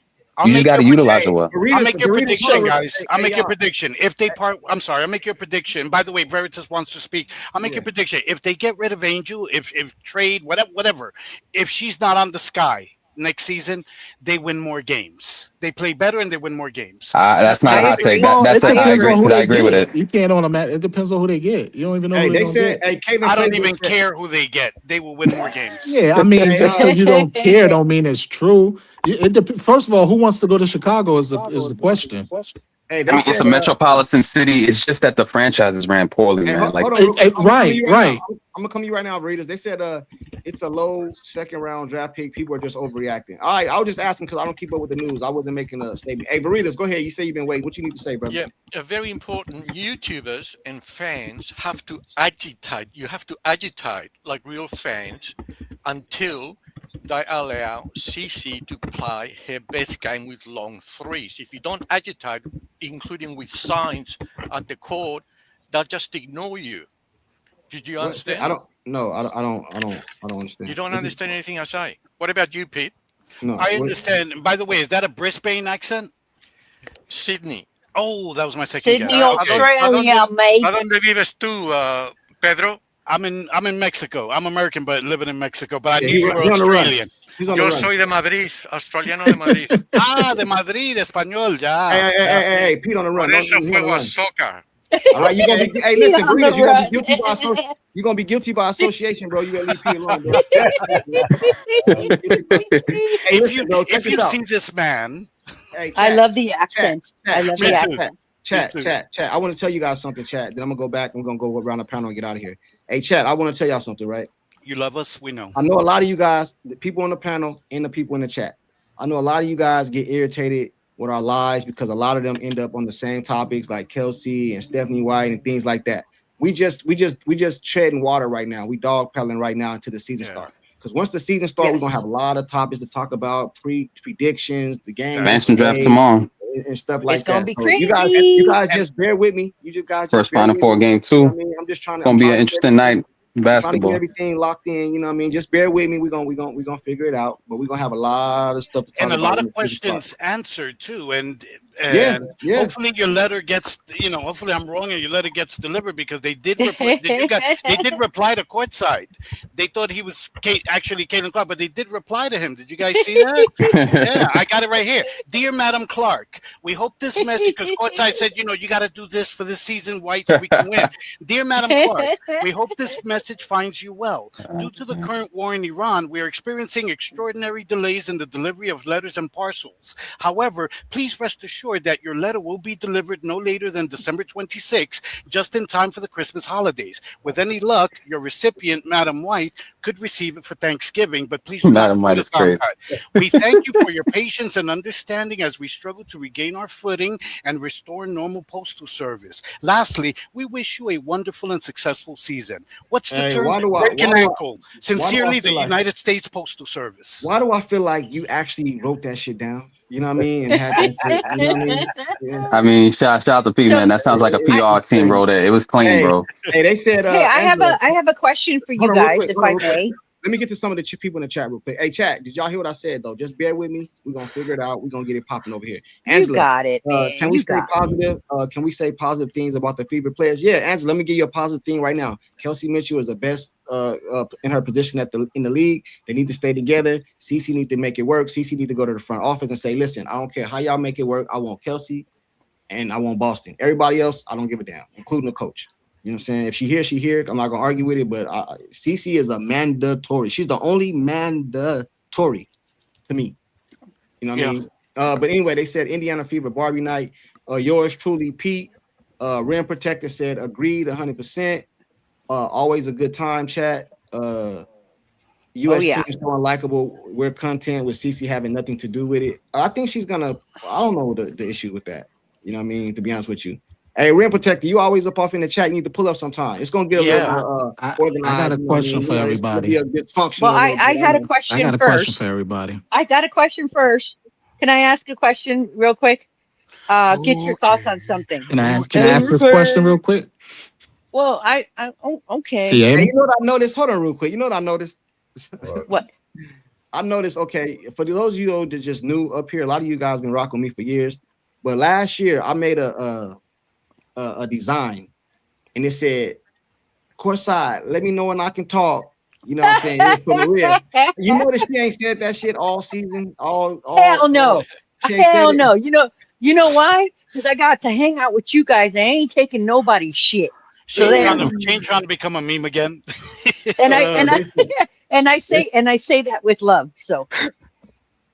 You just got to utilize her well. I'll make your prediction, guys. I'll make your prediction. If they part, I'm sorry, I'll make your prediction. By the way, Veritas wants to speak. I'll make your prediction. If they get rid of Angel, if trade, whatever, if she's not on the Sky next season, they win more games. They play better and they win more games. That's not a hot take. I agree with it. You can't automatically. It depends on who they get. You don't even know. Hey, who they said, hey, I don't even care who they get. They will win more games. Yeah, I mean, just because you don't care, don't mean it's true. First of all, who wants to go to Chicago is the question. Hey, I mean, it's a metropolitan city. It's just that the franchises ran poorly, man. Like, right. I'm gonna come to you right now, Readers. They said it's a low second round draft pick. People are just overreacting. All right, I was just asking because I don't keep up with the news. I wasn't making a statement. Hey, Veritas, go ahead. You say you've been waiting. What you need to say, brother? Yeah, very important. YouTubers and fans have to agitate. You have to agitate like real fans until they allow CC to play her best game with long threes. If you don't agitate, including with signs at the court, they'll just ignore you. Did you understand? I don't understand. You don't understand anything I say. What about you, Pete? No, I understand. By the way, is that a Brisbane accent? Sydney. Oh, that was my second Sydney, guess. Australia, mate. ¿A dónde vives tú, Pedro? I'm in Mexico. I'm American, but living in Mexico. But I knew you were Australian. Yo soy de Madrid, australiano de Madrid. De Madrid, español, ya. Hey, Pete on the run. Por eso juego a soccer. All right, hey, listen, Breeders, you're gonna be guilty by association, bro. You gotta leave Pete alone, bro. If you see this man, hey, I love the accent. I love the accent. Chat. I want to tell you guys something, chat. Then I'm gonna go back. I'm gonna go around the panel and get out of here. Hey, chat. I want to tell y'all something, right? You love us, we know. I know a lot of you guys, the people on the panel and the people in the chat. I know a lot of you guys get irritated with our lies because a lot of them end up on the same topics like Kelsey and Stephanie White and things like that. We just treading water right now. We dog pedaling right now until the season starts. Because once the season starts, we're gonna have a lot of topics to talk about, predictions, the game, expansion draft tomorrow, and stuff like that. Be so crazy. You guys just bear with me. You just guys first Final Four game 2. You know what I mean? I'm just trying to. Gonna be an interesting night. Trying to get Basketball. everything locked in, you know what I mean? Just bear with me. We're gonna figure it out, but we're gonna have a lot of stuff to talk And a about. lot when of the season starts. questions answered too, and Yeah, yeah. hopefully your letter gets, hopefully I'm wrong and your letter gets delivered, because they did reply to courtside. They thought he was actually Caitlin Clark, but they did reply to him. Did you guys see that? Yeah, I got it right here. Dear Madam Clark, we hope this message, because courtside said, you got to do this for this season, White, so we can win. Dear Madam Clark, we hope this message finds you well. Due to the current war in Iran, we are experiencing extraordinary delays in the delivery of letters and parcels. However, please rest assured that your letter will be delivered no later than December 26th, just in time for the Christmas holidays. With any luck, your recipient, Madam White, could receive it for Thanksgiving, but please do Madam not White put is us on crazy. that. We thank you for your patience and understanding as we struggle to regain our footing and restore normal postal service. Lastly, we wish you a wonderful and successful season. What's the term? Break an ankle. Sincerely, the United States Postal Service. Why do I feel like you actually wrote that shit down? You know what I mean? And had that shit, you know what I mean? Yeah. I mean, shout out to P, man. That sounds like a PR team wrote it. It was clean, bro. Hey, they said. Hey, I Angela, have a question for you hold on, real guys, quick, if hold on, I real quick. may. Let me get to some of the people in the chat real quick. Hey, chat, did y'all hear what I said though? Just bear with me. We're gonna figure it out. We're gonna get it popping over here. Angela, You got it, man. Can we stay positive? Can we say positive things about the favorite players? Yeah, Angela, let me give you a positive thing right now. Kelsey Mitchell is the best in her position in the league. They need to stay together. CC need to make it work. CC need to go to the front office and say, listen, I don't care how y'all make it work. I want Kelsey and I want Boston. Everybody else, I don't give a damn, including the coach. You know what I'm saying? If she here, she here. I'm not gonna argue with it, but CC is a mandatory. She's the only mandatory to me. You know what I mean? But anyway, they said Indiana Fever Barbie night. Yours truly, Pete. Rim Protector said agreed 100%. Always a good time, chat. US team is so unlikable. We're content with CC having nothing to do with it. I think she's gonna. I don't know the issue with that. You know what I mean? To be honest with you. Hey, Rim Protector, you always up off in the chat. You need to pull up sometime. It's gonna get a little more organized. I got a question for everybody. It's gonna be a dysfunctional. Well, I had a question I got a first. question for everybody. I got a question first. Can I ask a question real quick? Get your thoughts on something. Can I ask this question real quick? Well, okay. Yeah. Hey, you know what I noticed? Hold on real quick. You know what I noticed? What? I noticed, okay, for those of you that just new up here, a lot of you guys been rocking me for years. But last year I made a design and it said, "CourtSide, let me know when I can talk." You know what I'm saying? For Maria. You know that she ain't said that shit all season. Hell no. Hell no. You know why? Because I got to hang out with you guys. I ain't taking nobody's shit. She ain't trying to become a meme again. And I say that with love. So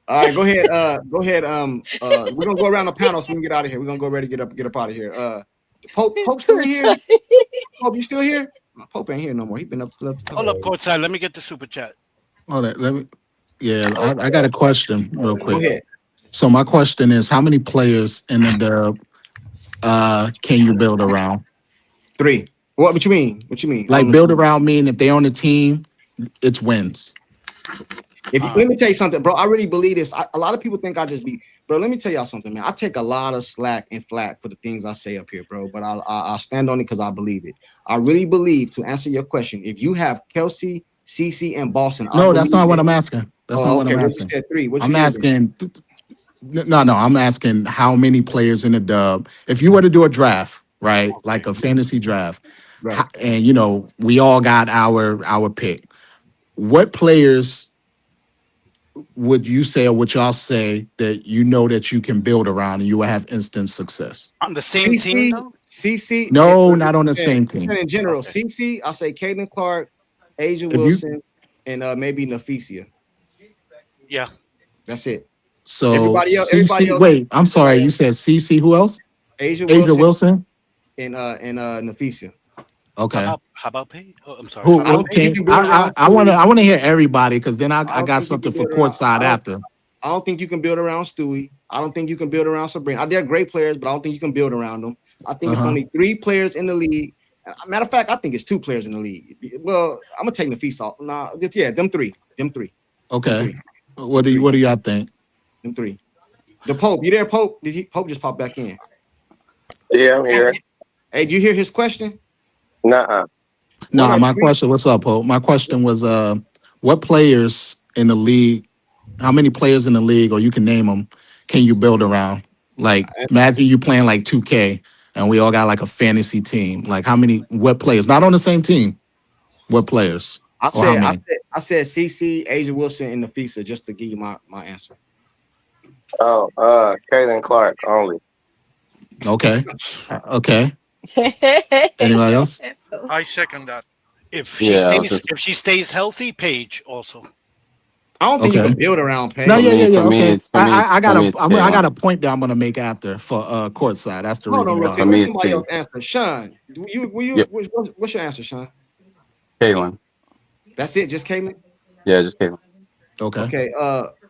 all right, go ahead. Go ahead. We're gonna go around the panel so we can get out of here. We're gonna go ready to get up out of here. Pope still here? Pope, you still here? No, Pope ain't here no more. He been up. Hold up, courtside. Let me get the super chat. Hold on, let me. Yeah, I got a question real quick. Go ahead. So my question is, how many players in the dub can you build around? 3. What you mean? What you mean? Like build around mean if they on the team, it's wins. Let me tell you something, bro. I really believe this. A lot of people think I just be, bro. Let me tell y'all something, man. I take a lot of slack and flack for the things I say up here, bro. But I'll stand on it because I believe it. I really believe, to answer your question, if you have Kelsey, CC, and Boston, no, that's not what I'm asking. That's not what I'm asking. You said 3. I'm asking. No, I'm asking how many players in the dub. If you were to do a draft, right, like a fantasy draft, right, and we all got our pick. What players would you say, or would y'all say that that you can build around and you will have instant success? On the same team, though? CC? No, not on the same team. In general, CC, I'll say Caitlin Clark, Asia Wilson, and maybe Nafisia. Yeah. That's it. So everybody else. Wait, I'm sorry. You said CC. Who else? Asia Wilson, and Nafisia. Okay. How about Pay? Oh, I'm sorry. I want to hear everybody because then I got something for courtside after. I don't think you can build around Stewie. I don't think you can build around Sabrina. They're great players, but I don't think you can build around them. I think it's only 3 players in the league. Matter of fact, I think it's 2 players in the league. Well, I'm gonna take Nafisa off. Nah, yeah, them three. Okay. What do y'all think? Them 3. The Pope, you there, Pope? Pope just popped back in? Yeah, I'm here. Hey, do you hear his question? Nuh-uh. No, my question. What's up, Pope? My question was, what players in the league? How many players in the league, or you can name them, can you build around? Like, imagine you playing like 2K, and we all got like a fantasy team. Like, how many? What players? Not on the same team. What players? I Or how said, I many? said, I said, CC, Asia Wilson, and Nafisa, just to give you my answer. Oh, Kaden Clark only. Okay. Okay. Anybody else? I second that. If Yeah, she stays healthy, Paige also. I don't think you Okay. can build around Paige. No, yeah. for me, Okay. it's for me. I got For me, a it's I Kayla. got a point that I'm gonna make after for courtside. That's the Hold on, reason real why. quick. For Let me, it's somebody else Kayla. answer. Sean, Yep. what's your answer, Sean? Caitlin. That's it, just Caitlin? Yeah, just Caitlin. Okay. Okay.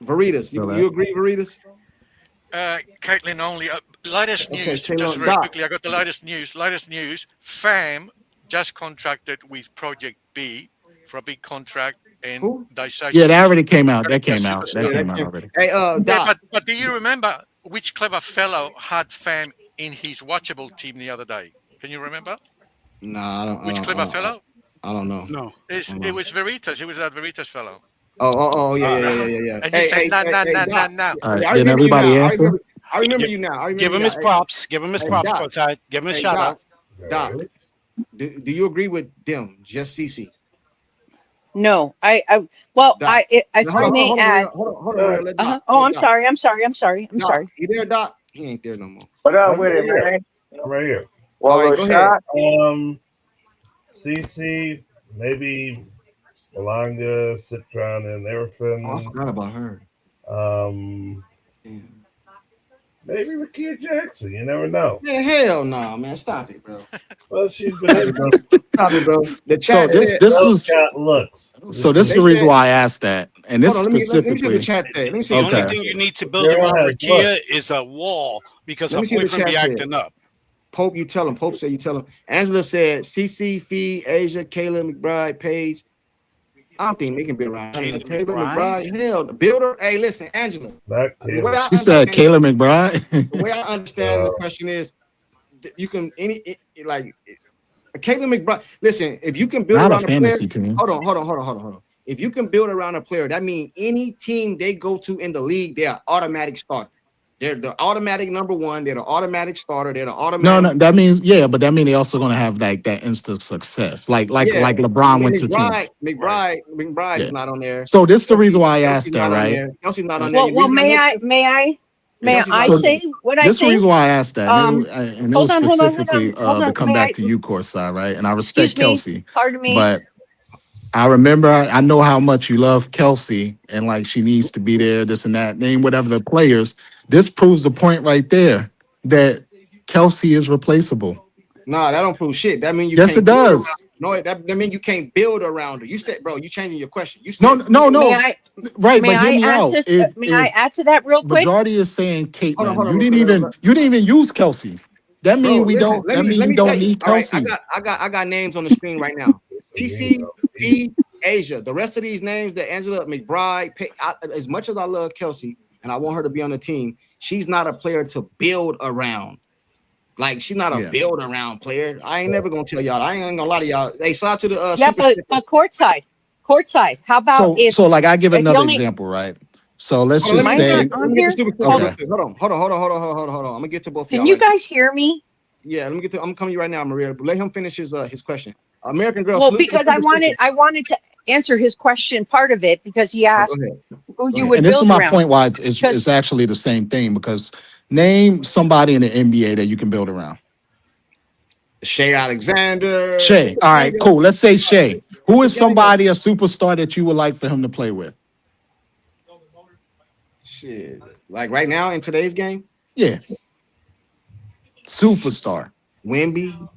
Veritas, you agree, Veritas? Caitlin only. Latest Okay, news, Taylor, just very Doc. quickly. I got the latest news. Latest news. FAM just contracted with Project B for a big contract, and Who? they say Yeah, that she's already came out. gonna That be a came out. That superstar. Yeah, came that out came. already. Hey, Yeah, Doc. but do you remember which clever fellow had FAM in his watchable team the other day? Can you remember Nah, I don't. which clever fellow? I don't know. No. It was Veritas. It was that Veritas fellow. Oh, yeah. And you said no. Doc. All right. I Did remember you everybody now. answer? I remember you now. I remember Give him you his now. props. Give him his Hey, props, Doc. courtside. Give him a Hey, shout out. Doc. Do you agree with them? Just CC. No, Doc. if Now, I may add, hold on, Maria. Let Doc. oh, Let I'm Doc. sorry. I'm Doc, sorry. you there, Doc? He ain't there no more. What up I'm with right it, here. man? I'm right here. All One right, go little ahead. shot. CC, maybe Malanga, Citron, and Everfin. Oh, I forgot about her. Maybe Rakia Jackson. You never know. Man, hell no, man. Stop it, bro. Well, she's been able Stop it, bro. The So chat said. this is looks. so this is They the reason said. why I asked that, and this Hold on, let me see what the specifically. chat said. Let me see The what the only chat thing you said. need to build Girl around has Rakia is a wall because Let her me see what the boyfriend be chat said. acting up. Pope, you tell him. Pope said you tell him. Angela said CC, Fee, Asia, Kayla, McBride, Paige. I don't think they can be around. Kayla Kayla McBride? McBride, hell, the builder. Hey, listen, Angela. Not The way I She said understand, Kayla McBride. the way I understand the question is, you can like Kayla McBride. Listen, if you can build Not a around a player, fantasy team. hold on. If you can build around a player, that means any team they go to in the league, they are automatic starter. They're the automatic number one. They're the automatic starter. They're the automatic. No, that means but that means they also gonna have like that instant success, like LeBron went to team. McBride Yeah. is not on there. So this is the reason why I asked that, not on right? there. Kelsey's not on there. Well, may I Kelsey's not So on there. say what I this is the think? reason why I asked that, and it was Hold on. specifically to come May back I? to you, courtside, right? And I respect Excuse me. Kelsey, Pardon me. but I remember I know how much you love Kelsey, and like she needs to be there, this and that. Name whatever the players. This proves the point right there that Kelsey is replaceable. Nah, that don't prove shit. That means you Yes, can't it build does. around. No, that means you can't build around her. You said, bro, you changing your question. You said No. Right, May but hear I me add out. to? May I add to that real quick? Majority is saying Caitlin. Hold on, You didn't even use Kelsey. That bro, means we listen, don't. let That me means you tell don't you. need All right, Kelsey. I got names on the screen right now. CC, P, Asia. The rest of these names that Angela McBride, as much as I love Kelsey and I want her to be on the team, she's not a player to build around. Like she's not a build around player. I ain't never gonna tell y'all. I ain't gonna lie to y'all. Hey, slide to the but courtside. How about so like I give another example, right? So let's just say, let me get the super quick. okay. Hold on. I'm gonna get to both of y'all. Can you guys hear me? Yeah, let me get to. I'm coming to you right now, Maria. But let him finish his question. American Girl. Well, because I wanted to answer his question, part of it, because he asked who you would And this is build my around. point why it's actually the same thing, because name somebody in the NBA that you can build around. Shea Alexander. Shea. All right, cool. Let's say Shea. Who is somebody, a superstar that you would like for him to play with? Shit. Like right now in today's game? Yeah. Superstar. Wemby.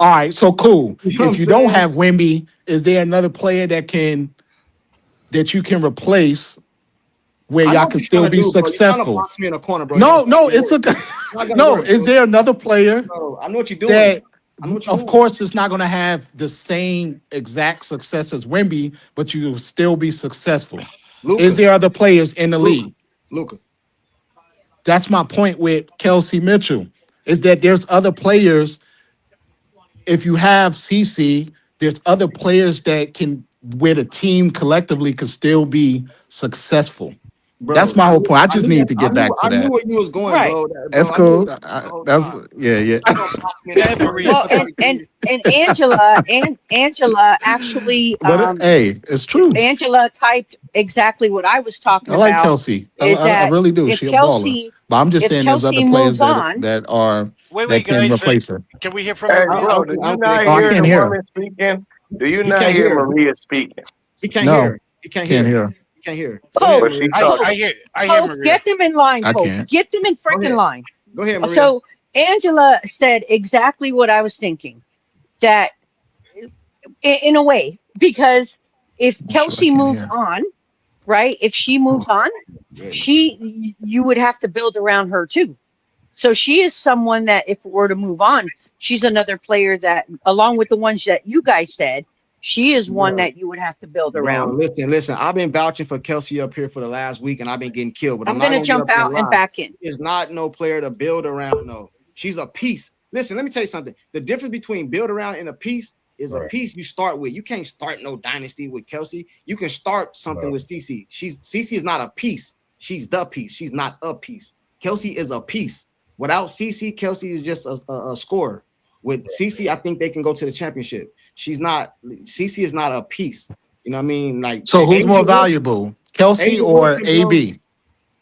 All right, so cool. You know if you don't have Wemby, is there another player that you can replace where y'all can still be successful? You're box me in a corner, bro. No, it's a no. Is there another player? No, I know what you're doing. That, of course, it's not going to have the same exact success as Wemby, but you will still be successful. Luka. Is there other players in the league? Luka. That's my point with Kelsey Mitchell, is that there's other players. If you have CC, there's other players that can where the team collectively could still be successful. Bro, That's my whole point. I just need to get back to I knew that. where you was going, Right. bro. That's I knew cool. it the whole That's time. yeah. You're not gonna box me in that corner. Well, and Angela actually But hey, it's true. Angela typed exactly what I was talking I like about. Kelsey. Is I that really do. if She a baller. Kelsey But I'm just saying there's other players moves on, Wait, can guys. replace her. Can we hear from Hey, Maria? bro, do you not Oh, I hear can't the hear her. woman speaking? Do you He not can't hear hear. Maria speaking? He can't No. hear. He can't Can't hear. hear her. He can't hear. Pope, Go ahead, But she Maria. talking. I hear Pope, Maria. get them in line, I Pope. can't. Get them in Go freaking ahead. line. Go ahead, Maria. So Angela said exactly what I was thinking. That in a way, because if I'm sure I Kelsey can't moves hear. on, right? If she moves on, you would have to build around her too. So she is someone that if it were to move on, she's another player that, along with the ones that you guys said, she is one that you would have to build Bro, around. listen. I've been vouching for Kelsey up here for the last week, and I've been getting killed. But I'm I'm not gonna gonna get jump up here out and lie. back in. She is not no player to build around. No, she's a piece. Listen, let me tell you something. The difference between build around and a piece is a piece you start with. You can't start no dynasty with Kelsey. You can start something with CC. CC is not a piece. She's the piece. She's not a piece. Kelsey is a piece. Without CC, Kelsey is just a scorer. With CC, I think they can go to the championship. CC is not a piece. You know what I mean? Like, So who's more Asia valuable, Kelsey Asia or Wilson, bro. AB?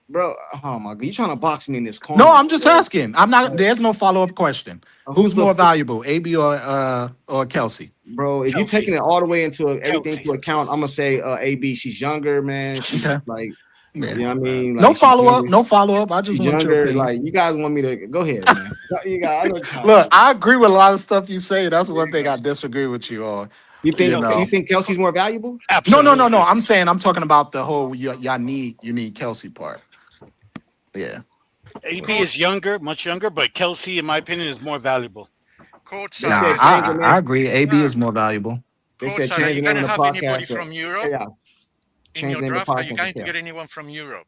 Bro, oh my God, you trying to box me in this corner? No, I'm just asking. I'm not. There's no follow-up question. Who's more valuable, AB or Kelsey? Bro, if you're taking it all the way into everything to account, I'm gonna say AB. She's younger, man. She's like, Yeah. you know what I mean? Like, No follow-up. No follow-up. I just she's want your younger. opinion. Like, you guys want me to go ahead, man. You guys, Look, I agree with a lot of stuff you say. That's one thing I disagree with you on. You think know. you think Kelsey's more valuable? Absolutely. No. I'm talking about the whole you need Kelsey part. Yeah. AB is younger, much younger, but Kelsey, in my opinion, is more valuable. CourtSide. Nah, I agree. AB is more valuable. They said CourtSide, are change you the name going of to the have podcast. anybody from Europe in Change your the name of draft? the Are you podcast going to to get anyone from Europe?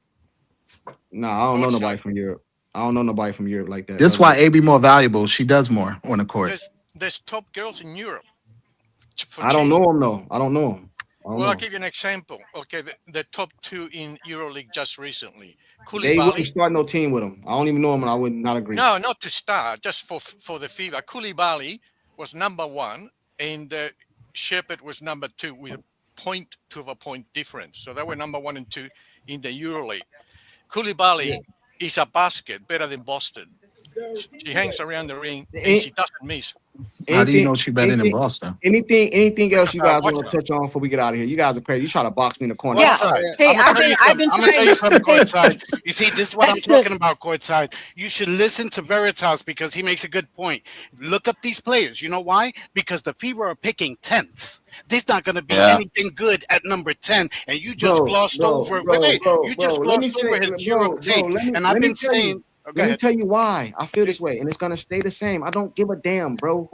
No, I don't know CourtSide. nobody from Europe. I don't know nobody from Europe like that. This is why AB more valuable. She does more on the court. There's top girls in Europe. I don't know them though. I don't know them. Well, I'll give you an example. Okay, the top two in EuroLeague just recently. They wouldn't start no team with them. I don't even know them, and I would not agree. No, not to start, just for the FIBA. Koulibaly was number one, and Shepard was number two with a 0.2 point difference. So they were number 1 and 2 in the EuroLeague. Koulibaly is a basket better than Boston. She hangs around the ring and she doesn't miss. How do you know she better than Boston? Anything else you guys want to touch on before we get out of here? You guys are crazy. You try to box me in the corner. Yeah. Hey, I'm gonna tell you something, CourtSide. say. You see, this is what I'm talking about, CourtSide. You should listen to Veritas because he makes a good point. Look up these players. You know why? Because the FIBA are picking 10th. There's not going to be anything good at number 10, and you just glossed over. You just glossed over his Europe tape, and I've been saying. Let me tell you why I feel this way, and it's gonna stay the same. I don't give a damn, bro.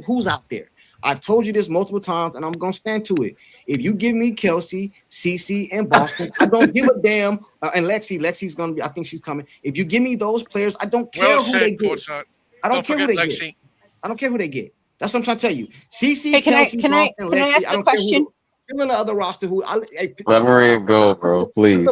Who's out there? I've told you this multiple times, and I'm gonna stand to it. If you give me Kelsey, CC, and Boston, I don't give a damn. And Lexi's gonna be. I think she's coming. If you give me those players, I don't care who they get. I don't care who they get. I don't care who they get. That's what I'm trying to tell you. CC, Kelsey, Boston, Lexi. I don't care who. Fill in the other roster. Let Maria go, bro. Please.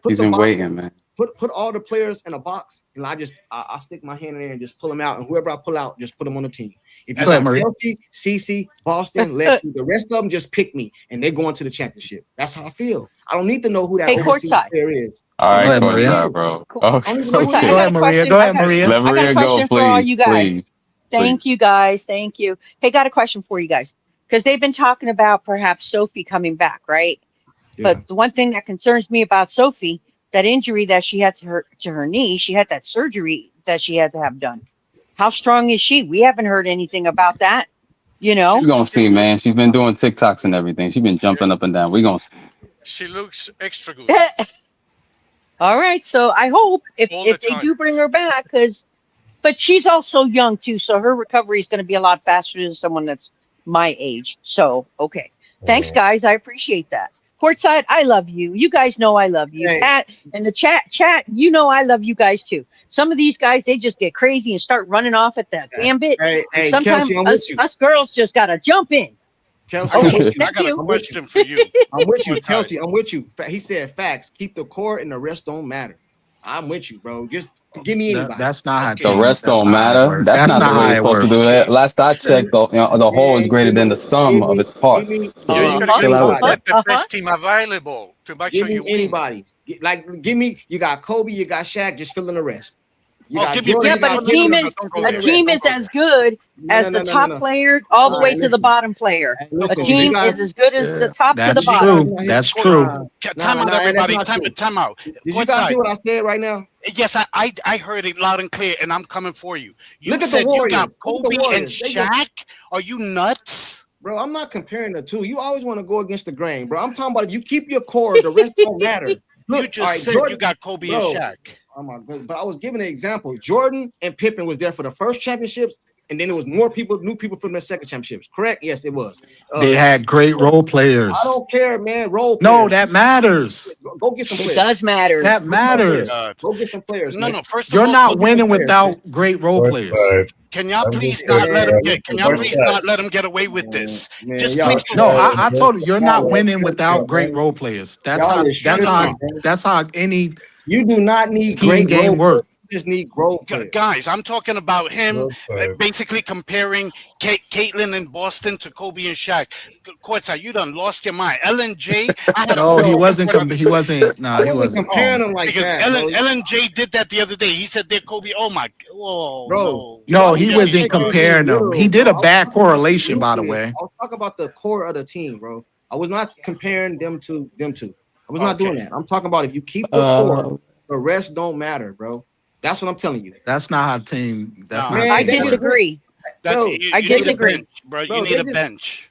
She's been waiting, man. Put all the players in a box, and I stick my hand in there and just pull them out, and whoever I pull out, just put them on the team. If you got Kelsey, CC, Boston, Lexi, the rest of them just pick me, and they're going to the championship. That's how I feel. I don't need to know who that overseas player is. All right, CourtSide, bro. Go ahead, Maria. Go ahead, Maria. I got a question for all you guys. Thank you, guys. Thank you. Hey, got a question for you guys because they've been talking about perhaps Sophie coming back, right? Yeah. But the one thing that concerns me about Sophie. That injury that she had to her knee, she had that surgery that she had to have done. How strong is she? We haven't heard anything about that. You know, she's gonna see, man. She's been doing TikToks and everything. She's been jumping up and down. We're gonna see. She looks extra good. All right, so I hope if they do bring her back, but she's also young too, so her recovery is going to be a lot faster than someone that's my age. So okay, thanks guys, I appreciate that. Courtside, I love you. You guys know I love you. Hey. Pat and the chat, you know I love you guys too. Some of these guys, they just get crazy and start running off at the gambit. Hey, And sometimes Kelsey, I'm with you. us girls just gotta jump in. Kelsey, Okay, I'm with you. I got a you. question for you. I'm with you, Courtside. Kelsey. I'm with you. He said facts. Keep the core and the rest don't matter. I'm with you, bro. Just give me anybody. That's not how Okay. The team. rest That's don't not how it matter. works. That's not the how way you're it supposed to works. do that. Last I checked, the whole is Man, greater give than me- the sum give of me- its parts. Give me, Yeah, you give gotta me get anybody. the best team available to make Give sure you me win. anybody. Give me. You got Kobe. You got Shaq. Just fill in the rest. You got give me Jordan. Yeah, You but got a no, team no, is don't go a there. team Don't is go as there. good as the top No. player all the All way right, to the listen. bottom player. Hey, A listen, team you guys, is as good as the top to the That's bottom. true. That's true. Time out, that's everybody. not true. Time out. Did you guys Courtside. hear what I said right now? Yes, I heard it loud and clear, and I'm coming for you. You Look at the said you got Warriors. Look at the Kobe and Warriors. They just- Shaq. Are you nuts? Bro, I'm not comparing the two. You always want to go against the grain, bro. I'm talking about if you keep your core, the rest don't matter. Look, You just all right, said Jordan, you got Kobe bro, and Shaq. Oh my god! But I was giving an example. Jordan and Pippen was there for the first championships, and then there was more people, new people from the second championships. Correct? Yes, it was. They had great role players. I don't care, man. Role No, players. that matters. Go get some It players. does matter. That matters. Go get some players. No, man. no. First of You're all, not get some winning players, without great role players. can y'all I'm please just not saying, let him man, get? Can y'all please Courtside. not let him get away with this? Man, Just y'all- please. No, don't. I told you, you're not Y'all winning are without tripping, great man. role players. That's Y'all how. is That's how any You do not need team great game role work. players. You just need role players. Guys, I'm talking about him Courtside. basically comparing Caitlyn in Boston to Kobe and Shaq. Courtside, you done lost your mind. Ellen J. I had No, a he wasn't. He wasn't. Nah, I he wasn't wasn't. comparing them like because that, Ellen J. did that the other day. He said they're Kobe. Oh my, oh Bro. no. No, he Yeah, wasn't he's fine. comparing them. He did a bad correlation, by the way. I was talking about the core of the team, bro. I was not comparing them to them two. I was not doing that. I'm talking about if you keep the core, the rest don't matter, bro. That's what I'm telling you. That's not how team. That's No. not. I how team work. disagree. Bro, I need a disagree. bench, bro. Bro, You need they a just- bench.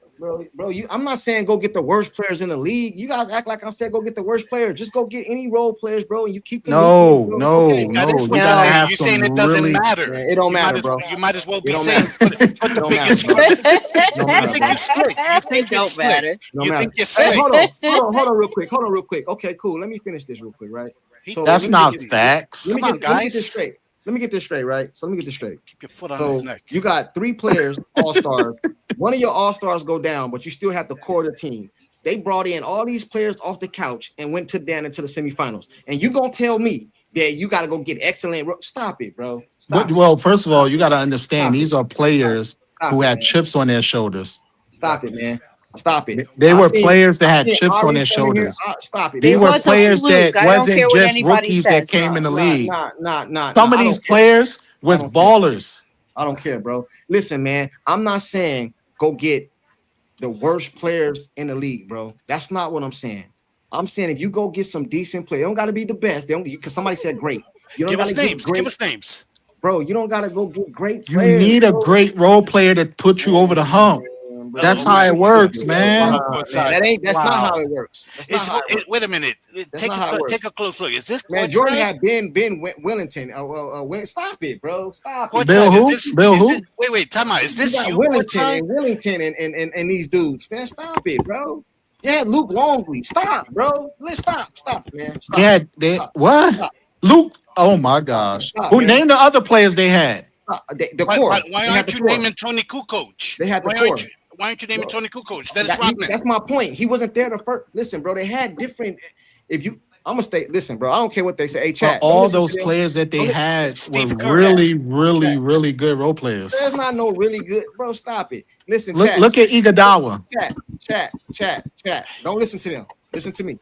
Bro, I'm not saying go get the worst players in the league. You guys act like I said go get the worst players. Just go get any role players, bro, and you keep the No, new no, players, bro. no. That is You what gotta you're saying. have You're some saying it doesn't really. matter. Man, it don't You matter, might as- bro. You might as well It be don't saying matter. put the It don't biggest. matter, bro. Don't You matter, think bro. you're slick. You think you're Don't slick. matter. No You matter. think you're Hey, slick. hold on, real quick. Okay, cool. Let me finish this real quick, right? So That's let me not get this- facts. Let me Come get on, this guys. straight. Let me get this straight, right? So let me get this straight. Keep your foot on his So neck. you got 3 players, all-stars. One of your all-stars go down, but you still have the core of the team. They brought in all these players off the couch and went down into the semifinals. And you gonna tell me that you gotta go get excellent? Stop it, bro. Stop But it. well, first of all, you got to understand Stop these it. are players Stop who it, had man. chips on their shoulders. Stop it, man. Stop it. They I were seen- players that I had seen chips on Ari their come in here. shoulders. Stop it. They It were was a players fluke. that I don't wasn't care what just anybody rookies that says. came in the league. Some Some of these players was I don't care. ballers. I don't care, bro. Listen, man. I'm not saying go get the worst players in the league, bro. That's not what I'm saying. I'm saying if you go get some decent players, they don't got to be the best. They don't because somebody said great. You don't Give got us to get names. great, Give us names. bro. You don't got to go get great You players. need a bro. great role player to put you over the hump. Bro, That's you how it stupid, works, bro. man. Nah, man, that's not how it works. That's not It's, how it works. wait a minute. That's not how it works. Take a close look. Is this Man, courtside? Jordan had Ben Wellington. Stop it, bro. Stop it. Courtside, Bill is who? this- Bill is who? this- wait, time out. Is You this got you, Wellington courtside? and these dudes, man. Stop it, bro. Yeah, Luke Longley. Stop, bro. Let's stop, man. Stop. They Stop. what? Stop. Luke. Oh my gosh. Stop, Who man. named the other players they had? The core. Why They had aren't the you core. naming Tony Kukoc? They had the Why core. aren't you naming Bro. Tony Kukoc? Dennis Rodman. That's my point. He wasn't there the first. Listen, bro. They had different. If you, I'm gonna stay. Listen, bro. I don't care what they say. Hey, But chat. don't all listen to those them. players that they Don't had were Steve Kerr. really good role players. There's not no really good, bro. Stop it. Listen, Look, chat. look at Iguodala. Chat. Don't listen to them. Listen to me.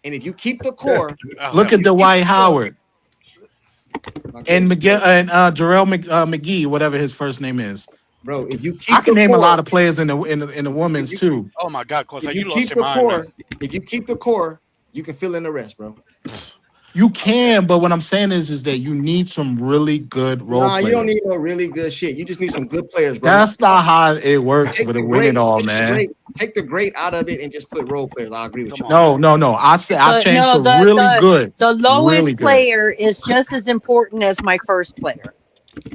And if you keep the core, Look at Dwight Howard okay, and Miguel and Jarrell McGee, whatever his first name is. bro. If you keep I can the name core, a lot of players in the women's too. Oh my God, courtside, if you you lost keep your the mind. core, Man. if you keep the core, you can fill in the rest, bro. You can, but what I'm saying is that you need some really good role Nah, players. you don't need no really good shit. You just need some good players, bro. That's not how it works Take with the a win it all, take the man. take the great out of it and just put role players. I agree with you. No. I said I changed to the- really the- good. The lowest Really good. player is just as important as my first player.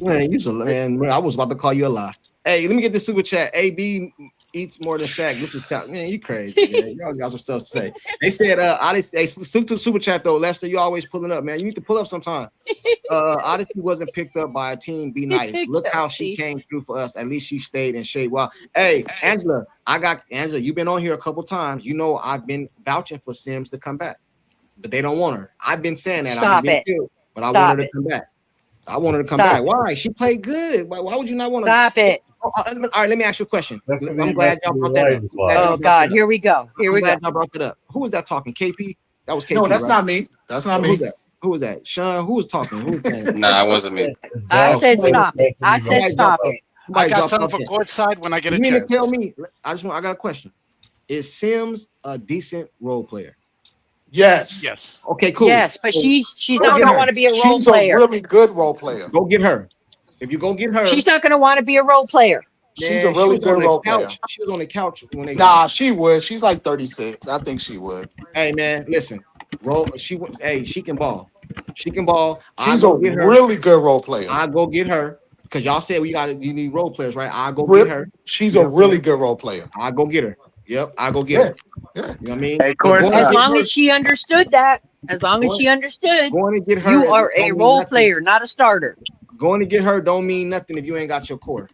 Man, man, I was about to call you a lie. Hey, let me get this super chat. AB eats more than Shaq. This is man, you crazy, man. Y'all got some stuff to say. They said, Odyssey, stick to the super chat though. Lester, you always pulling up, man. You need to pull up sometime. Odyssey wasn't picked up by a team. Be nice. Look how she came through for us. At least she stayed in shape. Well, hey, Angela, you've been on here a couple times. You know, I've been vouching for Sims to come back, but they don't want her. I've been saying that. Stop it. But I want her to come back. I want her to come back. Why? She played good. Why would you not want to? Stop it. All right, let me ask you a question. I'm glad y'all brought that up. Oh God, here we go. Here we go. Y'all brought that up. Who was that talking? KP? That was KP. No, that's right? not me. That's not me. Who was that? Sean, who was talking? Who was saying? Nah, it wasn't me. I said stop it. I said stop it. I got something for courtside when I get a chance. You mean to tell me? I got a question. Is Sims a decent role player? Yes. Yes. Okay, cool. Yes, but she's not going to want to be a role player. She's a really good role player. Go get her. If you go get her, she's not going to want to be a role player. She's a really good role player. She was on the couch when they. Nah, she would. She's like 36. I think she would. Hey man, listen. She can ball. She can ball. She's a really good role player. I go get her because y'all said you need role players, right? I go get her. She's a really good role player. I go get her. Yep, I go get her. Yeah. You know what I mean? Hey, as long as she understood that. As long as she understood. Going to get her. You are a role player, not a starter. Going to get her don't mean nothing if you ain't got your core.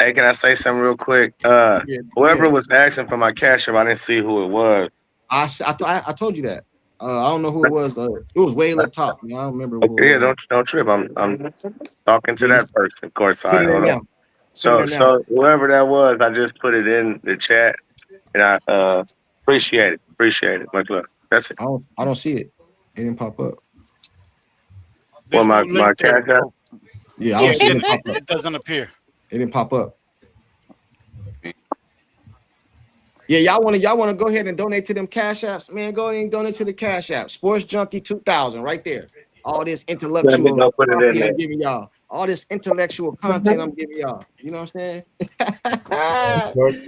Hey, can I say something real quick? Whoever was asking for my cash app, I didn't see who it was. I told you that. I don't know who it was. It was way up top. I don't remember. Okay, don't trip. I'm talking to that person, courtside. So whoever that was, I just put it in the chat, and I appreciate it. Appreciate it. Much love. That's it. I don't see it. It didn't pop up. Well, my cash app. Yeah, I don't see it. Pop up. It doesn't appear. It didn't pop up. Yeah, y'all want to go ahead and donate to them cash apps, man. Go ahead and donate to the cash app. Sports Junkie 2000 right there. All this intellectual content I'm giving y'all. All this intellectual content I'm giving y'all. You know what I'm saying? This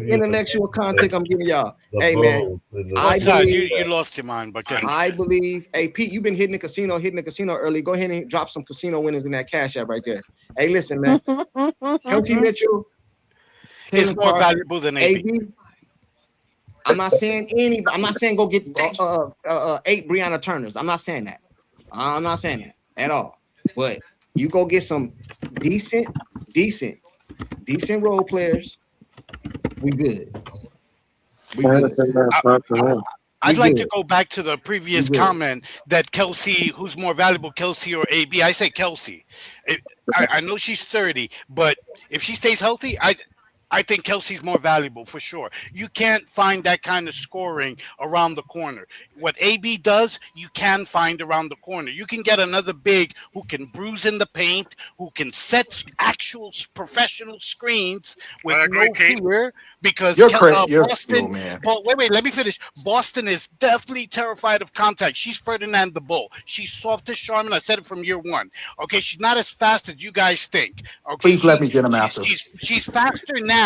intellectual content I'm giving y'all. Hey man, you lost your mind, but I believe. Hey Pete, you've been hitting the casino early. Go ahead and drop some casino winners in that cash app right there. Hey, listen, man. Kelsey Mitchell. It's more valuable than AB. I'm not saying anybody. I'm not saying go get 8 Breonna Turners. I'm not saying that. I'm not saying that at all. But you go get some decent role players. We good. I'd like to go back to the previous comment that Kelsey, who's more valuable, Kelsey or AB? I say Kelsey. I know she's 30, but if she stays healthy, I think Kelsey's more valuable for sure. You can't find that kind of scoring around the corner. What AB does, you can find around the corner. You can get another big who can bruise in the paint, who can set actual professional screens with no fear. Because Boston, wait, let me finish. Boston is definitely terrified of contact. She's Ferdinand the Bull. She's soft as Charmin. I said it from year one. Okay, she's not as fast as you guys think. Okay, please let me get him after. She's faster now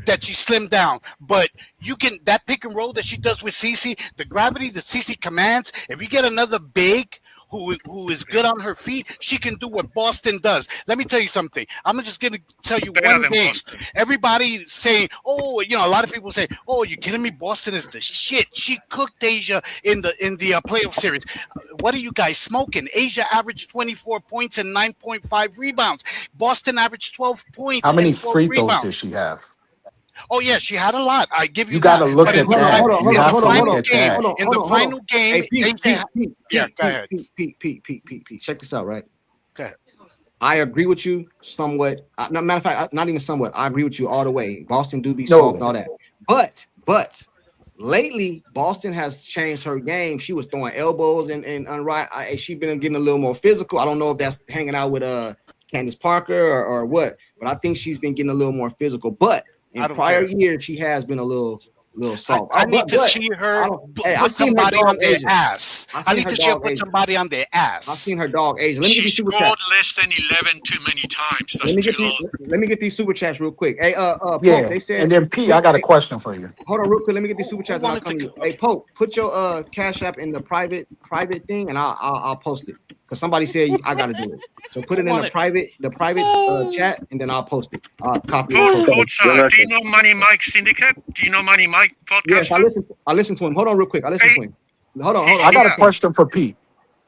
that she slimmed down, but you can that pick and roll that she does with Cece, the gravity that Cece commands. If you get another big who is good on her feet, she can do what Boston does. Let me tell you something. I'm just going to tell you one game. Boston. Everybody saying, a lot of people say, oh, you're kidding me? Boston is the shit. She cooked Asia in the playoff series. What are you guys smoking? Asia averaged 24 points and 9.5 rebounds. Boston averaged 12 points. How many free throws did she have? Oh yeah, she had a lot. I give you. You got to look at that. Hold on. In the final game, Pete, check this out, right? Go ahead. I agree with you somewhat. Matter of fact, not even somewhat. I agree with you all the way. Boston do be soft, all that. But lately, Boston has changed her game. She was throwing elbows and she's been getting a little more physical. I don't know if that's hanging out with Candace Parker or what, but I think she's been getting a little more physical. But in prior years, she has been a little soft. I need to see her put somebody on their ass. I need to see her put somebody on their ass. I've seen her dog age. Let me get these super chats. Less than 11 too many times. Let me get these super chats real quick. Hey, Pope, they said. And then P, I got a question for you. Hold on, real quick. Let me get these super chats. And I'll come to you. Hey, Pope, put your Cash App in the private thing, and I'll post it because somebody said I got to do it. So put it in the private chat, and then I'll post it. I'll copy it. CourtSide, do you know Money Mike Syndicate? Do you know Money Mike podcast? Yes, I listen to him. Hold on real quick. I listen to him. Hold on. I got a question for Pete.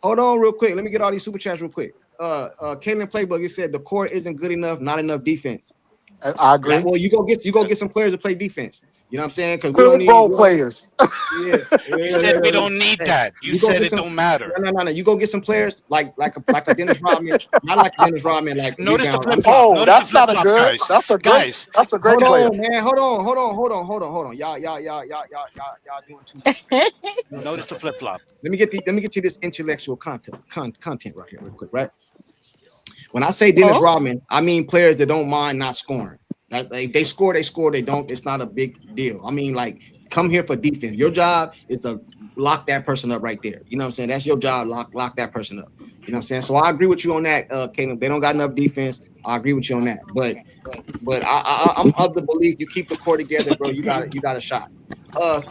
Hold on real quick. Let me get all these super chats real quick. Caitlin Playbook, he said the core isn't good enough, not enough defense. I agree. Well, you go get some players to play defense. You know what I'm saying? Because we Good don't need role players. Yeah. You said we don't need that. You said it don't matter. No. You go get some players like a Dennis Rodman, not like Dennis Rodman. Like notice the flip flop. Oh, that's not a good. That's a great. That's a great player. Hold on, man. Hold on. Y'all doing too much. Notice the flip flop. Let me get to this intellectual content right here, real quick, right? When I say Dennis Rodman, I mean players that don't mind not scoring. Like they score, they don't. It's not a big deal. I mean, like, come here for defense. Your job is to lock that person up right there. You know what I'm saying? That's your job. Lock that person up. You know what I'm saying? So I agree with you on that, Caleb. They don't got enough defense. I agree with you on that. But I'm of the belief you keep the core together, bro. You got a shot.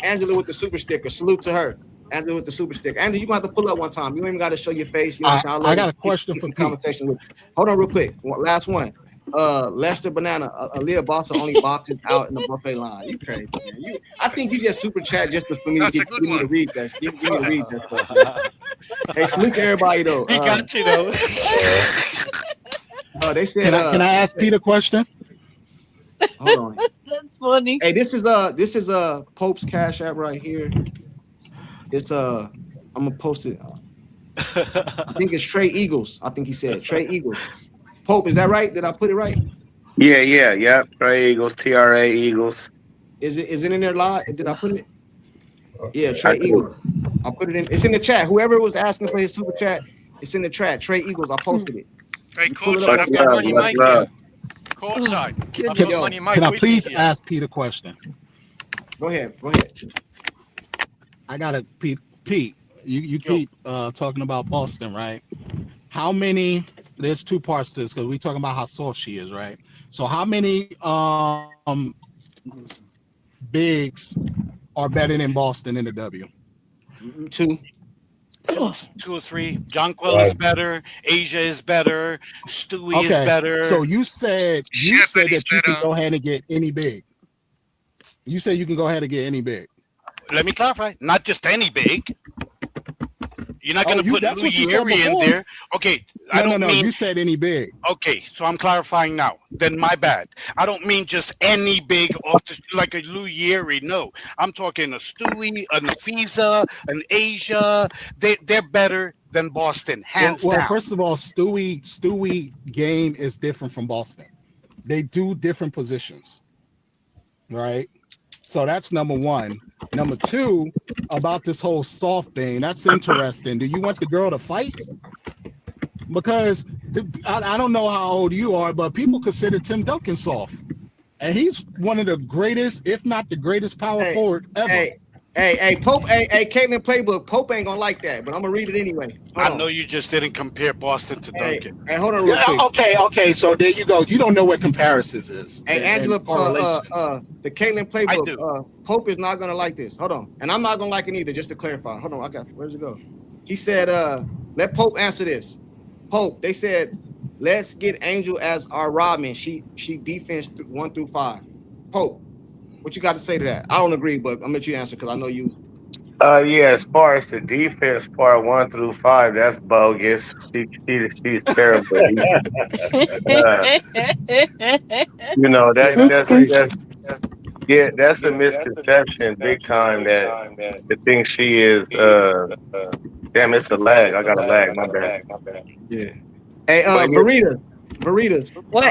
Angela with the super sticker. Salute to her. Angela with the super sticker. Angela, you gonna have to pull up one time. You ain't even got to show your face. You know what I'm saying? I got a question for Pete. Conversation with you. Hold on real quick. Last one. Lester Banana, Aaliyah Bossa only boxes out in the buffet line. You crazy, man. I think you just super chat just for me to read that. Give me to read that stuff. Hey, salute to everybody though. He got you though. They said. Can I ask Pete a question? Hold on. That's funny. Hey, this is Pope's Cash App right here. It's I'm gonna post it. I think it's Trey Eagles. I think he said Trey Eagles. Pope, is that right? Did I put it right? Yeah. Trey Eagles, TRA Eagles. Is it in there live? Did I put it? Yeah, Trey Eagles. I put it in. It's in the chat. Whoever was asking for his super chat, it's in the chat. Trey Eagles. I posted it. Hey, CourtSide, I've got Money Mike here. CourtSide, can I please ask Pete a question? Go ahead. I got it, Pete. You keep talking about Boston, right? How many? There's two parts to this because we're talking about how soft she is, right? So how many bigs are better than Boston in the W? Two or three. Jonquil is better. Asia is better. Stewie is better. So you said that you can go ahead and get any big. You said you can go ahead and get any big. Let me clarify. Not just any big. You're not going to put Louis in there. Okay. I don't know. You said any big. Okay. So I'm clarifying now. Then my bad. I don't mean just any big like a Louis. No. I'm talking a Stewie, a Nafisa, an Asia. They're better than Boston. Hands down. Well, first of all, Stewie game is different from Boston. They do different positions. Right? So that's number one. Number two, about this whole soft thing, that's interesting. Do you want the girl to fight? Because I don't know how old you are, but people consider Tim Duncan soft. And he's one of the greatest, if not the greatest power forward ever. Hey, Pope, Caitlin Playbook, Pope ain't gonna like that, but I'm gonna read it anyway. I know you just didn't compare Boston to Duncan. Hey, hold on real quick. Okay, so there you go. You don't know what comparisons is. Hey, Angela, the Caitlin Playbook, Pope is not gonna like this. Hold on. And I'm not gonna like it either, just to clarify. Hold on, where's it go? He said, let Pope answer this. Pope, they said, let's get Angel as our Rodman. She defense 1 through 5. Pope, what you got to say to that? I don't agree, but I'm gonna let you answer because I know you. Yeah, as far as the defense part 1 through 5, that's bogus. She's terrible. That's a misconception, big time. That to think she is. Damn, it's a lag. I got a lag. My bad. Yeah. Hey, Veritas. What?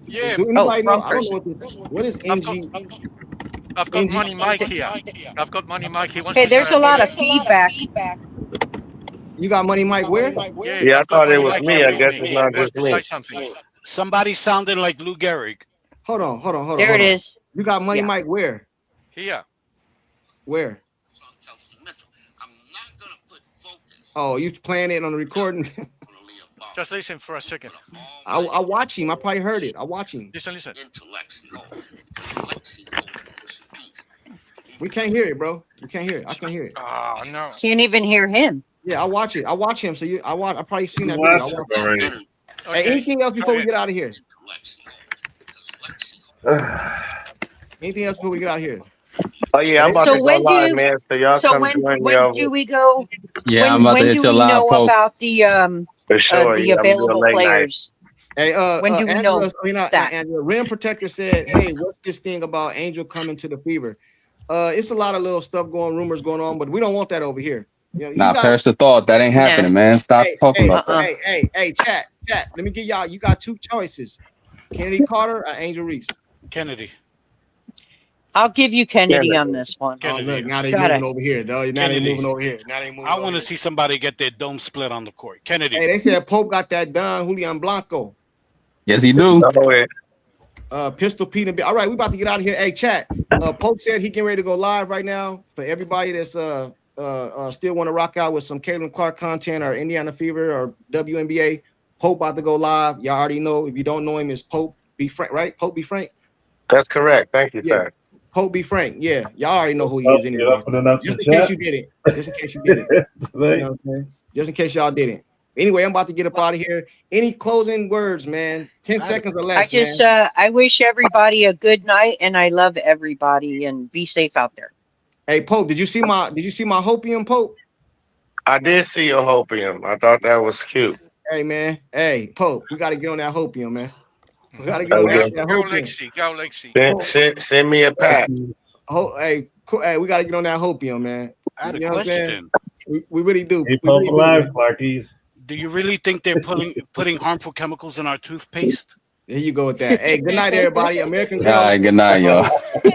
Yeah. Do anybody know? I don't know what is NG. I've got Money Mike here. I've got Money Mike. He wants Hey, to there's say a lot of feedback. You got Money Mike where? Yeah, I thought it was me. I guess it's not just me. Say something. Somebody sounded like Lou Gehrig. Hold on. There it is. You got Money Mike where? Here. Where? Oh, you playing it on the recording? Just listen for a second. I watch him. I probably heard it. I watch him. Listen. We can't hear it, bro. We can't hear it. I can't hear it. Oh no. Can't even hear him. Yeah, I watch it. I watch him. So I probably seen that video. Okay. Hey, anything else before we get out of here? Anything else before we get out of here? Oh yeah, I'm about So to go when do live, you? man. So y'all So come join me when over do we go? Yeah, I'm about to When hit do your we live know poke. about the for sure. the Yeah, I'm gonna do a available late night. players? Hey, When do we know not that? Angela. Rim Protector said, "Hey, what's this thing about Angel coming to the Fever?" It's a lot of little stuff rumors going on, but we don't want that over here. You know, you Nah, got. perish the thought. That ain't Nah. happening, man. Stop Hey, talking hey, about that. hey, chat. Let me give y'all. You got two choices: Kennedy Carter or Angel Reese. Kennedy. I'll give you Kennedy Kennedy. on this one. Oh, Kennedy. look, now they Got moving it. over here. Now they Kennedy. moving over here. Now they moving I over want to here. see somebody get their dome split on the court. Kennedy. Hey, they said Pope got that done. Julian Blanco. Yes, he do. No way. Pistol Pete and all right, we about to get out of here. Hey, chat. Pope said he getting ready to go live right now. For everybody that's still want to rock out with some Caitlin Clark content or Indiana Fever or WNBA, Pope about to go live. Y'all already know. If you don't know him, it's Pope Be Frank, right? Pope Be Frank. That's correct. Thank you, Yeah. sir. Pope Be Frank. Yeah, y'all already know who he is anyway. You're putting up Just the in case chat you didn't. Just in case you didn't. You know what I'm saying? Just in case y'all didn't. Anyway, I'm about to get up out of here. Any closing words, man? 10 seconds or I less, just man. I wish everybody a good night, and I love everybody, and be safe out there. Hey, Pope, did you see my hopium, Pope? I did see your hopium. I thought that was cute. Hey, man. Hey, Pope, we got to get on that hopium, man. We got to get on Okay. that Go hopium. Lexi. Go Lexi. Send me a pack. Hey, we got to get on that hopium, man. I had a You know what I'm saying? question. We really do. Keep We really Pope do, alive, man. Clarkies. Do you really think they're putting harmful chemicals in our toothpaste? There you go with that. Hey, good night, everybody. American All Girl. right, good night, y'all.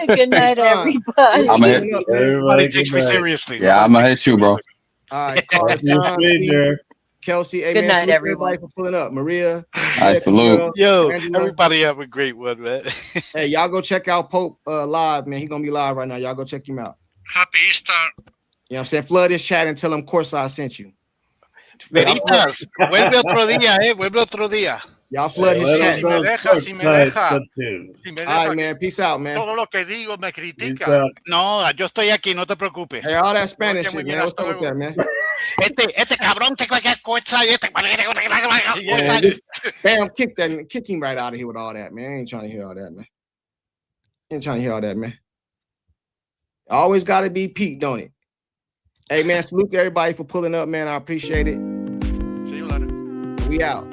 Good night, everybody. I'm gonna hit. Up, man. Nobody Everybody, takes good me night. seriously. Yeah, I'm gonna hit you, bro. All right, Carter, Talk to you, Sean, stranger. Kelsey. Hey, Good man, night, salute everyone. everybody for pulling up. Maria, I salute. Girl, Yo, Angela. everybody have a great one, man. Hey, y'all go check out Pope live, man. He's gonna be live right now. Y'all go check him out. Happy Easter. You know what I'm saying? Flood his chat and tell him CourtSide sent you. Veritas, vuelve otro día, vuelve otro día. Y'all flood his Let chat. us Si me know deja, si me CourtSide deja. sent you. Si me All deja. right, man. Peace out, man. Todo lo que digo me Peace critica. out. No, yo estoy aquí, no te preocupes. Hey, all that Spanish muy shit, bien, man. What's hasta up with luego. that, man? Este cabrón te cualquier courtside. Bam, kick him right out of here with all that, man. I ain't trying to hear all that, man. Ain't trying to hear all that, man. Always got to be Pete, don't it? Hey, man, salute to everybody for pulling up, man. I appreciate it. See you later. We out.